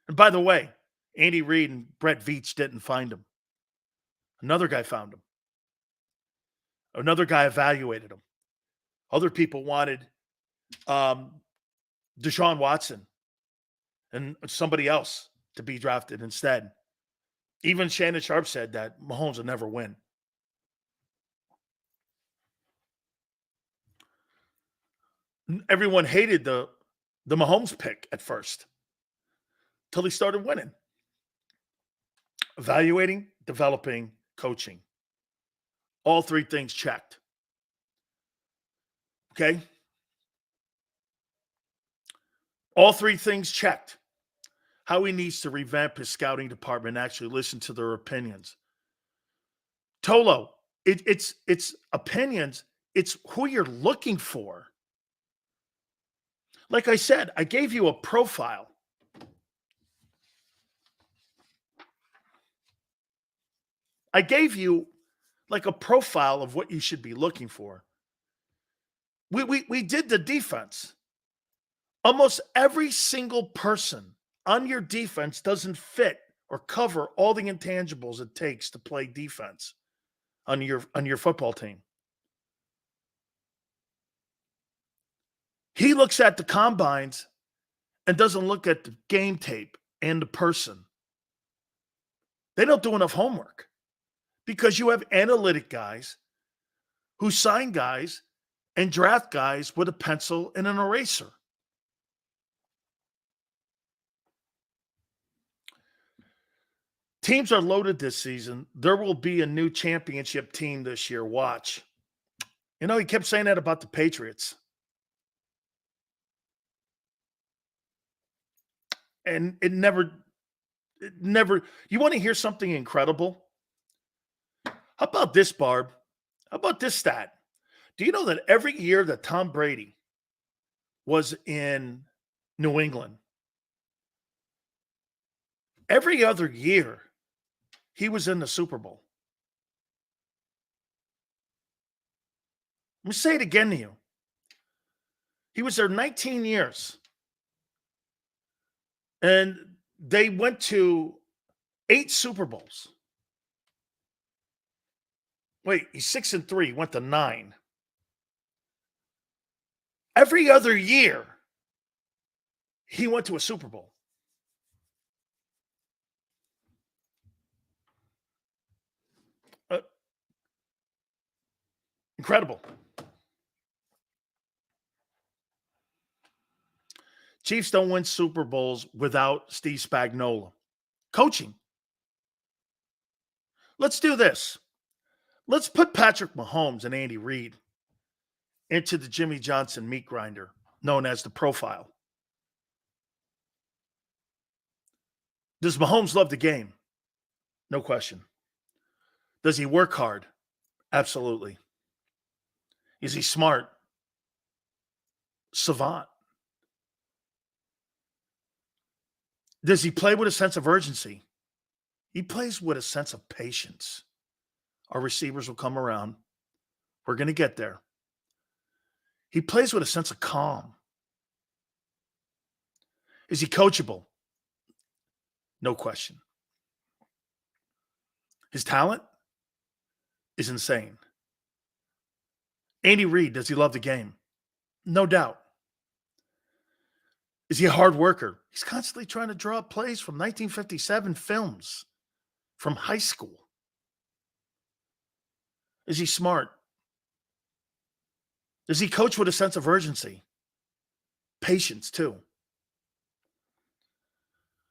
And by the way, Andy Reid and Brett Veach didn't find him. Another guy found him. Another guy evaluated him. Other people wanted Deshaun Watson and somebody else to be drafted instead. Even Shannon Sharp said that Mahomes will never win. Everyone hated the Mahomes pick at first until he started winning. Evaluating, developing, coaching. All three things checked. Okay? All three things checked. Howie needs to revamp his scouting department and actually listen to their opinions. Tolo, it's opinions. It's who you're looking for. Like I said, I gave you a profile. I gave you like a profile of what you should be looking for. We did the defense. Almost every single person on your defense doesn't fit or cover all the intangibles it takes to play defense on your football team. He looks at the combines and doesn't look at the game tape and the person. They don't do enough homework because you have analytic guys who sign guys and draft guys with a pencil and an eraser. Teams are loaded this season. There will be a new championship team this year. Watch. You know, he kept saying that about the Patriots. And it never, you want to hear something incredible? How about this, Barb? How about this stat? Do you know that every year that Tom Brady was in New England, every other year he was in the Super Bowl? Let me say it again to you. He was there 19 years. And they went to 8 Super Bowls. Wait, he's 6-3, went to 9. Every other year, he went to a Super Bowl. Incredible. Chiefs don't win Super Bowls without Steve Spagnuolo. Coaching. Let's do this. Let's put Patrick Mahomes and Andy Reid into the Jimmy Johnson meat grinder, known as the profile. Does Mahomes love the game? No question. Does he work hard? Absolutely. Is he smart? Savant. Does he play with a sense of urgency? He plays with a sense of patience. Our receivers will come around. We're going to get there. He plays with a sense of calm. Is he coachable? No question. His talent is insane. Andy Reid, does he love the game? No doubt. Is he a hard worker? He's constantly trying to draw up plays from 1957 films from high school. Is he smart? Does he coach with a sense of urgency? Patience, too.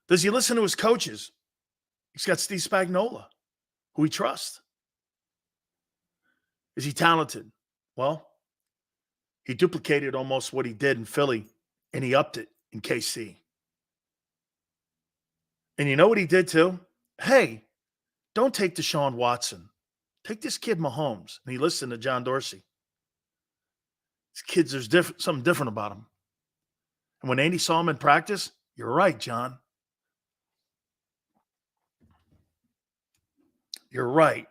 Does he listen to his coaches? He's got Steve Spagnuolo, who he trusts. Is he talented? Well, he duplicated almost what he did in Philly, and he upped it in KC. And you know what he did too? Hey, don't take Deshaun Watson. Take this kid Mahomes. And he listened to John Dorsey. These kids, there's something different about him. And when Andy saw him in practice, you're right, John. You're right.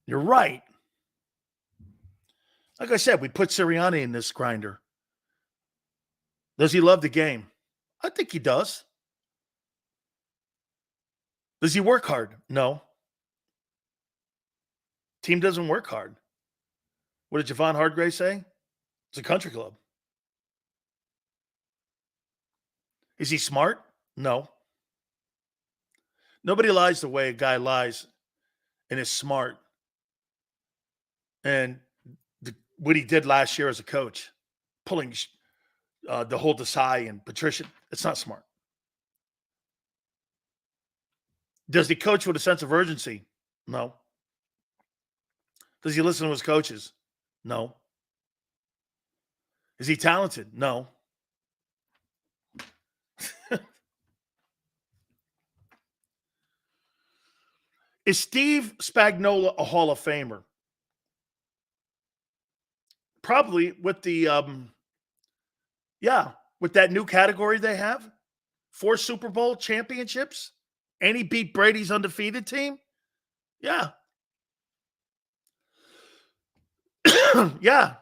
You're right. Like I said, we put Sirianni in this grinder. Does he love the game? I think he does. Does he work hard? No. Team doesn't work hard. What did Javon Hargrave say? It's a country club. Is he smart? No. Nobody lies the way a guy lies and is smart. And what he did last year as a coach, pulling the whole Desai and Patricia, it's not smart. Does he coach with a sense of urgency? No. Does he listen to his coaches? No. Is he talented? No. Is Steve Spagnuolo a Hall of Famer? Probably with the, with that new category they have. 4 Super Bowl championships. And he beat Brady's undefeated team. Yeah. Yeah.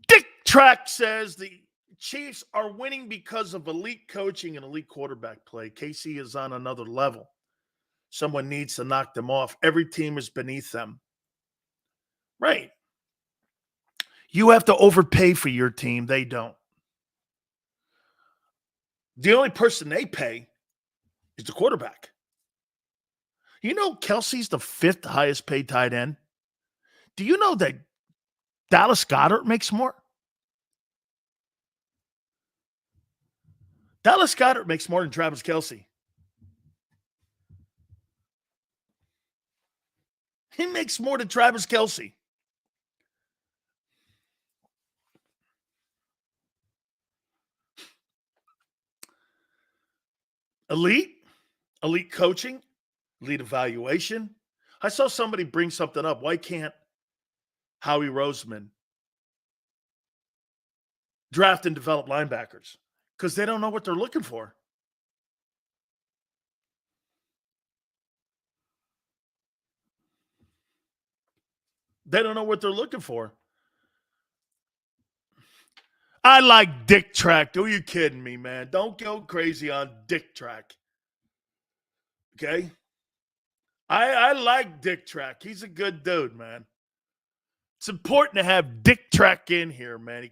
Dick Track says the Chiefs are winning because of elite coaching and elite quarterback play. KC is on another level. Someone needs to knock them off. Every team is beneath them. Right. You have to overpay for your team. They don't. The only person they pay is the quarterback. You know Kelsey's the 5th highest paid tight end? Do you know that Dallas Goedert makes more? Dallas Goedert makes more than Travis Kelce. He makes more than Travis Kelce. Elite coaching, elite evaluation. I saw somebody bring something up. Why can't Howie Roseman draft and develop linebackers? Because they don't know what they're looking for. They don't know what they're looking for. I like Dick Track. Who are you kidding me, man? Don't go crazy on Dick Track. Okay? I like Dick Track. He's a good dude, man. It's important to have Dick Track in here, man.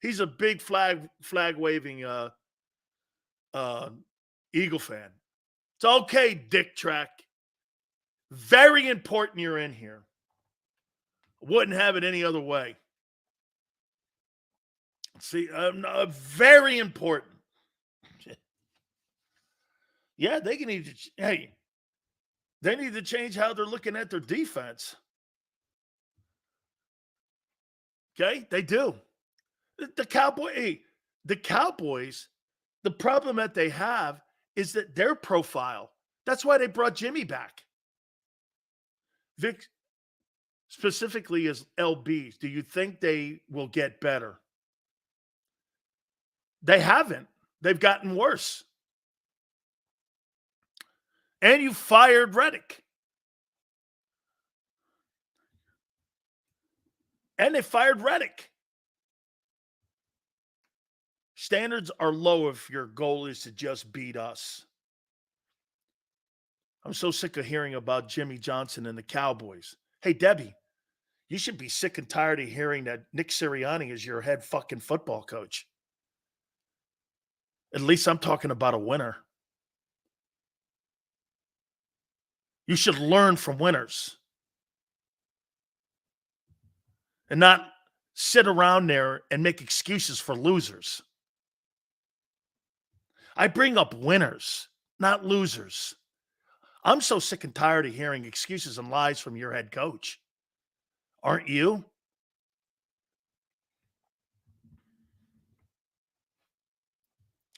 He's a big flag waving Eagle fan. It's okay, Dick Track. Very important you're in here. Wouldn't have it any other way. See, very important. Yeah, they need to change how they're looking at their defense. Okay, they do. The Cowboys, the problem that they have is that their profile. That's why they brought Jimmy back. Vic, specifically as LBs, do you think they will get better? They haven't. They've gotten worse. And you fired Reddick. And they fired Reddick. Standards are low if your goal is to just beat us. I'm so sick of hearing about Jimmy Johnson and the Cowboys. Hey, Debbie, you should be sick and tired of hearing that Nick Sirianni is your head fucking football coach. At least I'm talking about a winner. You should learn from winners. And not sit around there and make excuses for losers. I bring up winners, not losers. I'm so sick and tired of hearing excuses and lies from your head coach. Aren't you?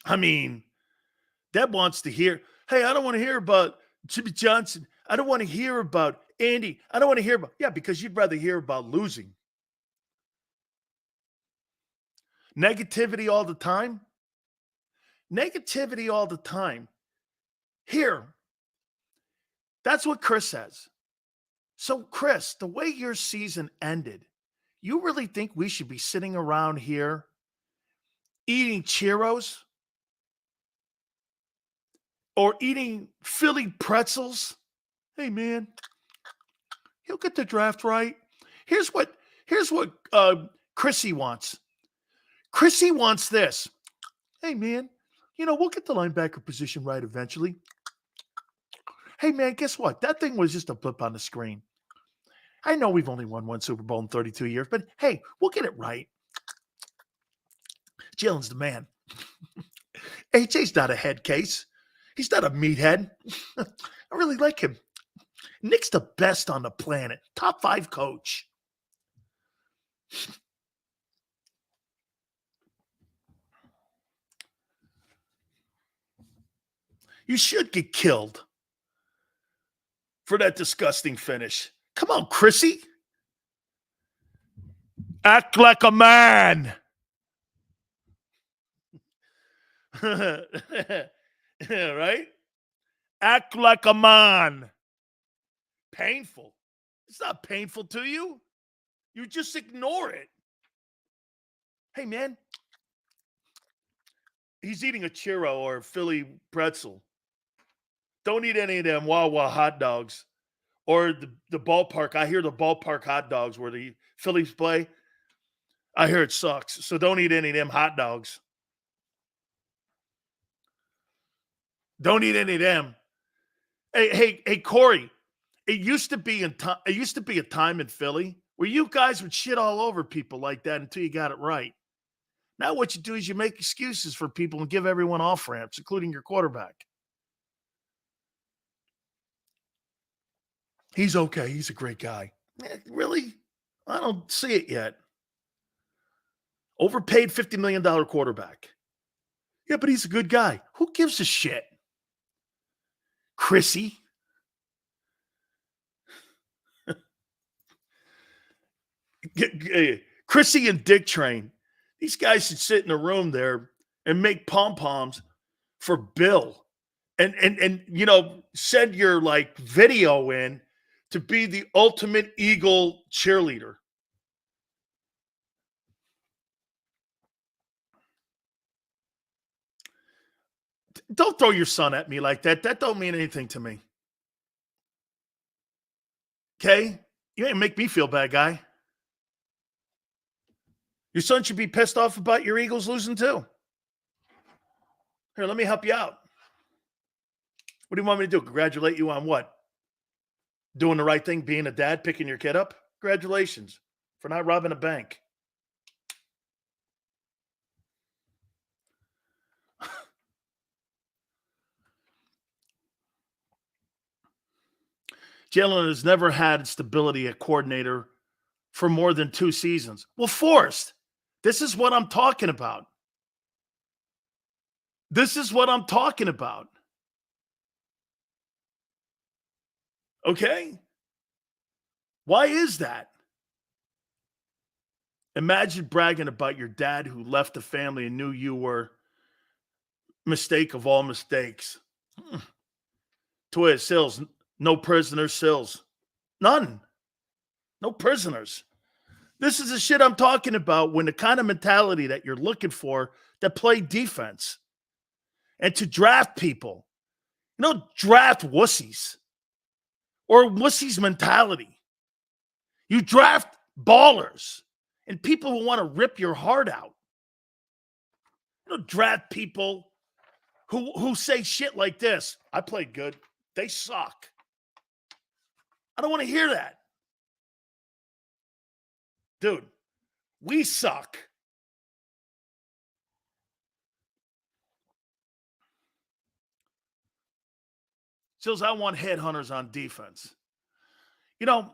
I mean, Deb wants to hear, hey, I don't want to hear about Jimmy Johnson. I don't want to hear about Andy. I don't want to hear about, yeah, because you'd rather hear about losing. Negativity all the time. Negativity all the time. Here, that's what Chris says. So, Chris, the way your season ended, you really think we should be sitting around here eating churros or eating Philly pretzels? Hey, man, he'll get the draft right. Here's what Chrissy wants. Chrissy wants this. Hey, man, we'll get the linebacker position right eventually. Hey, man, guess what? That thing was just a blip on the screen. I know we've only won one Super Bowl in 32 years, but hey, we'll get it right. Jalen's the man. AJ's not a head case. He's not a meathead. I really like him. Nick's the best on the planet. Top 5 coach. You should get killed for that disgusting finish. Come on, Chrissy. Act like a man. Right? Act like a man. Painful. It's not painful to you. You just ignore it. Hey, man. He's eating a churro or a Philly pretzel. Don't eat any of them Wawa hot dogs. Or the ballpark. I hear the ballpark hot dogs where the Phillies play. I hear it sucks. So don't eat any of them hot dogs. Don't eat any of them. Hey, Corey. It used to be a time in Philly where you guys would shit all over people like that until you got it right. Now what you do is you make excuses for people and give everyone off ramps, including your quarterback. He's okay. He's a great guy. Really? I don't see it yet. Overpaid $50 million quarterback. Yeah, but he's a good guy. Who gives a shit? Chrissy? Chrissy and Dick Train. These guys should sit in a room there and make pom-poms for Bill. And send your video in to be the ultimate Eagle cheerleader. Don't throw your son at me like that. That don't mean anything to me. Okay? You ain't make me feel bad, guy. Your son should be pissed off about your Eagles losing too. Here, let me help you out. What do you want me to do? Congratulate you on what? Doing the right thing, being a dad, picking your kid up? Congratulations for not robbing a bank. Jalen has never had stability at coordinator for more than 2 seasons. Well, Forrest, this is what I'm talking about. This is what I'm talking about. Okay? Why is that? Imagine bragging about your dad who left the family and knew you were mistake of all mistakes. Toya Sills, no prisoners, Sills. None. No prisoners. This is the shit I'm talking about when the kind of mentality that you're looking for that play defense. And to draft people. Draft wussies. Or wussies mentality. You draft ballers. And people who want to rip your heart out. Draft people who say shit like this. I played good. They suck. I don't want to hear that. Dude, we suck. Sills, I want headhunters on defense. You know,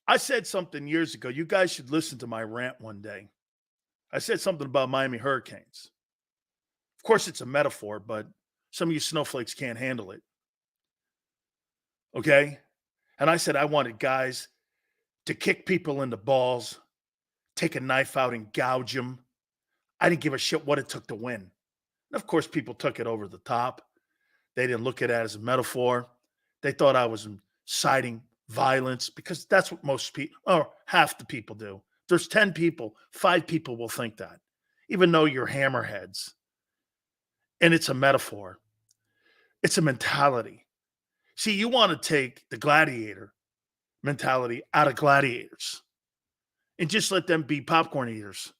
I said something years ago. You guys should listen to my rant one day. I said something about Miami Hurricanes. Of course, it's a metaphor, but some of you snowflakes can't handle it. Okay? And I said I wanted guys to kick people in the balls, take a knife out and gouge them. I didn't give a shit what it took to win. And of course, people took it over the top. They didn't look at it as a metaphor. They thought I was inciting violence because that's what most people, or half the people do. There's 10 people, 5 people will think that, even though you're hammerheads. And it's a metaphor. It's a mentality. See, you want to take the gladiator mentality out of gladiators and just let them be popcorn eaters.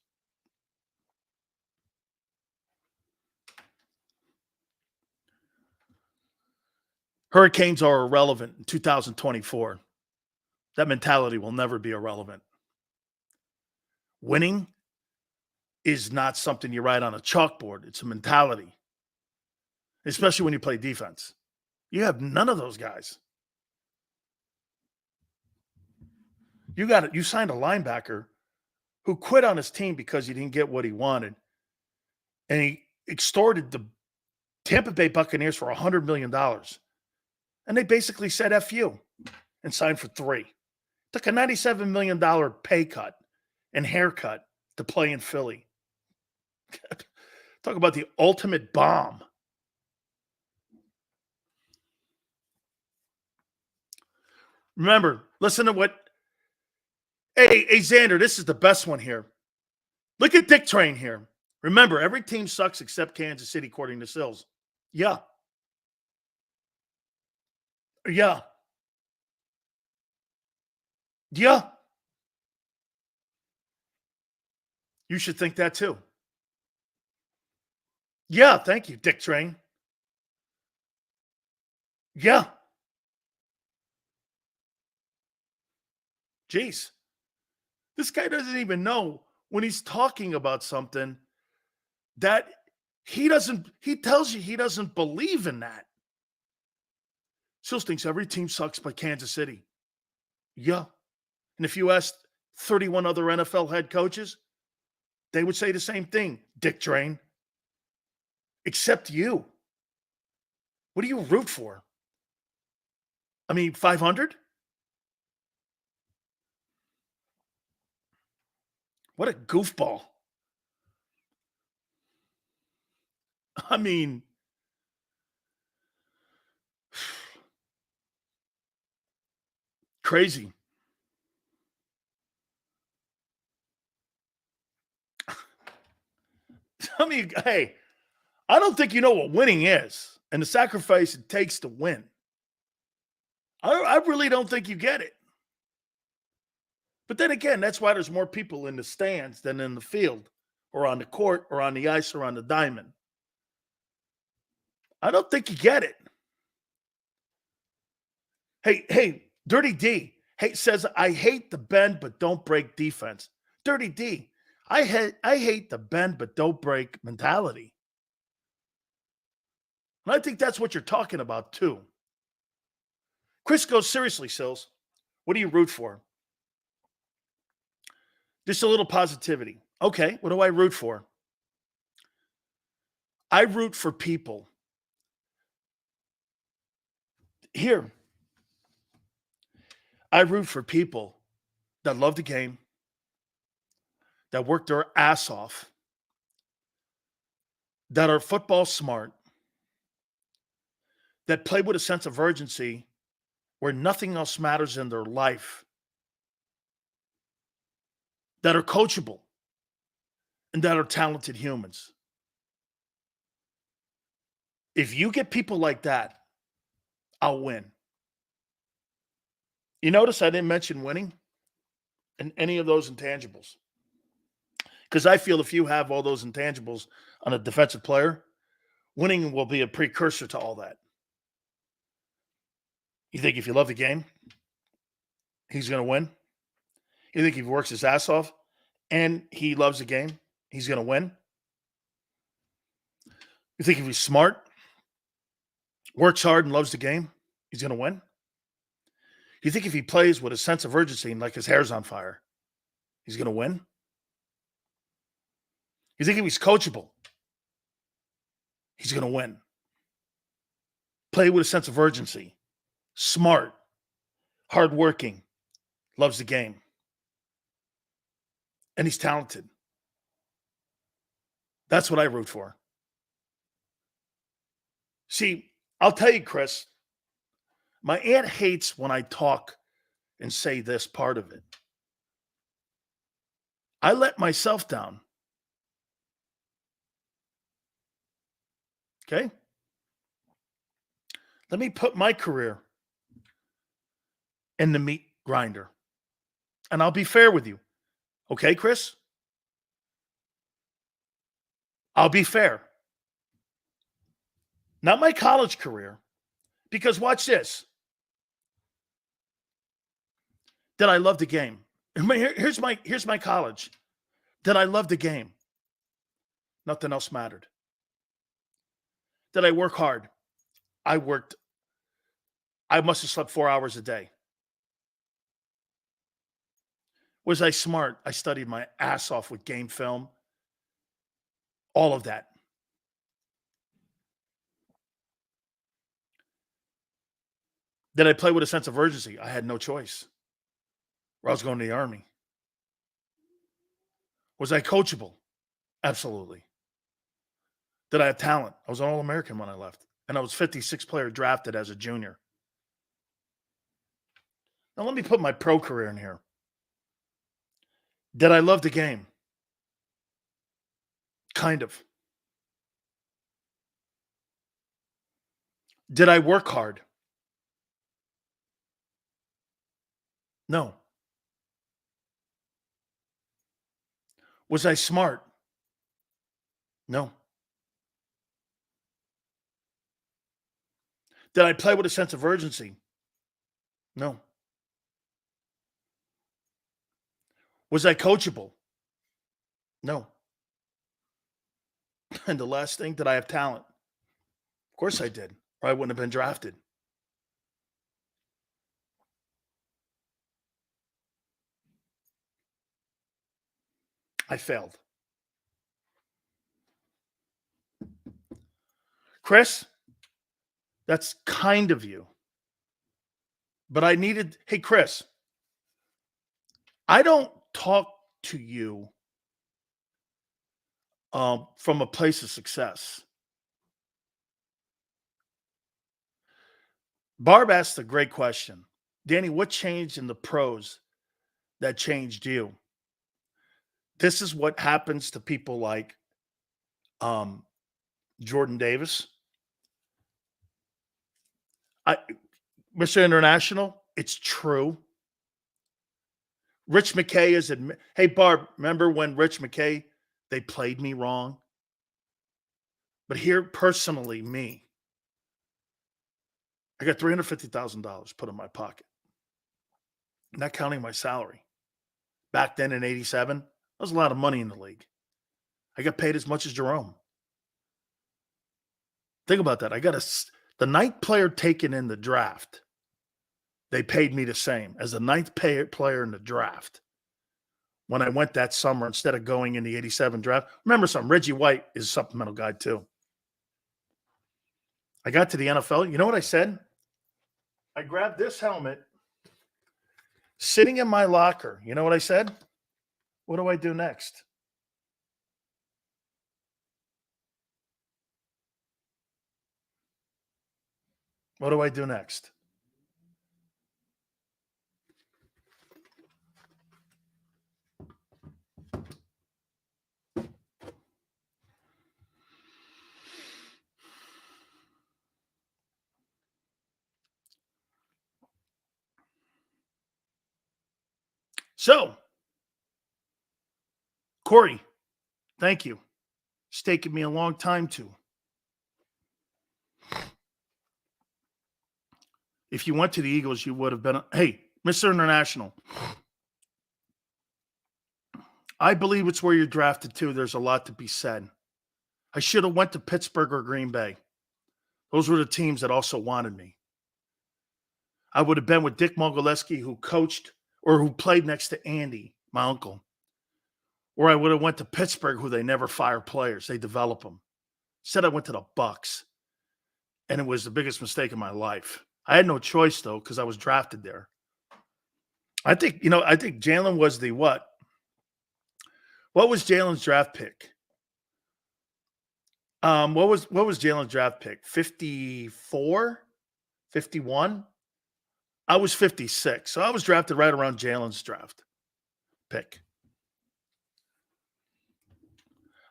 Hurricanes are irrelevant in 2024. That mentality will never be irrelevant. Winning is not something you write on a chalkboard. It's a mentality, especially when you play defense. You have none of those guys. You signed a linebacker who quit on his team because he didn't get what he wanted. And he extorted the Tampa Bay Buccaneers for $100 million. And they basically said F you and signed for 3. Took a $97 million pay cut and haircut to play in Philly. Talk about the ultimate bomb. Remember, listen to what. Hey, Xander, this is the best one here. Look at Dick Train here. Remember, every team sucks except Kansas City, according to Sills. Yeah. Yeah. Yeah. You should think that too. Yeah, thank you, Dick Train. Yeah. Jeez. This guy doesn't even know when he's talking about something that he tells you he doesn't believe in that. Sills thinks every team sucks but Kansas City. Yeah. And if you asked 31 other NFL head coaches, they would say the same thing, Dick Train. Except you. What do you root for? I mean, 500? What a goofball. I mean, crazy. I mean, hey, I don't think you know what winning is and the sacrifice it takes to win. I really don't think you get it. But then again, that's why there's more people in the stands than in the field or on the court or on the ice or on the diamond. I don't think you get it. Hey, Dirty D says, I hate the bend but don't break defense. Dirty D, I hate the bend but don't break mentality. And I think that's what you're talking about too. Chris goes, seriously, Sills, what do you root for? Just a little positivity. Okay, what do I root for? I root for people. Here, I root for people that love the game, that work their ass off, that are football smart, that play with a sense of urgency where nothing else matters in their life, that are coachable, and that are talented humans. If you get people like that, I'll win. You notice I didn't mention winning in any of those intangibles. Because I feel if you have all those intangibles on a defensive player, winning will be a precursor to all that. You think if you love the game, he's going to win? You think if he works his ass off and he loves the game, he's going to win? You think if he's smart, works hard, and loves the game, he's going to win? You think if he plays with a sense of urgency and like his hair's on fire, he's going to win? You think if he's coachable, he's going to win? Play with a sense of urgency, smart, hardworking, loves the game, and he's talented. That's what I root for. See, I'll tell you, Chris, my aunt hates when I talk and say this part of it. I let myself down. Okay? Let me put my career in the meat grinder. And I'll be fair with you. Okay, Chris? I'll be fair. Not my college career. Because watch this. Did I love the game? Here's my college. Did I love the game? Nothing else mattered. Did I work hard? I must have slept 4 hours a day. Was I smart? I studied my ass off with game film. All of that. Did I play with a sense of urgency? I had no choice. Or I was going to the Army. Was I coachable? Absolutely. Did I have talent? I was an All-American when I left. And I was 56th player drafted as a junior. Now let me put my pro career in here. Did I love the game? Kind of. Did I work hard? No. Was I smart? No. Did I play with a sense of urgency? No. Was I coachable? No. And the last thing, did I have talent? Of course I did, or I wouldn't have been drafted. I failed. Chris, that's kind of you. But I needed, hey, Chris, I don't talk to you from a place of success. Barb asked a great question. Danny, what changed in the pros that changed you? This is what happens to people like Jordan Davis. Mr. International, it's true. Rich McKay is hey, Barb, remember when Rich McKay, they played me wrong? But here, personally, me, I got $350,000 put in my pocket. Not counting my salary. Back then in 87, that was a lot of money in the league. I got paid as much as Jerome. Think about that. I got the ninth player taken in the draft. They paid me the same as the ninth player in the draft. When I went that summer, instead of going in the 87 draft, remember something, Reggie White is a supplemental guy too. I got to the NFL. You know what I said? I grabbed this helmet sitting in my locker. You know what I said? What do I do next? What do I do next? So, Corey, thank you. It's taken me a long time to. If you went to the Eagles, you would have been. Hey, Mr. International, I believe it's where you're drafted to. There's a lot to be said. I should have went to Pittsburgh or Green Bay. Those were the teams that also wanted me. I would have been with Dick Mogilewski, who coached or who played next to Andy, my uncle. Or I would have went to Pittsburgh, who they never fire players. They develop them. Instead, I went to the Bucks. And it was the biggest mistake of my life. I had no choice, though, because I was drafted there. I think Jalen was the what? What was Jalen's draft pick? What was Jalen's draft pick? 54? 51? I was 56. So I was drafted right around Jalen's draft pick.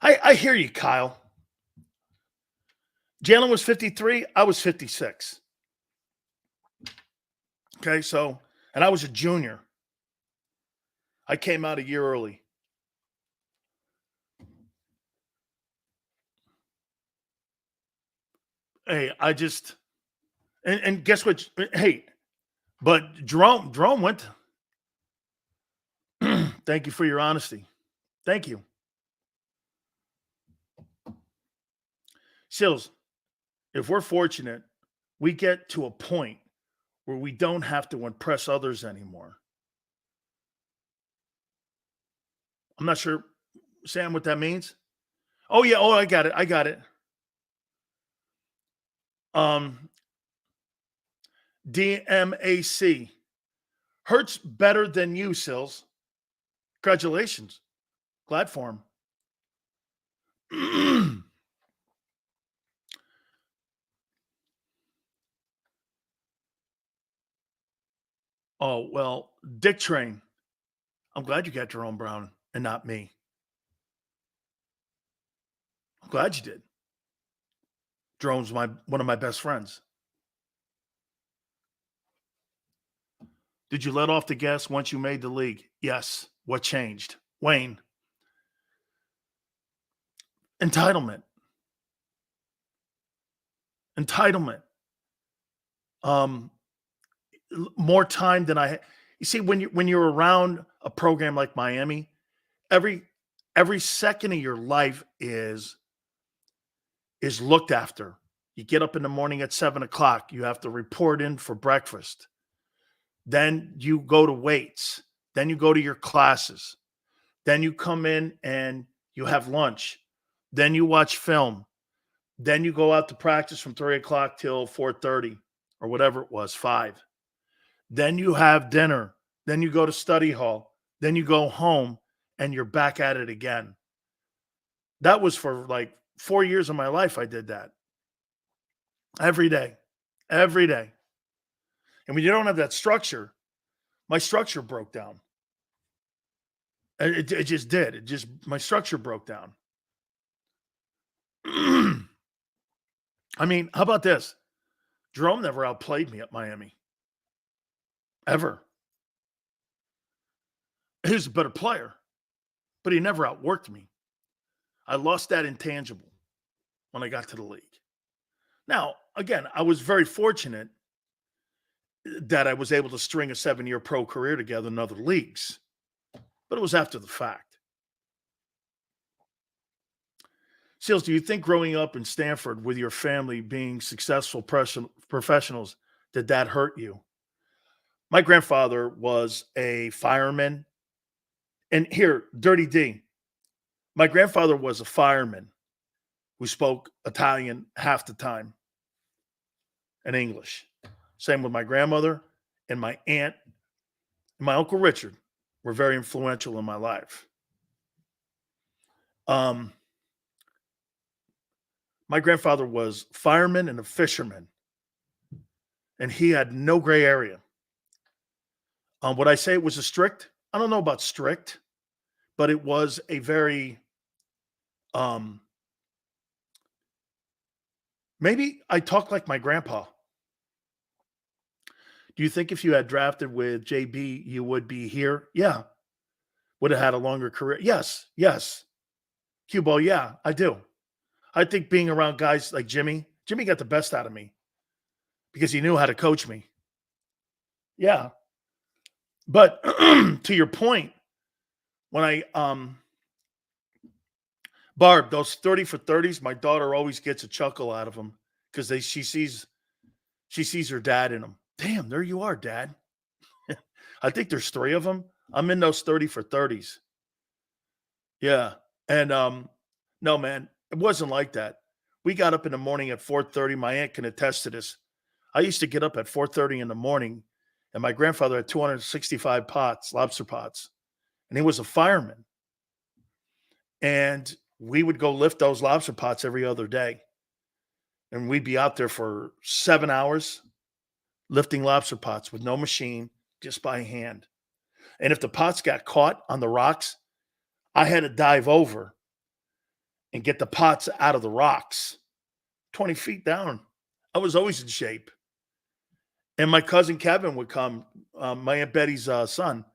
I hear you, Kyle. Jalen was 53. I was 56. Okay, so, and I was a junior. I came out a year early. Hey, and guess what? Hey, but Jerome went. Thank you for your honesty. Thank you. Sills, if we're fortunate, we get to a point where we don't have to impress others anymore. I'm not sure, Sam, what that means. Oh, yeah. Oh, I got it. DMAC. Hurts better than you, Sills. Congratulations. Glad for him. Oh, well, Dick Train. I'm glad you got Jerome Brown and not me. I'm glad you did. Jerome's one of my best friends. Did you let off the gas once you made the league? Yes. What changed? Wayne. Entitlement. More time than I had. You see, when you're around a program like Miami, every second of your life is looked after. You get up in the morning at 7:00. You have to report in for breakfast. Then you go to weights. Then you go to your classes. Then you come in and you have lunch. Then you watch film. Then you go out to practice from 3:00 till 4:30 or whatever it was, 5. Then you have dinner. Then you go to study hall. Then you go home and you're back at it again. That was for like 4 years of my life. I did that every day. And when you don't have that structure, my structure broke down. It just did. My structure broke down. I mean, how about this? Jerome never outplayed me at Miami. Ever. He was a better player, but he never outworked me. I lost that intangible when I got to the league. Now, again, I was very fortunate that I was able to string a 7-year pro career together in other leagues, but it was after the fact. Seals, do you think growing up in Stanford with your family being successful professionals, did that hurt you? My grandfather was a fireman. And here, Dirty D, my grandfather was a fireman who spoke Italian half the time and English. Same with my grandmother and my aunt and my Uncle Richard were very influential in my life. My grandfather was a fireman and a fisherman, and he had no gray area. Would I say it was a strict? I don't know about strict, but it was a very, maybe I talk like my grandpa. Do you think if you had drafted with JB, you would be here? Yeah. Would have had a longer career? Yes. Cue ball, yeah, I do. I think being around guys like Jimmy got the best out of me because he knew how to coach me. Yeah. But to your point, when I Barb, those 30 for 30s, my daughter always gets a chuckle out of them because she sees her dad in them. Damn, there you are, Dad. I think there's 3 of them. I'm in those 30 for 30s. Yeah. And no, man, it wasn't like that. We got up in the morning at 4:30. My aunt can attest to this. I used to get up at 4:30 in the morning, and my grandfather had 265 pots, lobster pots, and he was a fireman. And we would go lift those lobster pots every other day. And we'd be out there for 7 hours lifting lobster pots with no machine, just by hand. And if the pots got caught on the rocks, I had to dive over and get the pots out of the rocks 20 feet down. I was always in shape. And my cousin Kevin would come, my Aunt Betty's son,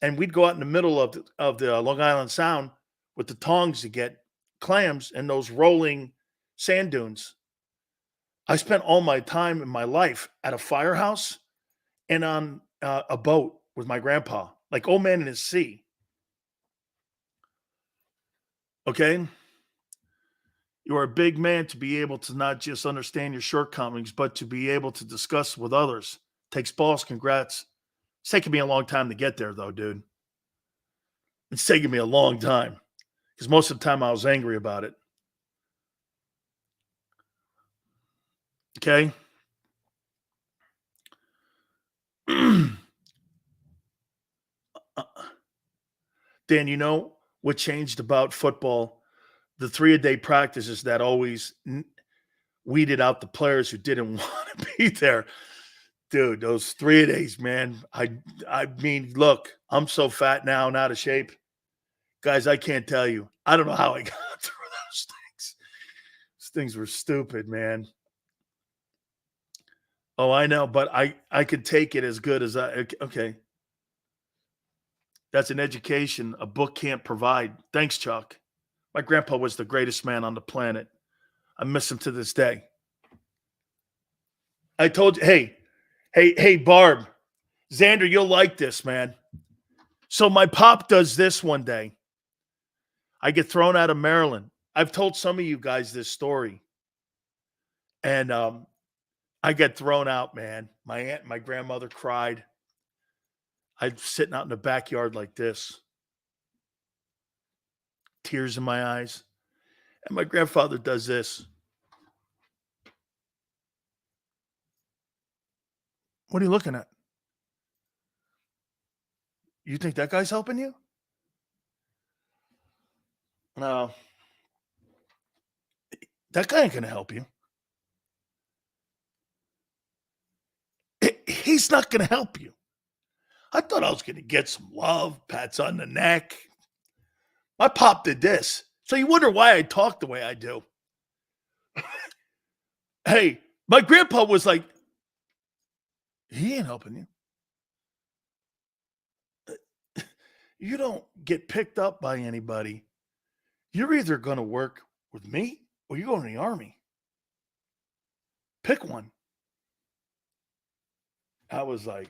and we'd go out in the middle of the Long Island Sound with the tongs to get clams and those rolling sand dunes. I spent all my time in my life at a firehouse and on a boat with my grandpa, like old man in his sea. Okay? You are a big man to be able to not just understand your shortcomings, but to be able to discuss with others. Takes balls. Congrats. It's taken me a long time to get there, though, dude. It's taken me a long time because most of the time I was angry about it. Okay? Dan, you know what changed about football? The 3-a-day practices that always weeded out the players who didn't want to be there. Dude, those 3-a-days, man. I mean, look, I'm so fat now and out of shape. Guys, I can't tell you. I don't know how I got through those things. Those things were stupid, man. Oh, I know, but I could take it as good as okay. That's an education a book can't provide. Thanks, Chuck. My grandpa was the greatest man on the planet. I miss him to this day. I told you, hey, Barb, Xander, you'll like this, man. So my pop does this one day. I get thrown out of Maryland. I've told some of you guys this story. And I get thrown out, man. My aunt and my grandmother cried. I'm sitting out in the backyard like this. Tears in my eyes. And my grandfather does this. What are you looking at? You think that guy's helping you? No. That guy ain't going to help you. He's not going to help you. I thought I was going to get some love, pats on the neck. My pop did this. So you wonder why I talk the way I do. Hey, my grandpa was like, he ain't helping you. You don't get picked up by anybody. You're either going to work with me or you're going to the army. Pick one. I was like,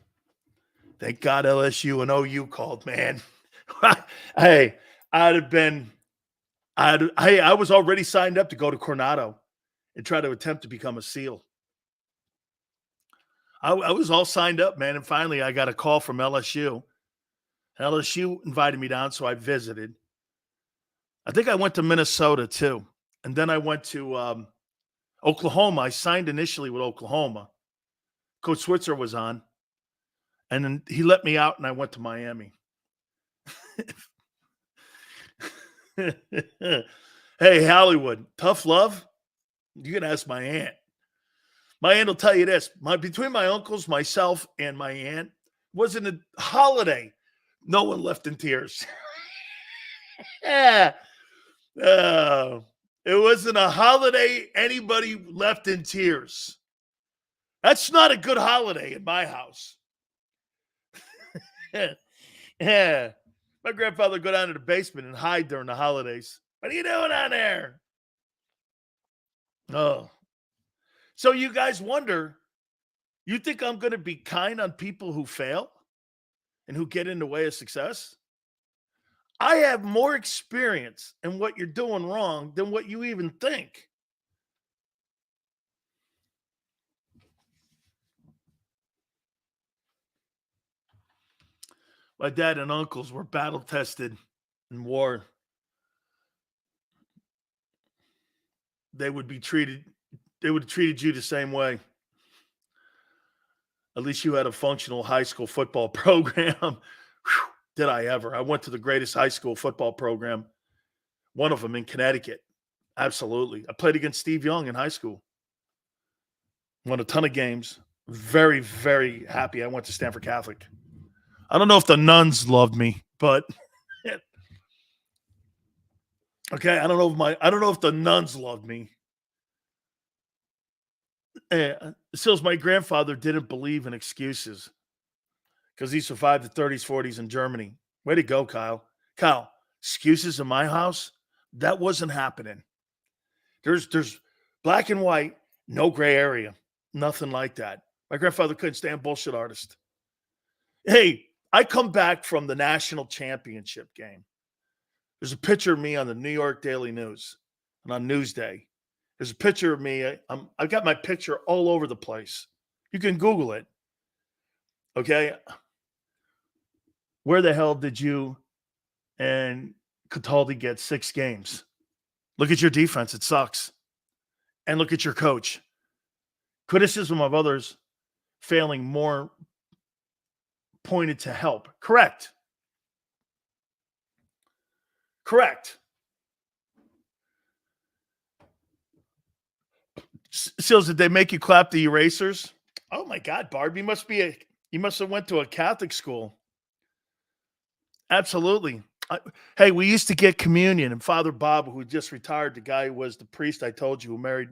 thank God LSU and OU called, man. Hey, I was already signed up to go to Coronado and try to attempt to become a SEAL. I was all signed up, man. And finally, I got a call from LSU. LSU invited me down, so I visited. I think I went to Minnesota, too. And then I went to Oklahoma. I signed initially with Oklahoma. Coach Switzer was on. And then he let me out, and I went to Miami. Hey, Hollywood, tough love? You can ask my aunt. My aunt will tell you this. Between my uncles, myself, and my aunt, wasn't a holiday. No one left in tears. Yeah. It wasn't a holiday anybody left in tears. That's not a good holiday in my house. Yeah. My grandfather would go down to the basement and hide during the holidays. What are you doing down there? Oh. So you guys wonder, you think I'm going to be kind on people who fail and who get in the way of success? I have more experience in what you're doing wrong than what you even think. My dad and uncles were battle tested in war. They would have treated you the same way. At least you had a functional high school football program. Whew, did I ever? I went to the greatest high school football program, one of them in Connecticut. Absolutely. I played against Steve Young in high school. Won a ton of games. Very, very happy I went to Stanford Catholic. I don't know if the nuns loved me, but okay, I don't know if the nuns loved me. Sills, my grandfather didn't believe in excuses because he survived the 30s, 40s in Germany. Way to go, Kyle. Kyle, excuses in my house? That wasn't happening. There's black and white, no gray area. Nothing like that. My grandfather couldn't stand bullshit artists. Hey, I come back from the national championship game. There's a picture of me on the New York Daily News and on Newsday. There's a picture of me. I've got my picture all over the place. You can Google it. Okay. Where the hell did you and Cataldi get 6 games? Look at your defense. It sucks. And look at your coach. Criticism of others failing more pointed to help. Correct. Sills, did they make you clap the erasers? Oh my God, Barb, you must have went to a Catholic school. Absolutely. Hey, we used to get communion, and Father Bob, who just retired, the guy who was the priest I told you who married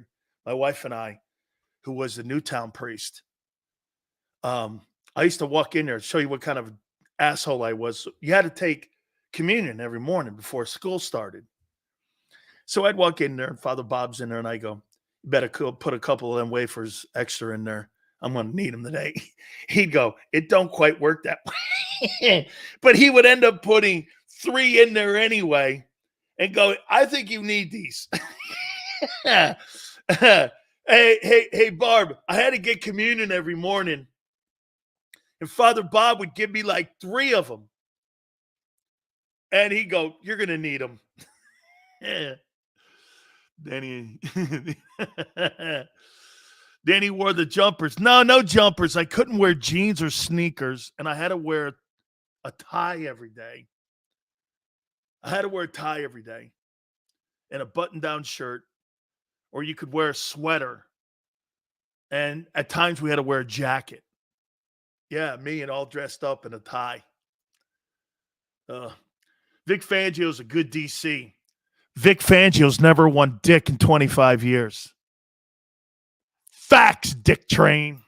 my wife and I, who was the Newtown priest. I used to walk in there and show you what kind of asshole I was. You had to take communion every morning before school started. So I'd walk in there, and Father Bob's in there, and I go, you better put a couple of them wafers extra in there. I'm going to need them today. He'd go, it don't quite work that way. But he would end up putting 3 in there anyway and go, I think you need these. Hey, Barb, I had to get communion every morning. And Father Bob would give me like 3 of them. And he'd go, you're going to need them. Danny wore the jumpers. No jumpers. I couldn't wear jeans or sneakers, and I had to wear a tie every day. And a button-down shirt, or you could wear a sweater. And at times we had to wear a jacket. Yeah, me and all dressed up in a tie. Vic Fangio's a good DC. Vic Fangio's never won dick in 25 years. Facts, Dick Train.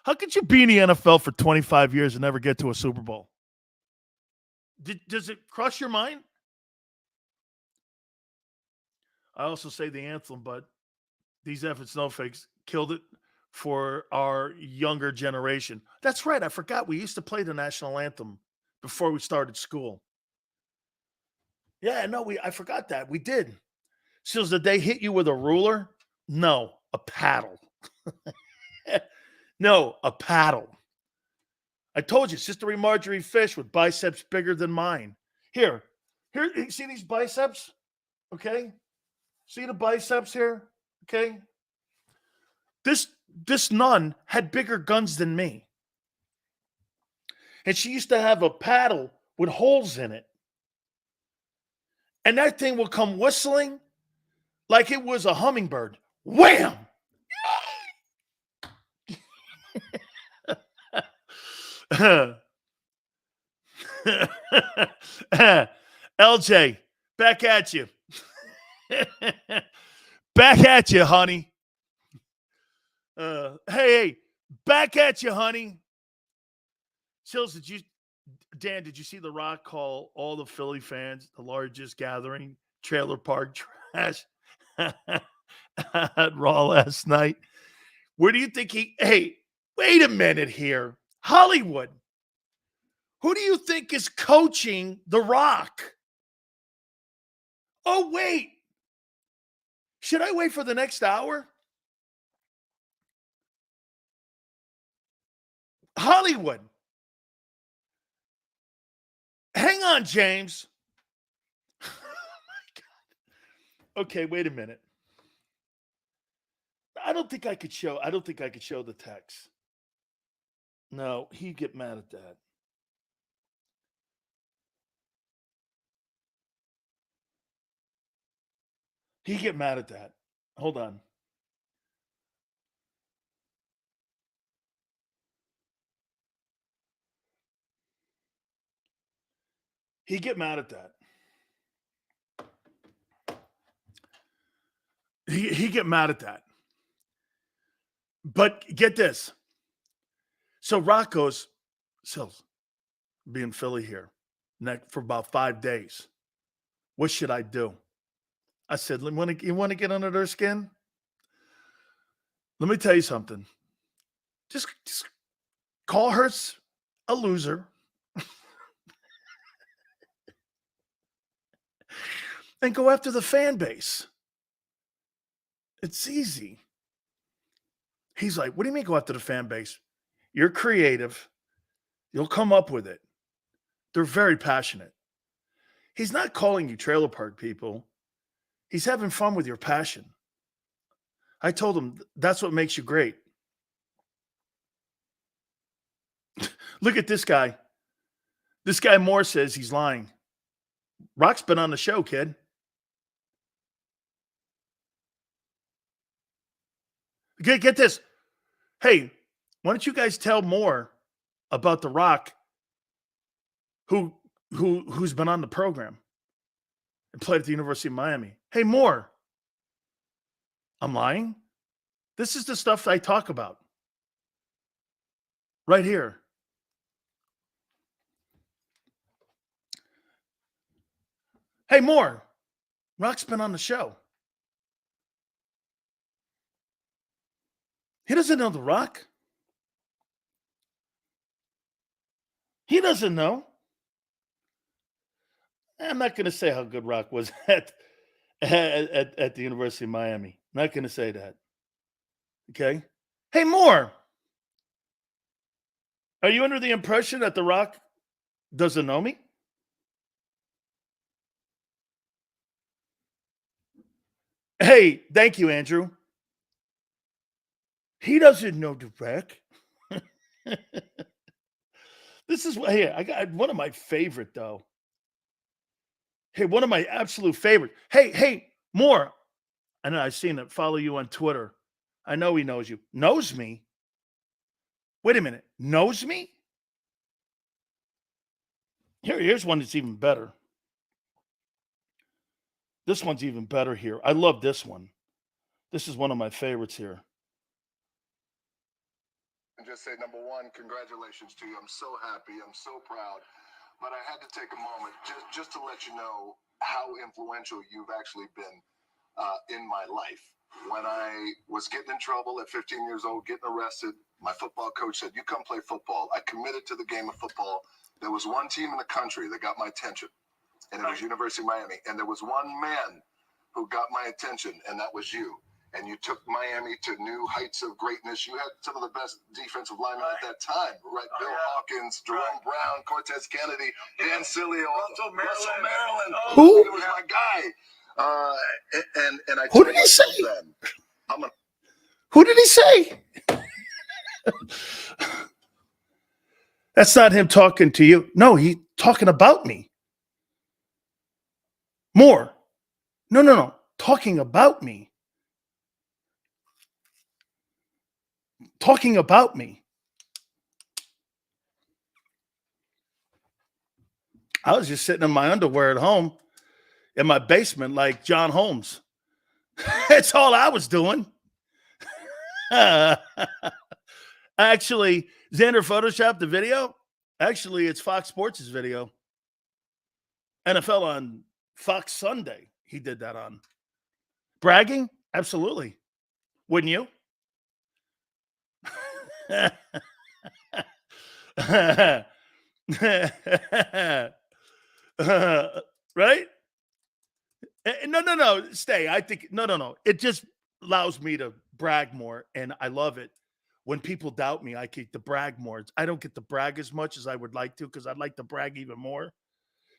How could you be in the NFL for 25 years and never get to a Super Bowl? Does it cross your mind? I also say the anthem, but these effing snowflakes killed it for our younger generation. That's right. I forgot we used to play the national anthem before we started school. Yeah, no, I forgot that. We did. So did they hit you with a ruler? No, a paddle. No, a paddle. I told you, Sister Marjorie Fish with biceps bigger than mine. Here, you see these biceps? Okay? See the biceps here? Okay? This nun had bigger guns than me. And she used to have a paddle with holes in it. And that thing would come whistling like it was a hummingbird. Wham! LJ, back at you. Back at you, honey. Hey, back at you, honey. Sills, Dan, did you see The Rock call all the Philly fans the largest gathering trailer park trash at Raw last night? Where do you think hey, wait a minute here. Hollywood. Who do you think is coaching The Rock? Oh, wait. Should I wait for the next hour? Hollywood. Hang on, James. Oh my God. Okay, wait a minute. I don't think I could show the text. No, he'd get mad at that. He'd get mad at that. Hold on. He'd get mad at that. He'd get mad at that. But get this. So Rock goes, Sills, be in Philly here for about 5 days. What should I do? I said, you want to get under their skin? Let me tell you something. Just call Hurts a loser. And go after the fan base. It's easy. He's like, what do you mean go after the fan base? You're creative. You'll come up with it. They're very passionate. He's not calling you trailer park people. He's having fun with your passion. I told him that's what makes you great. Look at this guy. This guy Moore says he's lying. Rock's been on the show, kid. Get this. Hey, why don't you guys tell Moore about The Rock, who's been on the program and played at the University of Miami? Hey, Moore. I'm lying? This is the stuff I talk about. Right here. Hey, Moore. Rock's been on the show. He doesn't know The Rock. He doesn't know. I'm not going to say how good Rock was at the University of Miami. Not going to say that. Okay? Hey, Moore. Are you under the impression that The Rock doesn't know me? Hey, thank you, Andrew. He doesn't know The Rock. This is hey, I got one of my favorite though. Hey, one of my absolute favorite. Hey, Moore. I know I've seen it. Follow you on Twitter. I know he knows you. Knows me? Wait a minute. Knows me? Here's one that's even better. This one's even better here. I love this one. This is one of my favorites here. And just say, number one, congratulations to you. I'm so happy. I'm so proud. But I had to take a moment just to let you know how influential you've actually been in my life. When I was getting in trouble at 15 years old, getting arrested, my football coach said, you come play football. I committed to the game of football. There was one team in the country that got my attention, and it was University of Miami. And there was one man who got my attention, and that was you. And you took Miami to new heights of greatness. You had some of the best defensive linemen at that time, right? Bill Hawkins, Jerome Brown, Cortez Kennedy, Dan Sileo, Russell Maryland. Who? He was my guy. And I Who did he say? Who did he say? That's not him talking to you. No, he's talking about me. More. No. Talking about me. Talking about me. I was just sitting in my underwear at home in my basement like John Holmes. That's all I was doing. Actually, Xander photoshopped the video. Actually, it's Fox Sports' video. NFL on Fox Sunday. He did that on. Bragging? Absolutely. Wouldn't you? Right? No. Stay. I think no. It just allows me to brag more, and I love it. When people doubt me, I get to brag more. I don't get to brag as much as I would like to because I'd like to brag even more.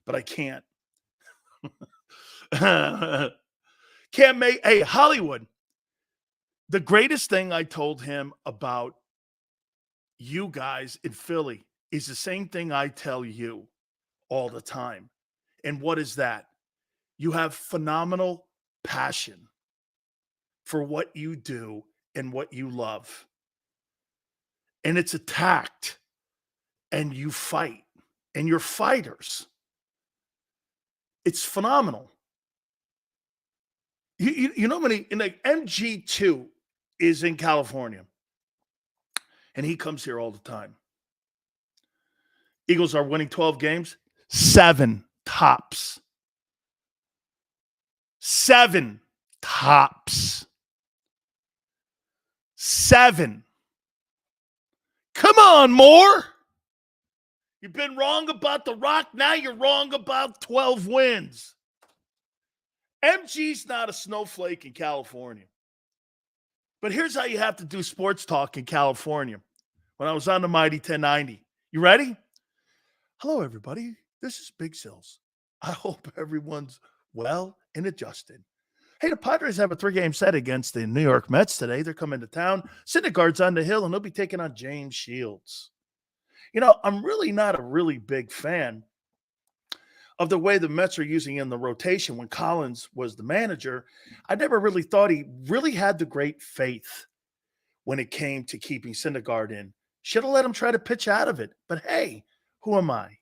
but I can't. Can't make, hey, Hollywood. The greatest thing I told him about you guys in Philly is the same thing I tell you all the time. And what is that? You have phenomenal passion for what you do and what you love. And it's attacked, and you fight, and you're fighters. It's phenomenal. You know, many in like MG2 is in California, and he comes here all the time. Eagles are winning 12 games, 7 tops. 7 tops. 7. Come on, Moore. You've been wrong about The Rock. Now you're wrong about 12 wins. MG's not a snowflake in California. But here's how you have to do sports talk in California. When I was on the Mighty 1090. You ready? Hello, everybody. This is Big Sills. I hope everyone's well and adjusted. Hey, the Padres have a 3-game set against the New York Mets today. They're coming to town. Syndergaard's on the hill, and they'll be taking on James Shields. You know, I'm really not a really big fan of the way the Mets are using in the rotation. When Collins was the manager, I never really thought he really had the great faith when it came to keeping Syndergaard in. Should have let him try to pitch out of it. But hey, who am I?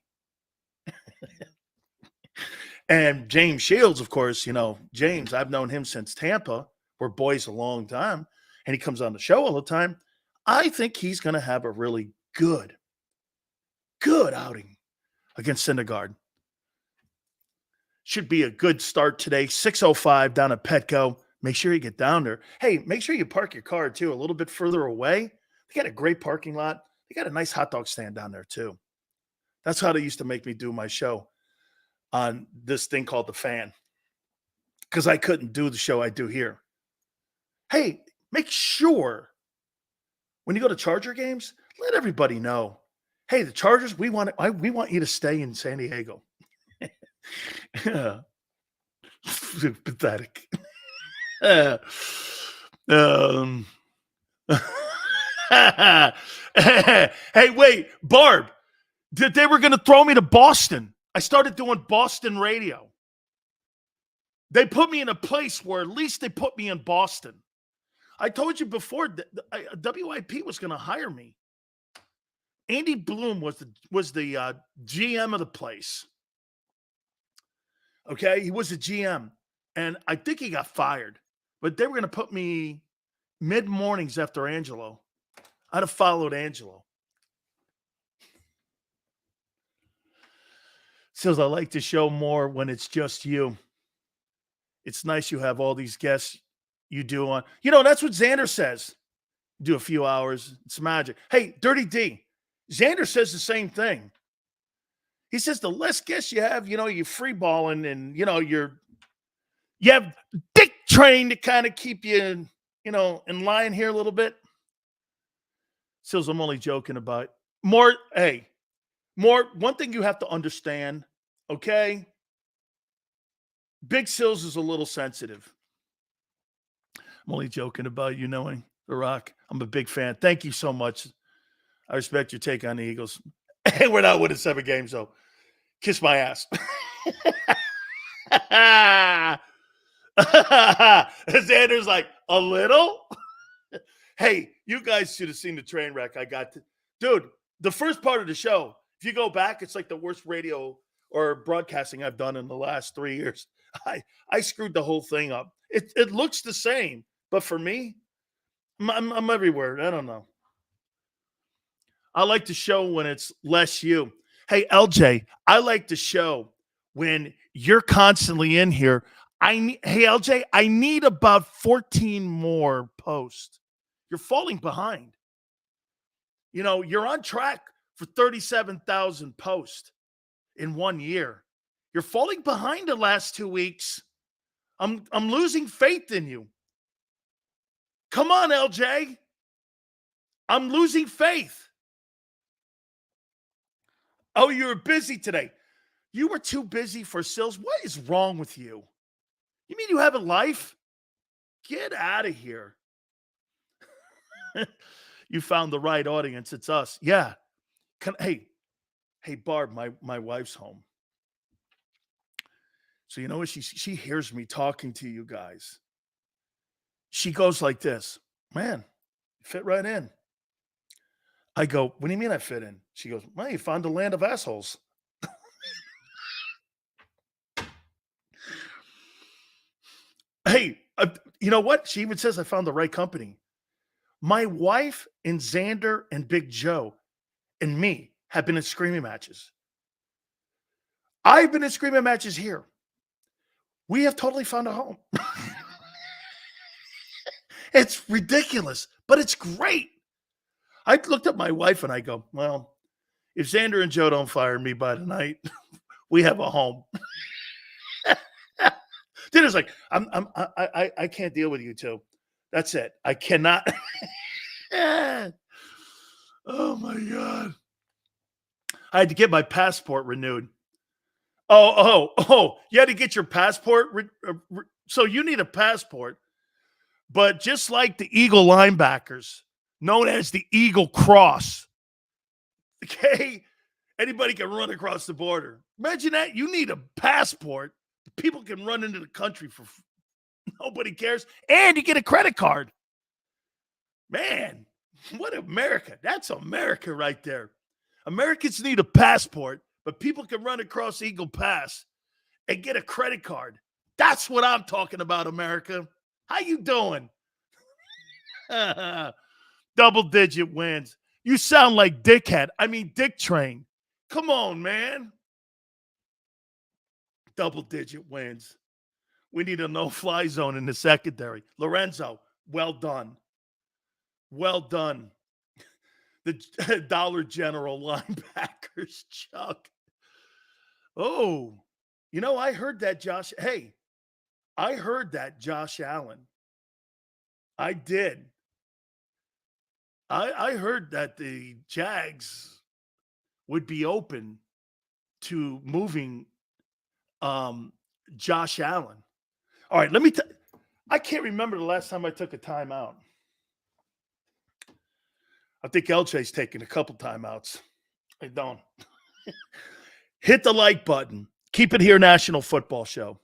And James Shields, of course, you know, James, I've known him since Tampa. We're boys a long time. And he comes on the show all the time. I think he's going to have a really good outing against Syndergaard. Should be a good start today. 6:05 down at Petco. Make sure you get down there. Hey, make sure you park your car, too, a little bit further away. They got a great parking lot. They got a nice hot dog stand down there, too. That's how they used to make me do my show on this thing called The Fan, because I couldn't do the show I do here. Hey, make sure when you go to Charger games, let everybody know, hey, the Chargers, we want you to stay in San Diego. Pathetic. Hey, wait, Barb, they were going to throw me to Boston. I started doing Boston radio. They put me in a place where at least they put me in Boston. I told you before that WIP was going to hire me. Andy Bloom was the GM of the place. Okay, he was a GM, and I think he got fired. But they were going to put me mid-mornings after Angelo. I'd have followed Angelo. Says, I like the show more when it's just you. It's nice you have all these guests you do on. You know, that's what Xander says. Do a few hours. It's magic. Hey, Dirty D. Xander says the same thing. He says the less guests you have, you know, you're free balling and, you know, you have Dick Train to kind of keep you, you know, in line here a little bit. Sills, I'm only joking about more. Hey, more. One thing you have to understand, okay? Big Sills is a little sensitive. I'm only joking about you knowing The Rock. I'm a big fan. Thank you so much. I respect your take on the Eagles. Hey, we're not winning 7 games, though. Kiss my ass. Xander's like, a little? Hey, you guys should have seen the train wreck I got. Dude, the first part of the show, if you go back, it's like the worst radio or broadcasting I've done in the last 3 years. I screwed the whole thing up. It looks the same, but for me, I'm everywhere. I don't know. I like the show when it's less you. Hey, LJ, I like the show when you're constantly in here. Hey, LJ, I need about 14 more posts. You're falling behind. You know, you're on track for 37,000 posts in 1 year. You're falling behind the last 2 weeks. I'm losing faith in you. Come on, LJ. I'm losing faith. Oh, you were busy today. You were too busy for Sills. What is wrong with you? You mean you have a life? Get out of here. You found the right audience. It's us. Yeah. Hey, Barb, my wife's home. So you know what? She hears me talking to you guys. She goes like this, man, you fit right in. I go, what do you mean I fit in? She goes, well, you found a land of assholes. Hey, you know what? She even says I found the right company. My wife and Xander and Big Joe and me have been in screaming matches. I've been in screaming matches here. We have totally found a home. It's ridiculous, but it's great. I looked at my wife and I go, well, if Xander and Joe don't fire me by tonight, we have a home. Dinner's like, I can't deal with you two. That's it. I cannot. Oh my God. I had to get my passport renewed. Oh, you had to get your passport. So you need a passport. But just like the Eagle linebackers, known as the Eagle Cross, okay, anybody can run across the border. Imagine that. You need a passport. People can run into the country for nobody cares. And you get a credit card. Man, what America. That's America right there. Americans need a passport, but people can run across Eagle Pass and get a credit card. That's what I'm talking about, America. How you doing? Double-digit wins. You sound like Dick Train. Come on, man. Double-digit wins. We need a no-fly zone in the secondary. Lorenzo, well done. Well done. The Dollar General linebackers, Chuck. Oh, you know, I heard that, Josh. Hey, I heard that, Josh Allen. I did. I heard that the Jags would be open to moving Josh Allen. All right, let me I can't remember the last time I took a timeout. I think LJ's taken a couple timeouts. I don't. Hit the like button. Keep it here, National Football Show.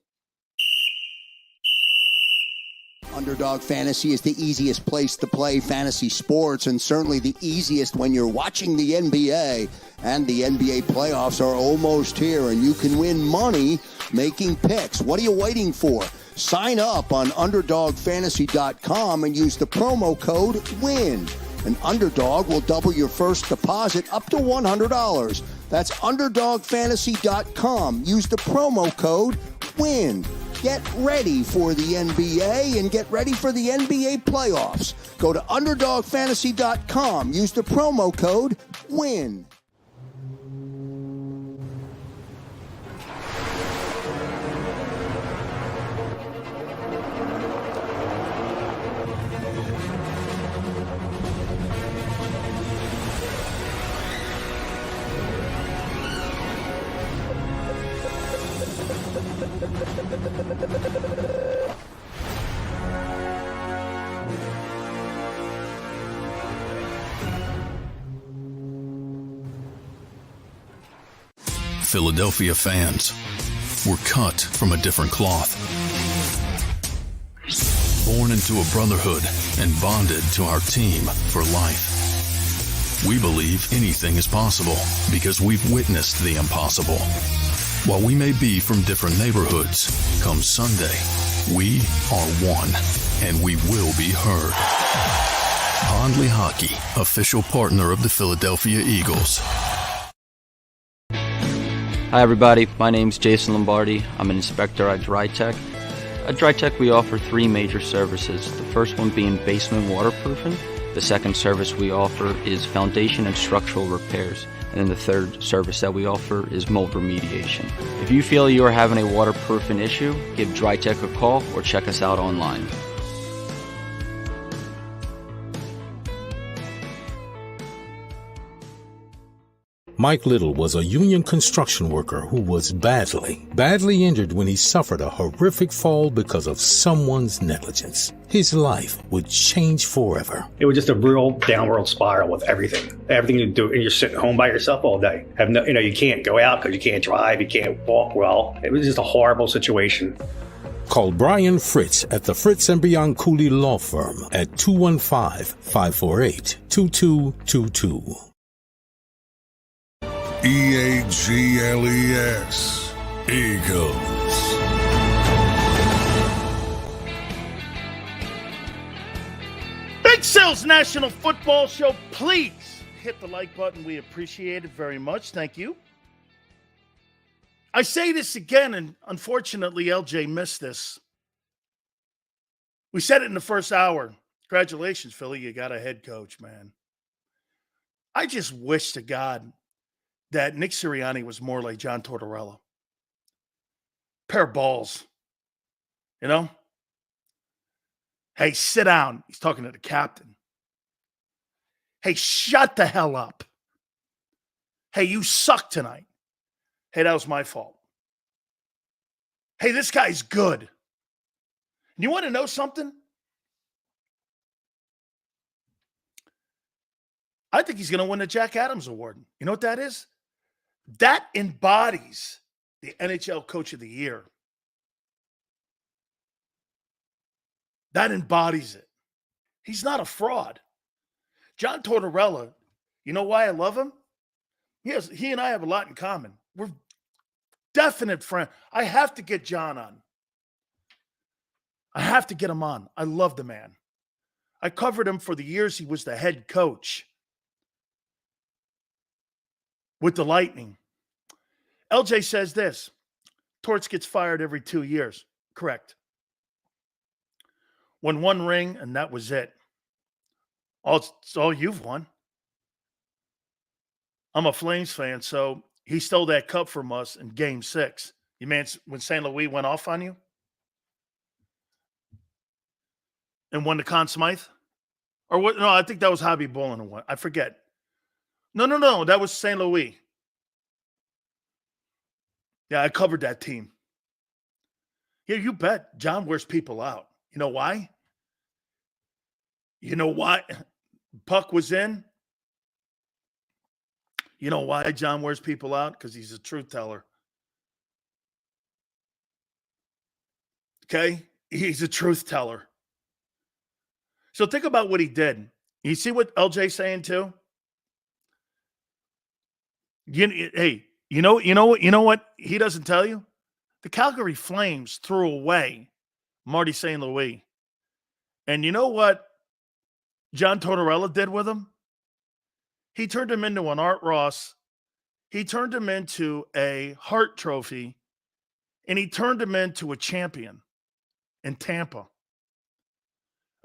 Underdog Fantasy is the easiest place to play fantasy sports, and certainly the easiest when you're watching the NBA. And the NBA playoffs are almost here, and you can win money making picks. What are you waiting for? Sign up on UnderdogFantasy.com and use the promo code WIN. An Underdog will double your first deposit up to $100. That's UnderdogFantasy.com. Use the promo code WIN. Get ready for the NBA and get ready for the NBA playoffs. Go to UnderdogFantasy.com. Use the promo code WIN. Philadelphia fans, were cut from a different cloth. Born into a brotherhood and bonded to our team for life. We believe anything is possible because we've witnessed the impossible. While we may be from different neighborhoods, come Sunday, we are one, and we will be heard. Pondley Hockey, official partner of the Philadelphia Eagles. Hi everybody, my name's Jason Lombardi. I'm an inspector at DryTech. At DryTech we offer three major services, the first one being basement waterproofing. The second service we offer is foundation and structural repairs. And then the third service that we offer is mold remediation. If you feel you are having a waterproofing issue, give DryTech a call or check us out online. Mike Little was a union construction worker who was badly injured when he suffered a horrific fall because of someone's negligence. His life would change forever. It was just a real downward spiral with everything you do, and you're sitting home by yourself all day. You can't go out because you can't drive, you can't walk well. It was just a horrible situation. Call Brian Fritz at the Fritz and Beyond Cooley Law Firm at 215-548-2222. EAGLES. Eagles. Big Sales National Football Show. Please hit the like button. We appreciate it very much. Thank you. I say this again, and unfortunately, LJ missed this. We said it in the first hour. Congratulations, Philly. You got a head coach, man. I just wish to God that Nick Sirianni was more like John Tortorella. Pair of balls. You know? Hey, sit down. He's talking to the captain. Hey, shut the hell up. Hey, you suck tonight. Hey, that was my fault. Hey, this guy's good. And you want to know something? I think he's going to win the Jack Adams Award. You know what that is? That embodies the NHL Coach of the Year. That embodies it. He's not a fraud. John Tortorella, you know why I love him? He and I have a lot in common. We're definite friends. I have to get John on. I have to get him on. I love the man. I covered him for the years he was the head coach with the Lightning. LJ says this, Torts gets fired every 2 years. Correct. Won one ring, and that was it. It's all you've won. I'm a Flames fan, so he stole that cup from us in Game 6. You mean when St. Louis went off on you? And won the Conn Smythe? Or what? No, I think that was Hobby Bolin who won. I forget. No. That was St. Louis. Yeah, I covered that team. Yeah, you bet. John wears people out. You know why? You know why? Puck was in. You know why John wears people out? Because he's a truth teller. Okay? He's a truth teller. So think about what he did. You see what LJ's saying too? Hey, you know what he doesn't tell you? The Calgary Flames threw away Marty St. Louis. And you know what John Tortorella did with him? He turned him into an Art Ross. He turned him into a Hart Trophy. And he turned him into a champion in Tampa.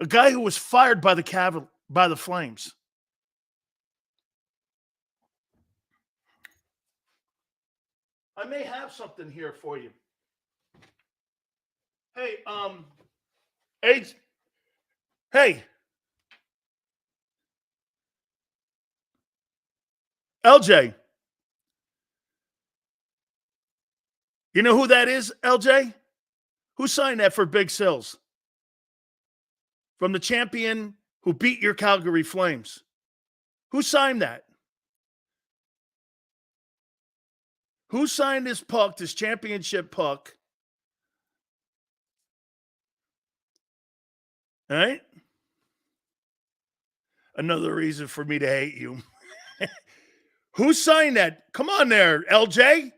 A guy who was fired by the Flames. I may have something here for you. Hey, LJ. You know who that is, LJ? Who signed that for Big Sills? From the champion who beat your Calgary Flames. Who signed that? Who signed this puck, this championship puck? All right? Another reason for me to hate you. Who signed that? Come on there, LJ.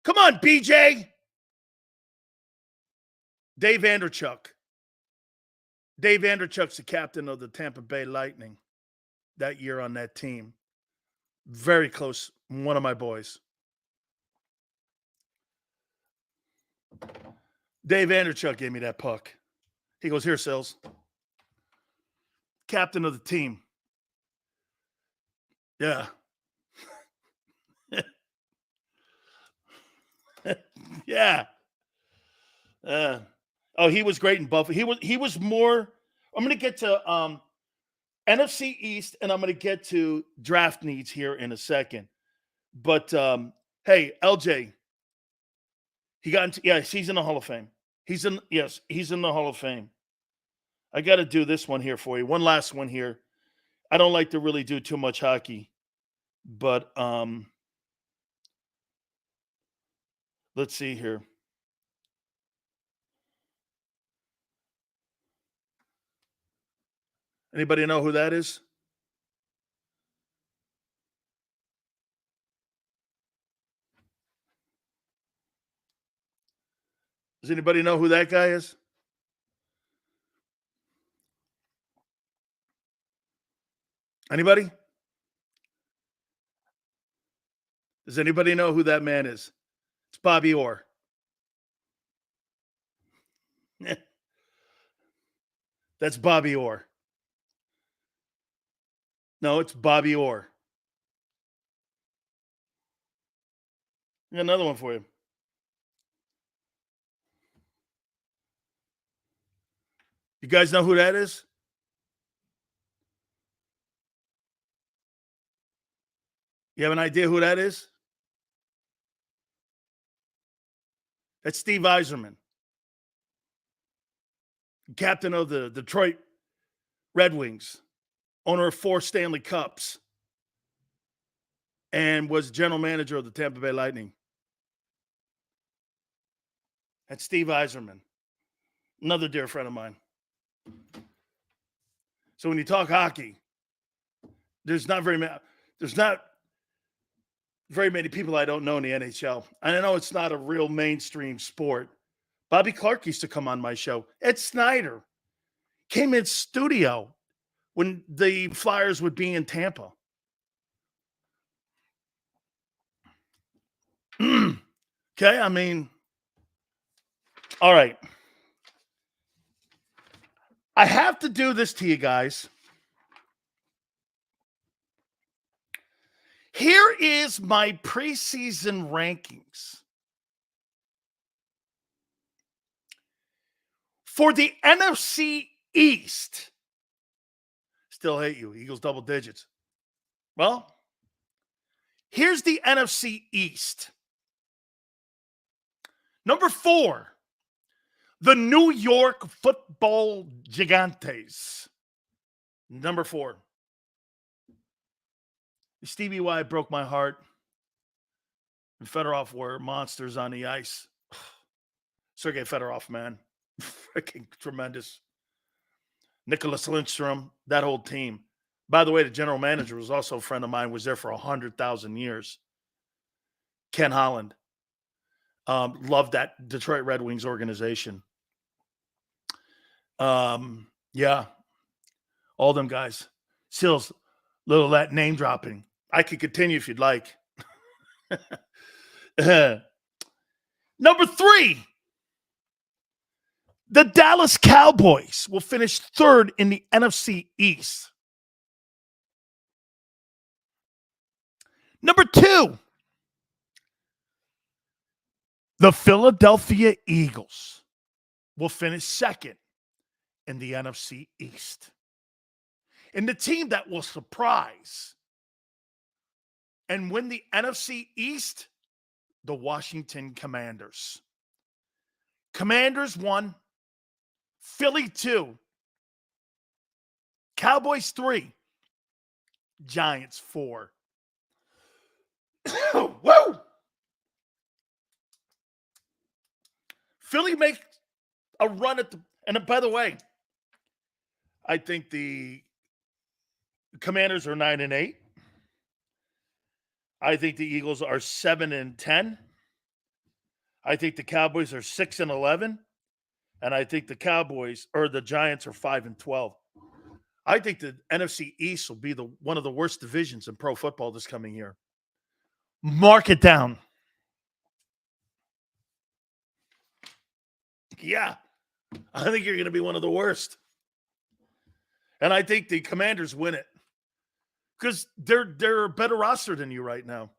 Come on, BJ. Dave Vanderchuk. Dave Vanderchuk's the captain of the Tampa Bay Lightning that year on that team. Very close. One of my boys. Dave Vanderchuk gave me that puck. He goes, here, Sills. Captain of the team. Yeah. Yeah. He was great in Buffalo. He was more. I'm going to get to NFC East, and I'm going to get to draft needs here in a second. But hey, LJ, he got into, yes, he's in the Hall of Fame. He's in the Hall of Fame. I got to do this one here for you. One last one here. I don't like to really do too much hockey, but let's see here. Anybody know who that is? Does anybody know who that guy is? Anybody? Does anybody know who that man is? It's Bobby Orr. That's Bobby Orr. No, it's Bobby Orr. I got another one for you. You guys know who that is? You have an idea who that is? That's Steve Yzerman, captain of the Detroit Red Wings, owner of 4 Stanley Cups, and was general manager of the Tampa Bay Lightning. That's Steve Yzerman, another dear friend of mine. So when you talk hockey, there's not very many people I don't know in the NHL. And I know it's not a real mainstream sport. Bobby Clark used to come on my show. Ed Snyder came in studio when the Flyers would be in Tampa. Okay, I mean, all right. I have to do this to you guys. Here is my preseason rankings for the NFC East. Still hate you. Eagles double digits. Well, here's the NFC East. Number 4, the New York Football Gigantes. Number 4. Stevie Y broke my heart. And Fedorov were monsters on the ice. Sergei Fedorov, man. Freaking tremendous. Nicholas Lindstrom, that whole team. By the way, the general manager was also a friend of mine, was there for 100,000 years. Ken Holland. Loved that Detroit Red Wings organization. Yeah. All them guys. Sills, little that name dropping. I could continue if you'd like. Number 3, the Dallas Cowboys will finish 3rd in the NFC East. Number 2, the Philadelphia Eagles will finish 2nd in the NFC East. And the team that will surprise and win the NFC East, the Washington Commanders. Commanders 1, Philly 2, Cowboys 3, Giants 4. Woo! Philly makes a run at the, and by the way, I think the Commanders are 9-8. I think the Eagles are 7-10. I think the Cowboys are 6-11. And I think the Giants are 5-12. I think the NFC East will be one of the worst divisions in pro football this coming year. Mark it down. Yeah. I think you're going to be one of the worst. And I think the Commanders win it. Because they're a better roster than you right now.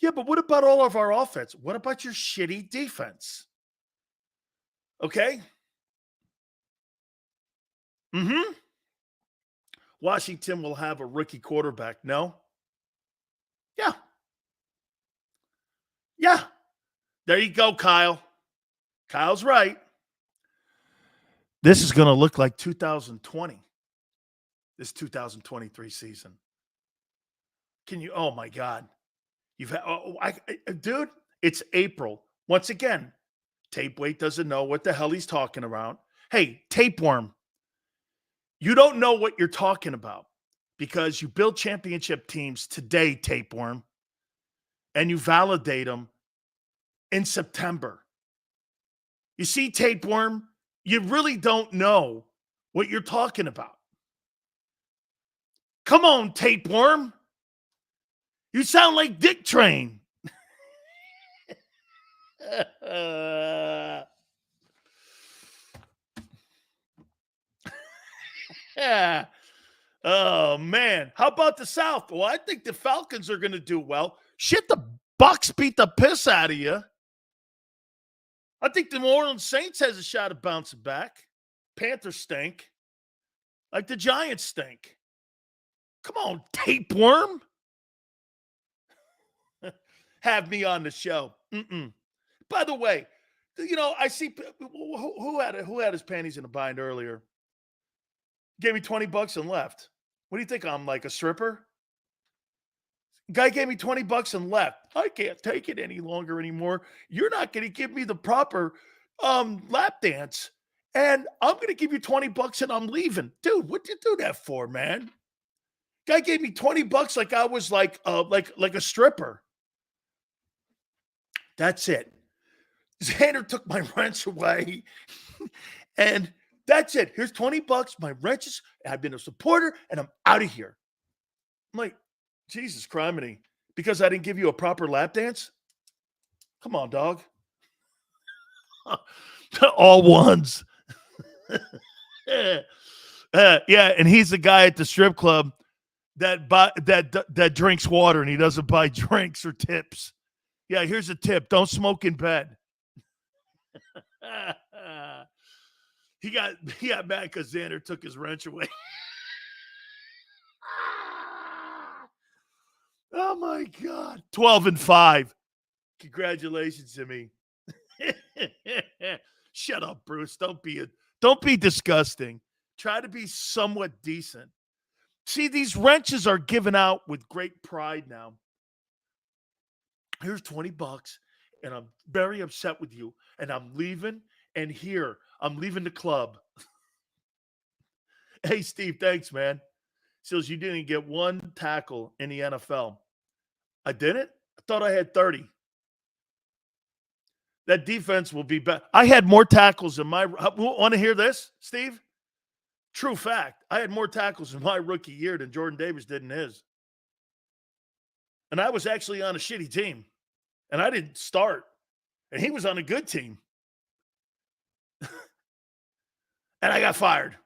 Yeah, but what about all of our offense? What about your shitty defense? Okay? Washington will have a rookie quarterback. No? Yeah. Yeah. There you go, Kyle. Kyle's right. This is going to look like 2020. This 2023 season. Can you? Oh, my God. You've had, dude, it's April. Once again, Tapewaite doesn't know what the hell he's talking about. Hey, Tapeworm, you don't know what you're talking about because you build championship teams today, Tapeworm, and you validate them in September. You see, Tapeworm, you really don't know what you're talking about. Come on, Tapeworm. You sound like Dick Train. Yeah. Oh, man. How about the South? Well, I think the Falcons are going to do well. Shit, the Bucs beat the piss out of you. I think the New Orleans Saints has a shot at bouncing back. Panthers stink. Like the Giants stink. Come on, Tapeworm. Have me on the show. By the way, I see who had his panties in a bind earlier. Gave me $20 and left. What do you think? I'm like a stripper? Guy gave me $20 and left. I can't take it any longer anymore. You're not going to give me the proper lap dance, and I'm going to give you $20 and I'm leaving, dude. What'd you do that for, man? Guy gave me $20 like I was like a stripper. That's it. Xander took my wrench away, and that's it. Here's $20. My wrenches. I've been a supporter, and I'm out of here. I'm like, Jesus criminy. Because I didn't give you a proper lap dance? Come on, dog. All ones. Yeah, and he's the guy at the strip club that drinks water, and he doesn't buy drinks or tips. Yeah, here's a tip. Don't smoke in bed. He got mad because Xander took his wrench away. Oh, my God. 12-5. Congratulations to me. Shut up, Bruce. Don't be disgusting. Try to be somewhat decent. See, these wrenches are given out with great pride now. Here's $20, and I'm very upset with you, and I'm leaving, and here, I'm leaving the club. Hey, Steve, thanks, man. Says you didn't get one tackle in the NFL. I didn't? I thought I had 30. That defense will be better. I had more tackles in my – want to hear this, Steve? True fact. I had more tackles in my rookie year than Jordan Davis did in his. And I was actually on a shitty team. And I didn't start. And he was on a good team. And I got fired.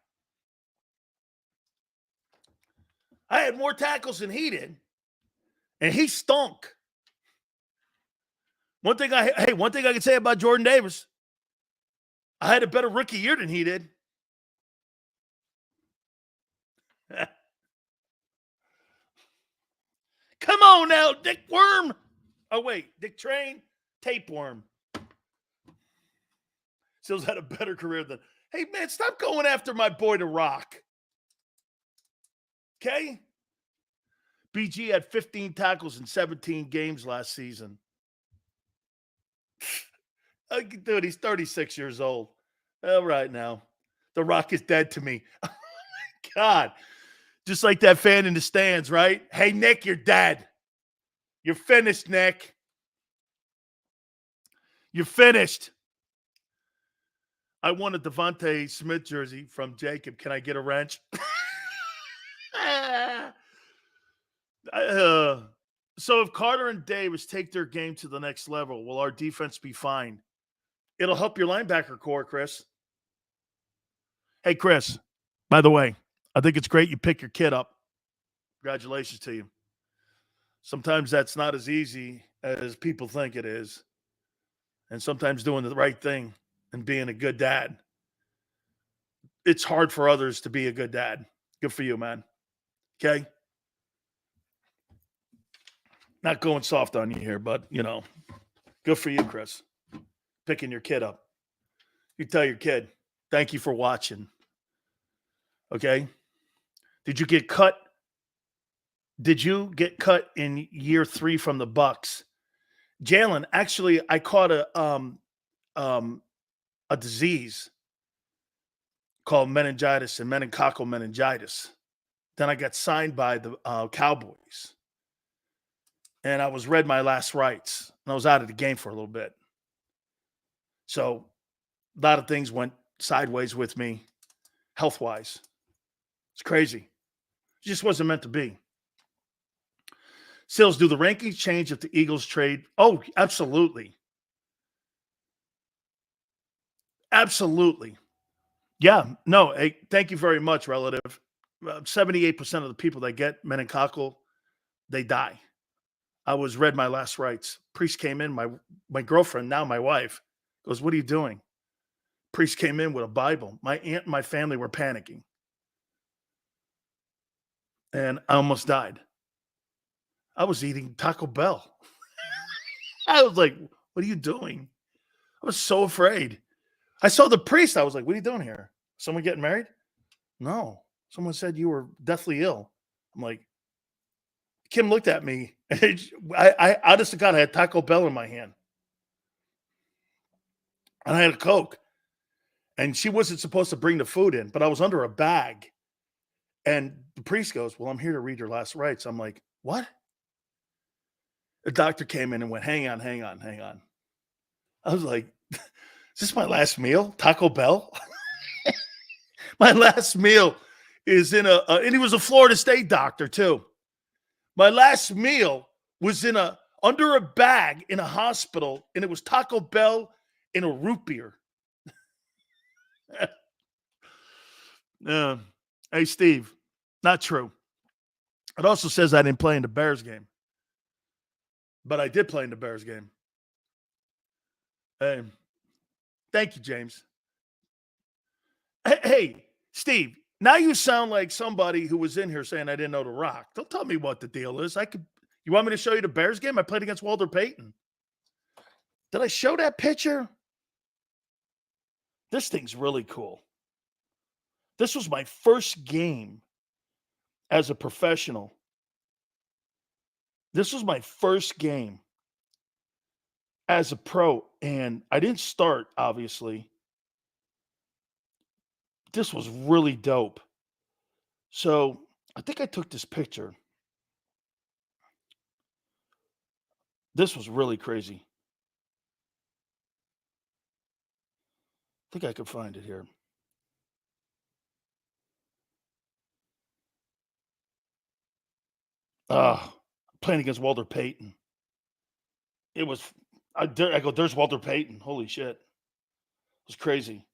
I had more tackles than he did. And he stunk. One thing I can say about Jordan Davis, I had a better rookie year than he did. Come on now, Dick Worm. Oh, wait, Dick Train, Tapeworm. Still's had a better career than. Hey, man, stop going after my boy The Rock. Okay? BG had 15 tackles in 17 games last season. Dude, he's 36 years old. All right now. The Rock is dead to me. Oh, my God. Just like that fan in the stands, right? Hey, Nick, you're dead. You're finished, Nick. You're finished. I won a Devontae Smith jersey from JAKIB. Can I get a wrench? So if Carter and Davis take their game to the next level, will our defense be fine? It'll help your linebacker core, Chris. Hey, Chris, by the way, I think it's great you pick your kid up. Congratulations to you. Sometimes that's not as easy as people think it is. And sometimes doing the right thing and being a good dad. It's hard for others to be a good dad. Good for you, man. Okay? Not going soft on you here, but, Good for you, Chris. Picking your kid up. You tell your kid, thank you for watching. Okay? Did you get cut? Did you get cut in year 3 from the Bucks? Jalen, actually, I caught a disease called meningitis and meningococcal meningitis. Then I got signed by the Cowboys. And I was read my last rites. And I was out of the game for a little bit. So a lot of things went sideways with me, health-wise. It's crazy. It just wasn't meant to be. Sills, do the rankings change if the Eagles trade? Oh, absolutely. Absolutely. Yeah. No, hey, thank you very much, relative. 78% of the people that get meningococcal, they die. I was read my last rites. Priest came in, my girlfriend, now my wife, goes, what are you doing? Priest came in with a Bible. My aunt and my family were panicking. And I almost died. I was eating Taco Bell. I was like, what are you doing? I was so afraid. I saw the priest. I was like, what are you doing here? Someone getting married? No. Someone said you were deathly ill. I'm like, Kim looked at me. And I honest to God, I had Taco Bell in my hand. And I had a Coke. And she wasn't supposed to bring the food in, but I was under a bag. And the priest goes, well, I'm here to read your last rites. I'm like, what? The doctor came in and went, hang on. I was like, is this my last meal? Taco Bell? My last meal is in and he was a Florida State doctor too. My last meal was under a bag in a hospital, and it was Taco Bell and a root beer. Hey, Steve, not true. It also says I didn't play in the Bears game. But I did play in the Bears game. Hey, thank you, James. Hey, Steve, now you sound like somebody who was in here saying I didn't know The Rock. Don't tell me what the deal is. You want me to show you the Bears game? I played against Walter Payton. Did I show that picture? This thing's really cool. This was my first game as a professional. This was my first game as a pro, and I didn't start, obviously. This was really dope. So I think I took this picture. This was really crazy. I think I could find it here. Playing against Walter Payton. It was, I go, there's Walter Payton. Holy shit. It was crazy.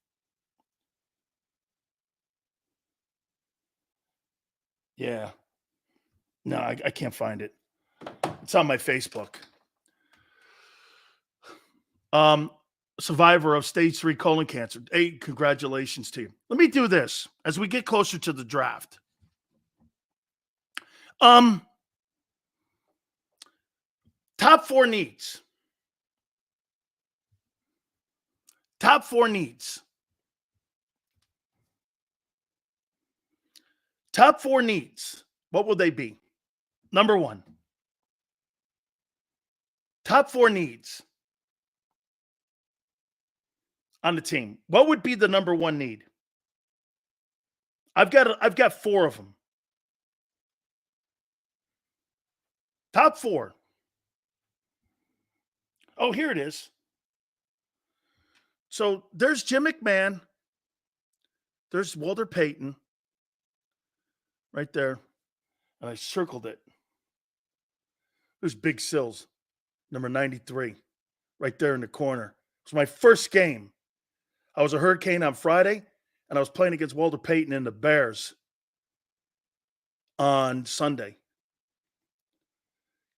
Yeah. No, I can't find it. It's on my Facebook. Survivor of stage 3 colon cancer. Hey, congratulations to you. Let me do this as we get closer to the draft. Top 4 needs. Top 4 needs. Top 4 needs. What will they be? Number 1. Top 4 needs on the team. What would be the number 1 need? I've got 4 of them. Top 4. Oh, here it is. So there's Jim McMahon. There's Walter Payton. Right there. And I circled it. There's Big Sills, number 93. Right there in the corner. It was my first game. I was a Hurricane on Friday, and I was playing against Walter Payton and the Bears on Sunday.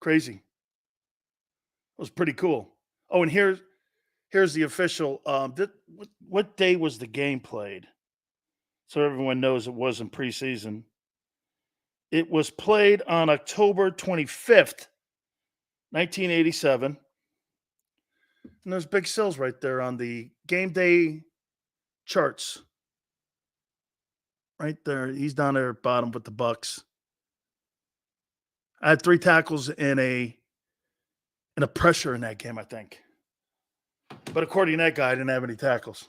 Crazy. It was pretty cool. Oh, and here's the official. What day was the game played? So everyone knows it wasn't preseason. It was played on October 25th, 1987. And there's Big Sills right there on the game day charts. Right there. He's down there at bottom with the Bucks. I had 3 tackles in a pressure in that game, I think. But according to that guy, I didn't have any tackles.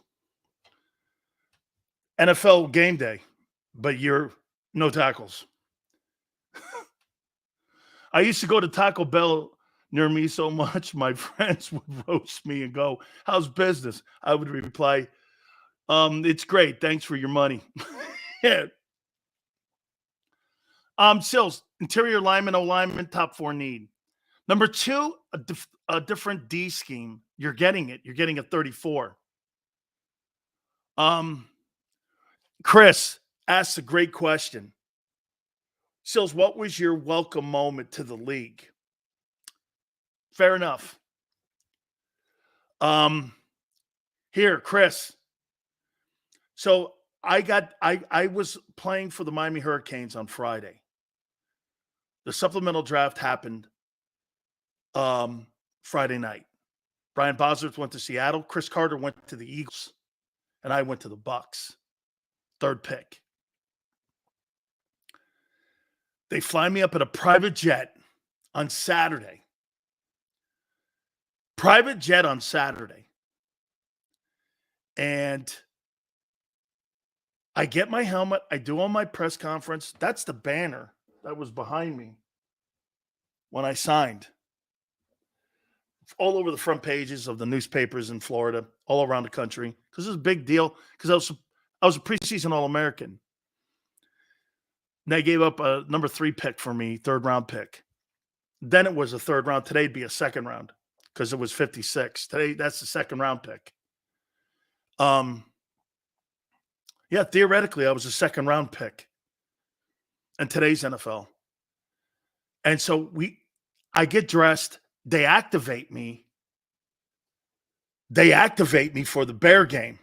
NFL game day, but you're no tackles. I used to go to Taco Bell near me so much, my friends would roast me and go, "How's business?" I would reply, "It's great. Thanks for your money." Yeah. Sills, interior lineman, O-lineman, top 4 need. Number 2, a different D scheme. You're getting it. You're getting a 34. Chris asks a great question. Sills, what was your welcome moment to the league? Fair enough. Here, Chris. So I was playing for the Miami Hurricanes on Friday. The supplemental draft happened Friday night. Brian Bosworth went to Seattle. Chris Carter went to the Eagles. And I went to the Bucks. 3rd pick. They fly me up in a private jet on Saturday. Private jet on Saturday. And I get my helmet. I do all my press conference. That's the banner that was behind me when I signed. It's all over the front pages of the newspapers in Florida, all around the country, because it's a big deal. Because I was a preseason All-American. And they gave up a number 3 pick for me, 3rd round pick. Then it was a 3rd round. Today it'd be a 2nd round because it was 56. Today that's the 2nd round pick. Yeah, theoretically I was a 2nd round pick in today's NFL. And so I get dressed. They activate me. They activate me for the Bear game.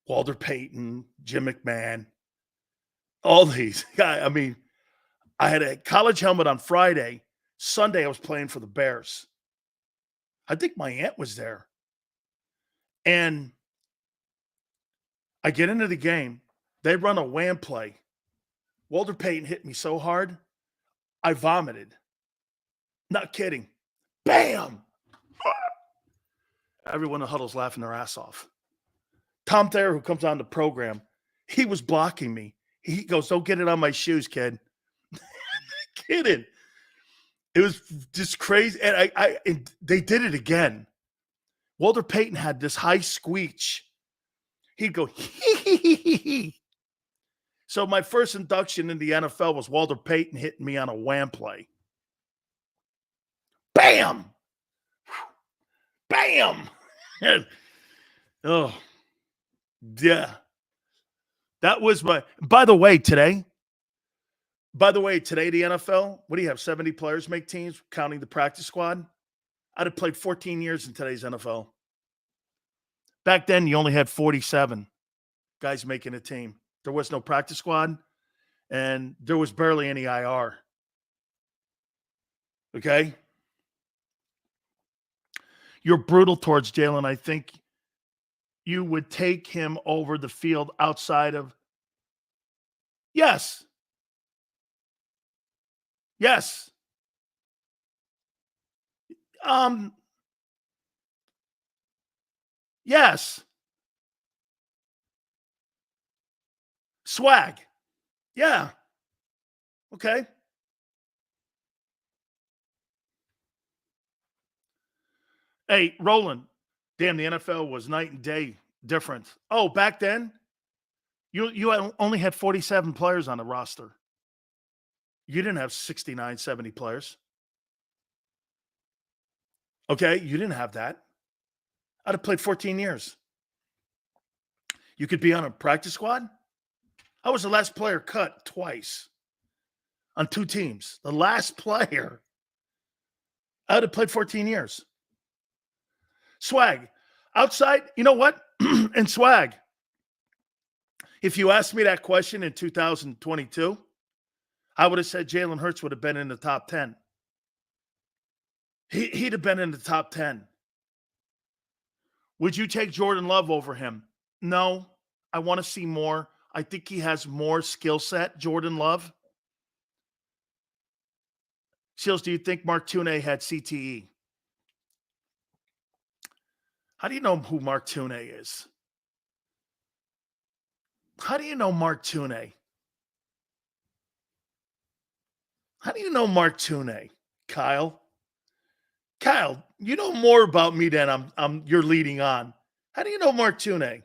Walter Payton, Jim McMahon, all these. I mean, I had a college helmet on Friday. Sunday, I was playing for the Bears. I think my aunt was there. And I get into the game. They run a wham play. Walter Payton hit me so hard, I vomited. Not kidding. Bam! Everyone in the huddle's laughing their ass off. Tom Thayer, who comes on the program, he was blocking me. He goes, "Don't get it on my shoes, kid." Kidding. It was just crazy. And and they did it again. Walter Payton had this high squeak. He'd go, "Hee, hee, hee, hee, hee." So my first induction in the NFL was Walter Payton hitting me on a wham play. Bam! Bam! Oh, yeah. That was my, by the way, today, the NFL, what do you have, 70 players make teams, counting the practice squad? I'd have played 14 years in today's NFL. Back then, you only had 47 guys making a team. There was no practice squad, and there was barely any IR. Okay? You're brutal towards Jalen. I think you would take him over the field outside of. Yes. Yes. Yes. Swag. Yeah. Okay. Hey, Roland. Damn, the NFL was night and day different. Oh, back then, you only had 47 players on the roster. You didn't have 69, 70 players. Okay, you didn't have that. I'd have played 14 years. You could be on a practice squad. I was the last player cut twice on 2 teams. The last player. I would have played 14 years. Swag. Outside, you know what? And swag. If you asked me that question in 2022, I would have said Jalen Hurts would have been in the top 10. He'd have been in the top 10. Would you take Jordan Love over him? No. I want to see more. I think he has more skill set, Jordan Love. Seals, do you think Mark Tuney had CTE? How do you know who Mark Tuney is? How do you know Mark Tuney? How do you know Mark Tuney, Kyle? Kyle, you know more about me than you're leading on. How do you know Mark Tuney?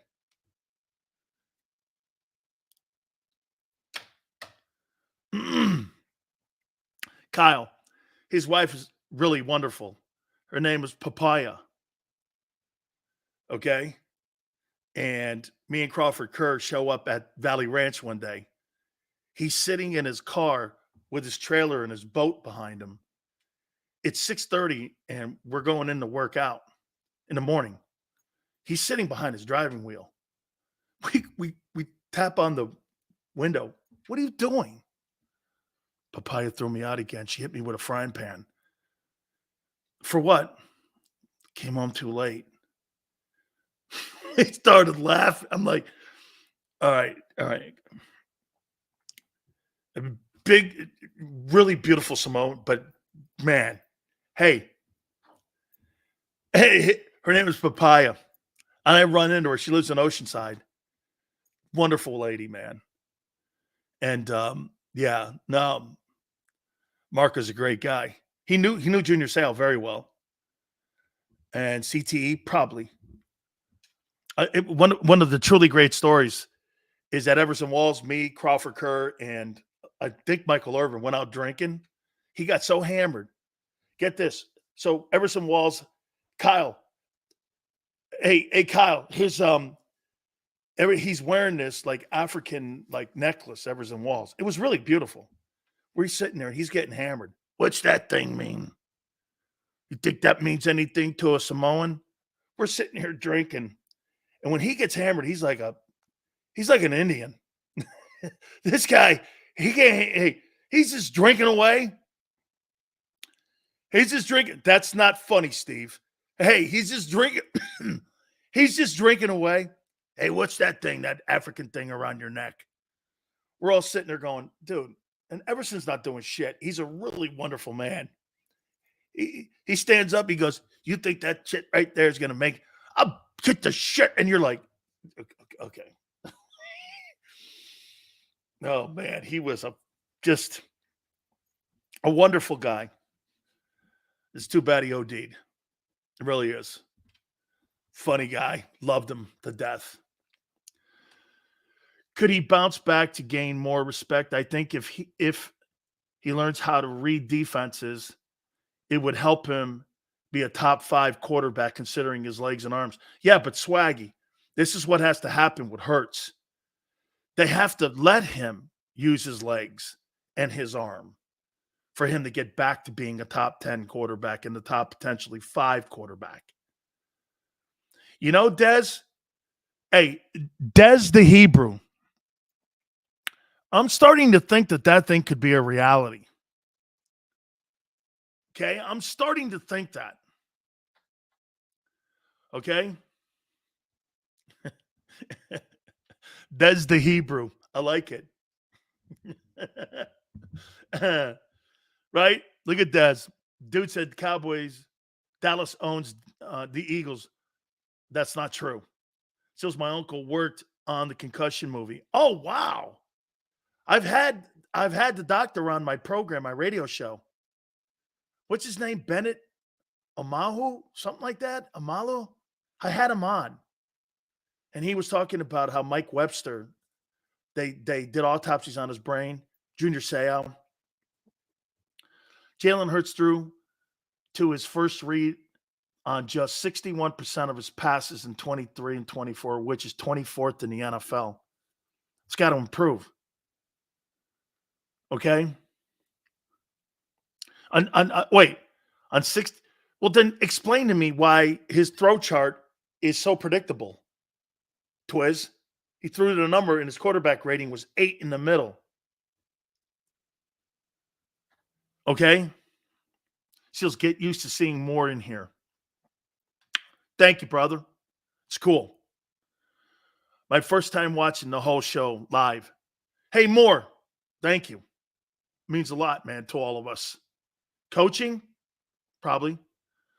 Kyle, his wife is really wonderful. Her name is Papaya. Okay? And me and Crawford Kerr show up at Valley Ranch one day. He's sitting in his car with his trailer and his boat behind him. It's 6:30 and we're going in to work out in the morning. He's sitting behind his driving wheel. We tap on the window. What are you doing? Papaya threw me out again. She hit me with a frying pan. For what? Came home too late. He started laughing. I'm like, all right. A big, really beautiful Simone, but man, hey, her name is Papaya. And I run into her. She lives in Oceanside. Wonderful lady, man. And Mark is a great guy. He knew Junior Seau very well. And CTE, probably. One of the truly great stories is that Everson Walls, me, Crawford Kerr, and I think Michael Irvin went out drinking. He got so hammered. Get this. So Everson Walls, Kyle. Hey, Kyle, he's wearing this like African like necklace, Everson Walls. It was really beautiful. We're sitting there and he's getting hammered. What's that thing mean? You think that means anything to a Samoan? We're sitting here drinking. And when he gets hammered, he's like an Indian. This guy, he's just drinking away. He's just drinking. That's not funny, Steve. Hey, he's just drinking. He's just drinking away. Hey, what's that thing, that African thing around your neck? We're all sitting there going, dude, and Everson's not doing shit. He's a really wonderful man. He stands up. He goes, you think that shit right there is going to make, I'll kick the shit. And you're like, okay. Oh, man, he was just a wonderful guy. It's too bad he OD'd. It really is. Funny guy. Loved him to death. Could he bounce back to gain more respect? I think if he learns how to read defenses, it would help him be a top 5 quarterback considering his legs and arms. Yeah, but Swaggy, this is what has to happen with Hurts. They have to let him use his legs and his arm for him to get back to being a top 10 quarterback and the top potentially 5 quarterback. You know, Dez the Hebrew. I'm starting to think that thing could be a reality. Okay? I'm starting to think that. Okay? Dez the Hebrew. I like it. Right? Look at Dez. Dude said Cowboys, Dallas owns the Eagles. That's not true. Says my uncle worked on the concussion movie. Oh, wow. I've had the doctor on my program, my radio show. What's his name? Bennett Omahu? Something like that? Amalu? I had him on. And he was talking about how Mike Webster, they did autopsies on his brain. Junior Seau. Jalen Hurts threw to his first read on just 61% of his passes in 23 and 24, which is 24th in the NFL. It's got to improve. Okay? On 6, well, then explain to me why his throw chart is so predictable. Twiz, he threw to the number and his quarterback rating was 8 in the middle. Okay? Seals, get used to seeing more in here. Thank you, brother. It's cool. My first time watching the whole show live. Hey, Moore, thank you. Means a lot, man, to all of us. Coaching, probably.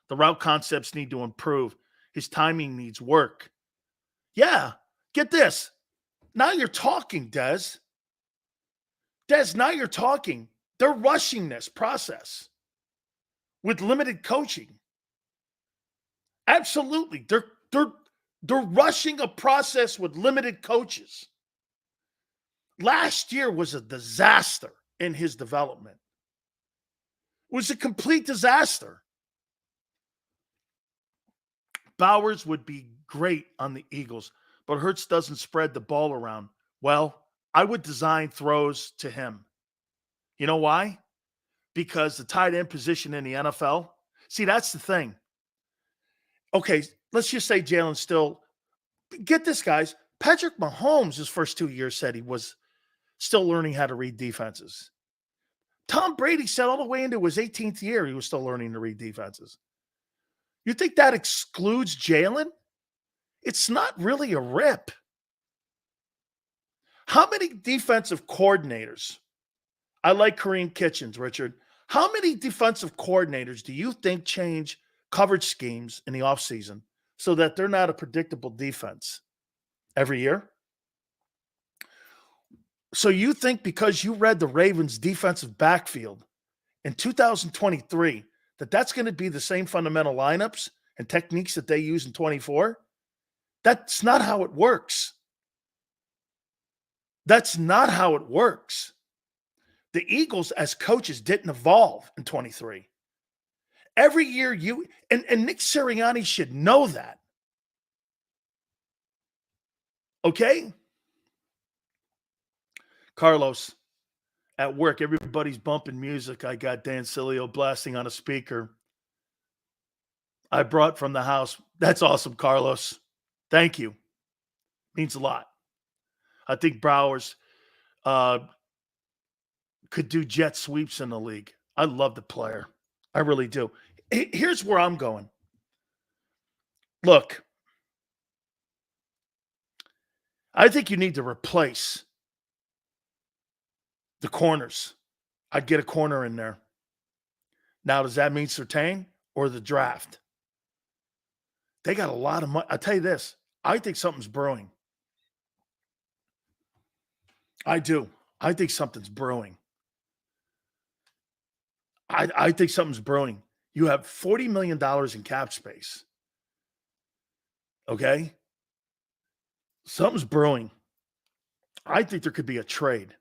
The route concepts need to improve. His timing needs work. Yeah, get this. Now you're talking, Des. Des, now you're talking. They're rushing this process with limited coaching. Absolutely. They're rushing a process with limited coaches. Last year was a disaster in his development. It was a complete disaster. Bowers would be great on the Eagles, but Hurts doesn't spread the ball around. Well, I would design throws to him. You know why? Because the tight end position in the NFL, see, that's the thing. Okay, let's just say Jalen still, get this, guys. Patrick Mahomes, his first 2 years, said he was still learning how to read defenses. Tom Brady said all the way into his 18th year, he was still learning to read defenses. You think that excludes Jalen? It's not really a rip. How many defensive coordinators? I like Kareem Kitchens, Richard. How many defensive coordinators do you think change coverage schemes in the offseason so that they're not a predictable defense every year? So you think because you read the Ravens' defensive backfield in 2023 that that's going to be the same fundamental lineups and techniques that they use in 24? That's not how it works. That's not how it works. The Eagles as coaches didn't evolve in 23. Every year and Nick Sirianni should know that. Okay? Carlos, at work, everybody's bumping music. I got Dan Sileo blasting on a speaker. I brought from the house. That's awesome, Carlos. Thank you. Means a lot. I think Bowers could do jet sweeps in the league. I love the player. I really do. Here's where I'm going. Look, I think you need to replace the corners. I'd get a corner in there. Now, does that mean Surtain or the draft? They got a lot of money. I'll tell you this. I think something's brewing. I do. I think something's brewing. I think something's brewing. You have $40 million in cap space. Okay? Something's brewing. I think there could be a trade.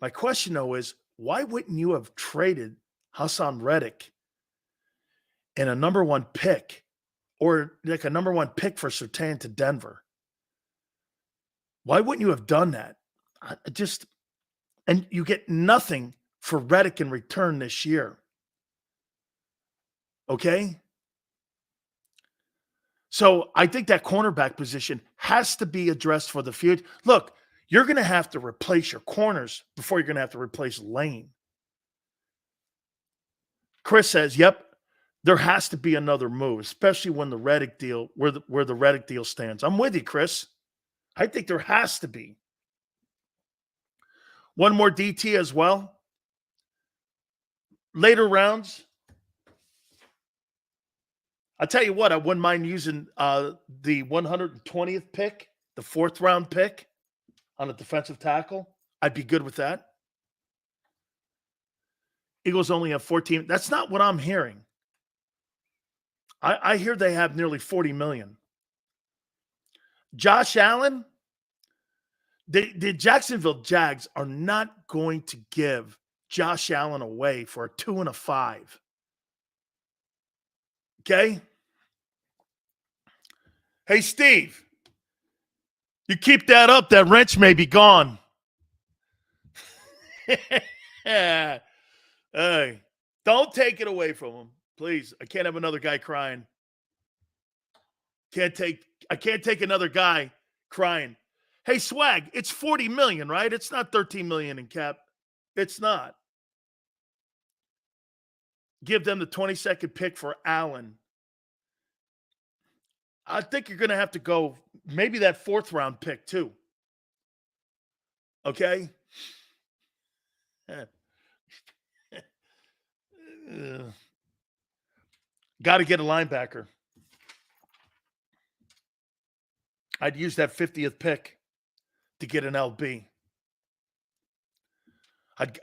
My question, though, is why wouldn't you have traded Hassan Reddick and a number one pick or like a number one pick for Surtain to Denver? Why wouldn't you have done that? And you get nothing for Reddick in return this year. Okay? So I think that cornerback position has to be addressed for the future. Look, you're going to have to replace your corners before you're going to have to replace Lane. Chris says, yep, there has to be another move, especially when the Reddick deal, where the Reddick deal stands. I'm with you, Chris. I think there has to be. One more DT as well. Later rounds. I'll tell you what, I wouldn't mind using the 120th pick, the 4th round pick on a defensive tackle. I'd be good with that. Eagles only have 14. That's not what I'm hearing. I hear they have nearly 40 million. Josh Allen, the Jacksonville Jags are not going to give Josh Allen away for a 2 and a 5. Okay? Hey, Steve, you keep that up, that wrench may be gone. Hey, don't take it away from him, please. I can't have another guy crying. I can't take another guy crying. Hey, Swag, it's 40 million, right? It's not 13 million in cap. It's not. Give them the 22nd pick for Allen. I think you're going to have to go maybe that 4th round pick too. Okay? Got to get a linebacker. I'd use that 50th pick to get an LB.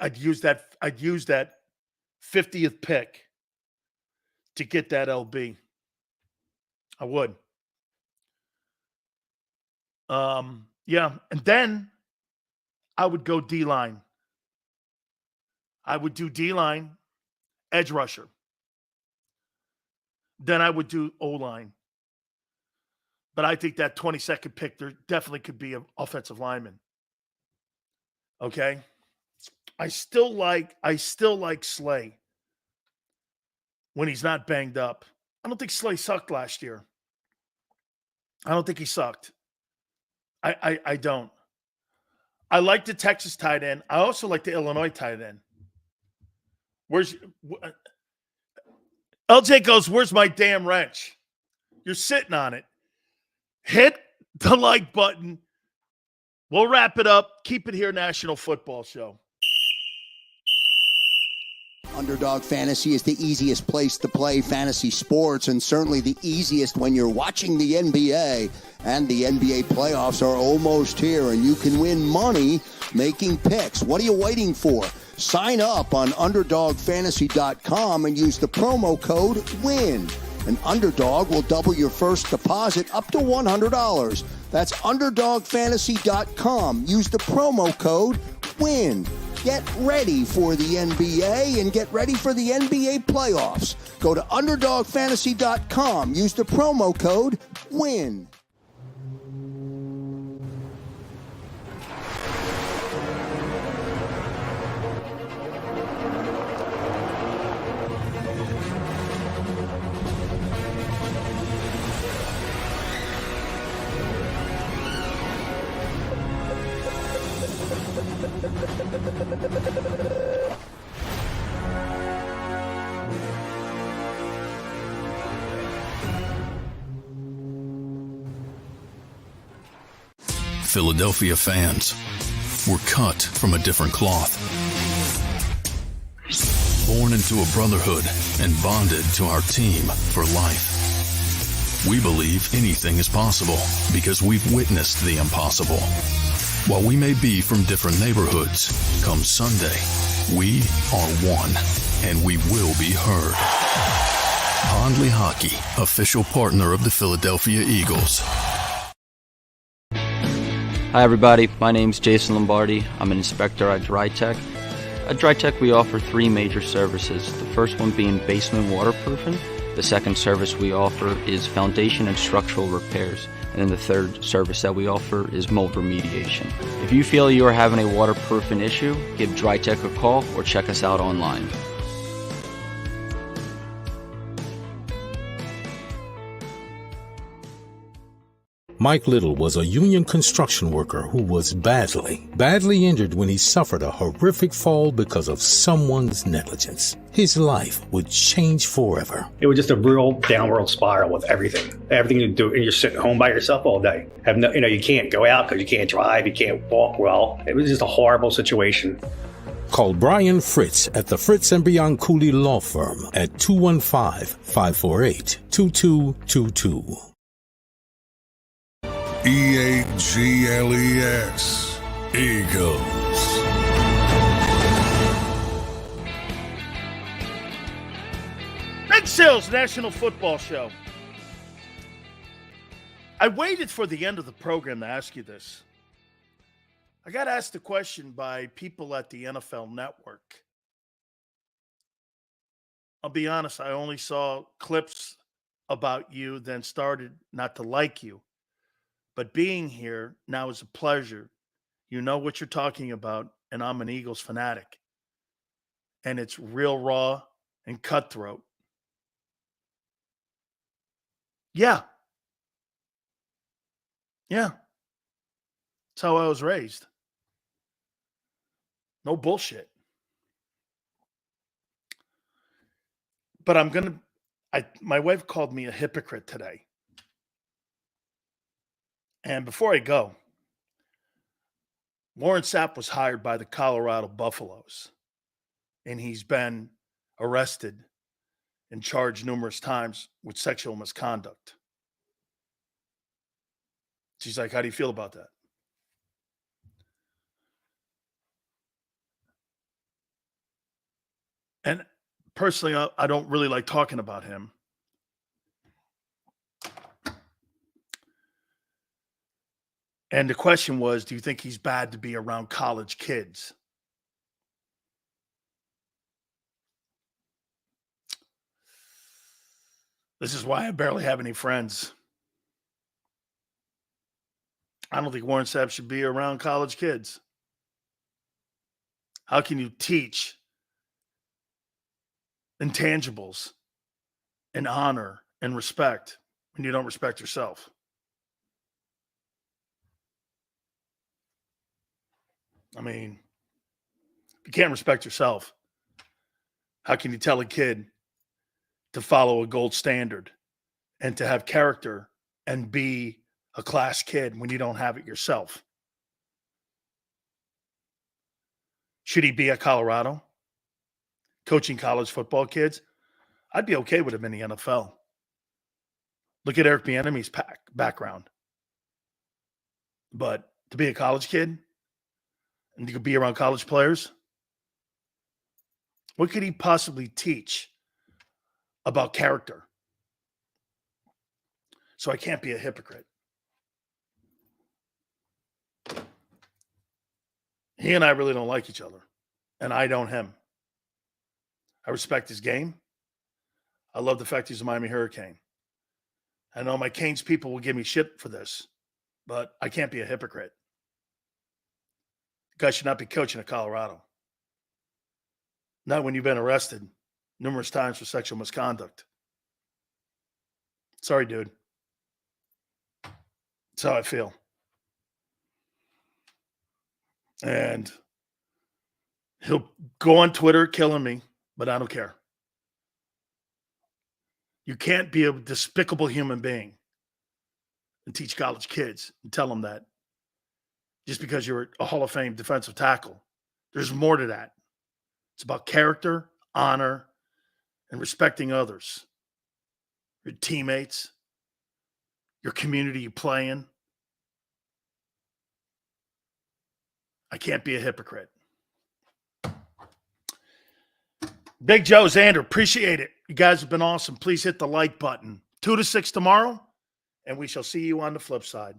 I'd use that 50th pick to get that LB. I would. Yeah, and then I would go D-line. I would do D-line, edge rusher. Then I would do O-line. But I think that 22nd pick, there definitely could be an offensive lineman. Okay? I still like Slay when he's not banged up. I don't think Slay sucked last year. I don't think he sucked. I don't. I like the Texas tight end. I also like the Illinois tight end. LJ goes, where's my damn wrench? You're sitting on it. Hit the like button. We'll wrap it up. Keep it here, National Football Show. Underdog Fantasy is the easiest place to play fantasy sports, and certainly the easiest when you're watching the NBA. And the NBA playoffs are almost here, and you can win money making picks. What are you waiting for? Sign up on UnderdogFantasy.com and use the promo code WIN. An Underdog will double your first deposit up to $100. That's UnderdogFantasy.com. Use the promo code WIN. Get ready for the NBA and get ready for the NBA playoffs. Go to UnderdogFantasy.com. Use the promo code WIN. Philadelphia fans, were cut from a different cloth. Born into a brotherhood and bonded to our team for life. We believe anything is possible because we've witnessed the impossible. While we may be from different neighborhoods, come Sunday, we are one, and we will be heard. Pondley Hockey, official partner of the Philadelphia Eagles. Hi everybody, my name's Jason Lombardi. I'm an inspector at DryTech. At DryTech we offer 3 major services, the first one being basement waterproofing. The second service we offer is foundation and structural repairs. And then the third service that we offer is mold remediation. If you feel you are having a waterproofing issue, give DryTech a call or check us out online. Mike Little was a union construction worker who was badly injured when he suffered a horrific fall because of someone's negligence. His life would change forever. It was just a real downward spiral with everything. Everything you do, and you're sitting home by yourself all day. You can't go out because you can't drive, you can't walk well. It was just a horrible situation. Call Brian Fritz at the Fritz & Beyond Cooley Law Firm at 215-548-2222. EAGLES, Eagles. Big Sales National Football Show. I waited for the end of the program to ask you this. I got asked the question by people at the NFL Network. I'll be honest, I only saw clips about you, then started not to like you. But being here now is a pleasure. You know what you're talking about, and I'm an Eagles fanatic. And it's real raw and cutthroat. Yeah. That's how I was raised. No bullshit. But my wife called me a hypocrite today. And before I go, Warren Sapp was hired by the Colorado Buffaloes, and he's been arrested and charged numerous times with sexual misconduct. She's like, how do you feel about that? And personally, I don't really like talking about him. And the question was, do you think he's bad to be around college kids? This is why I barely have any friends. I don't think Warren Sapp should be around college kids. How can you teach intangibles and honor and respect when you don't respect yourself? I mean, if you can't respect yourself, how can you tell a kid to follow a gold standard and to have character and be a class kid when you don't have it yourself? Should he be at Colorado coaching college football kids? I'd be okay with him in the NFL. Look at Eric Bieniemy's background. But to be a college kid and you could be around college players, what could he possibly teach about character? So I can't be a hypocrite. He and I really don't like each other, and I don't him. I respect his game. I love the fact he's a Miami Hurricane. I know my Canes people will give me shit for this, but I can't be a hypocrite. The guy should not be coaching at Colorado. Not when you've been arrested numerous times for sexual misconduct. Sorry, dude. That's how I feel. And he'll go on Twitter killing me, but I don't care. You can't be a despicable human being and teach college kids and tell them that just because you're a Hall of Fame defensive tackle. There's more to that. It's about character, honor, and respecting others, your teammates, your community you play in. I can't be a hypocrite. Big Joe, Xander, appreciate it. You guys have been awesome. Please hit the like button. 2 to 6 tomorrow, and we shall see you on the flip side.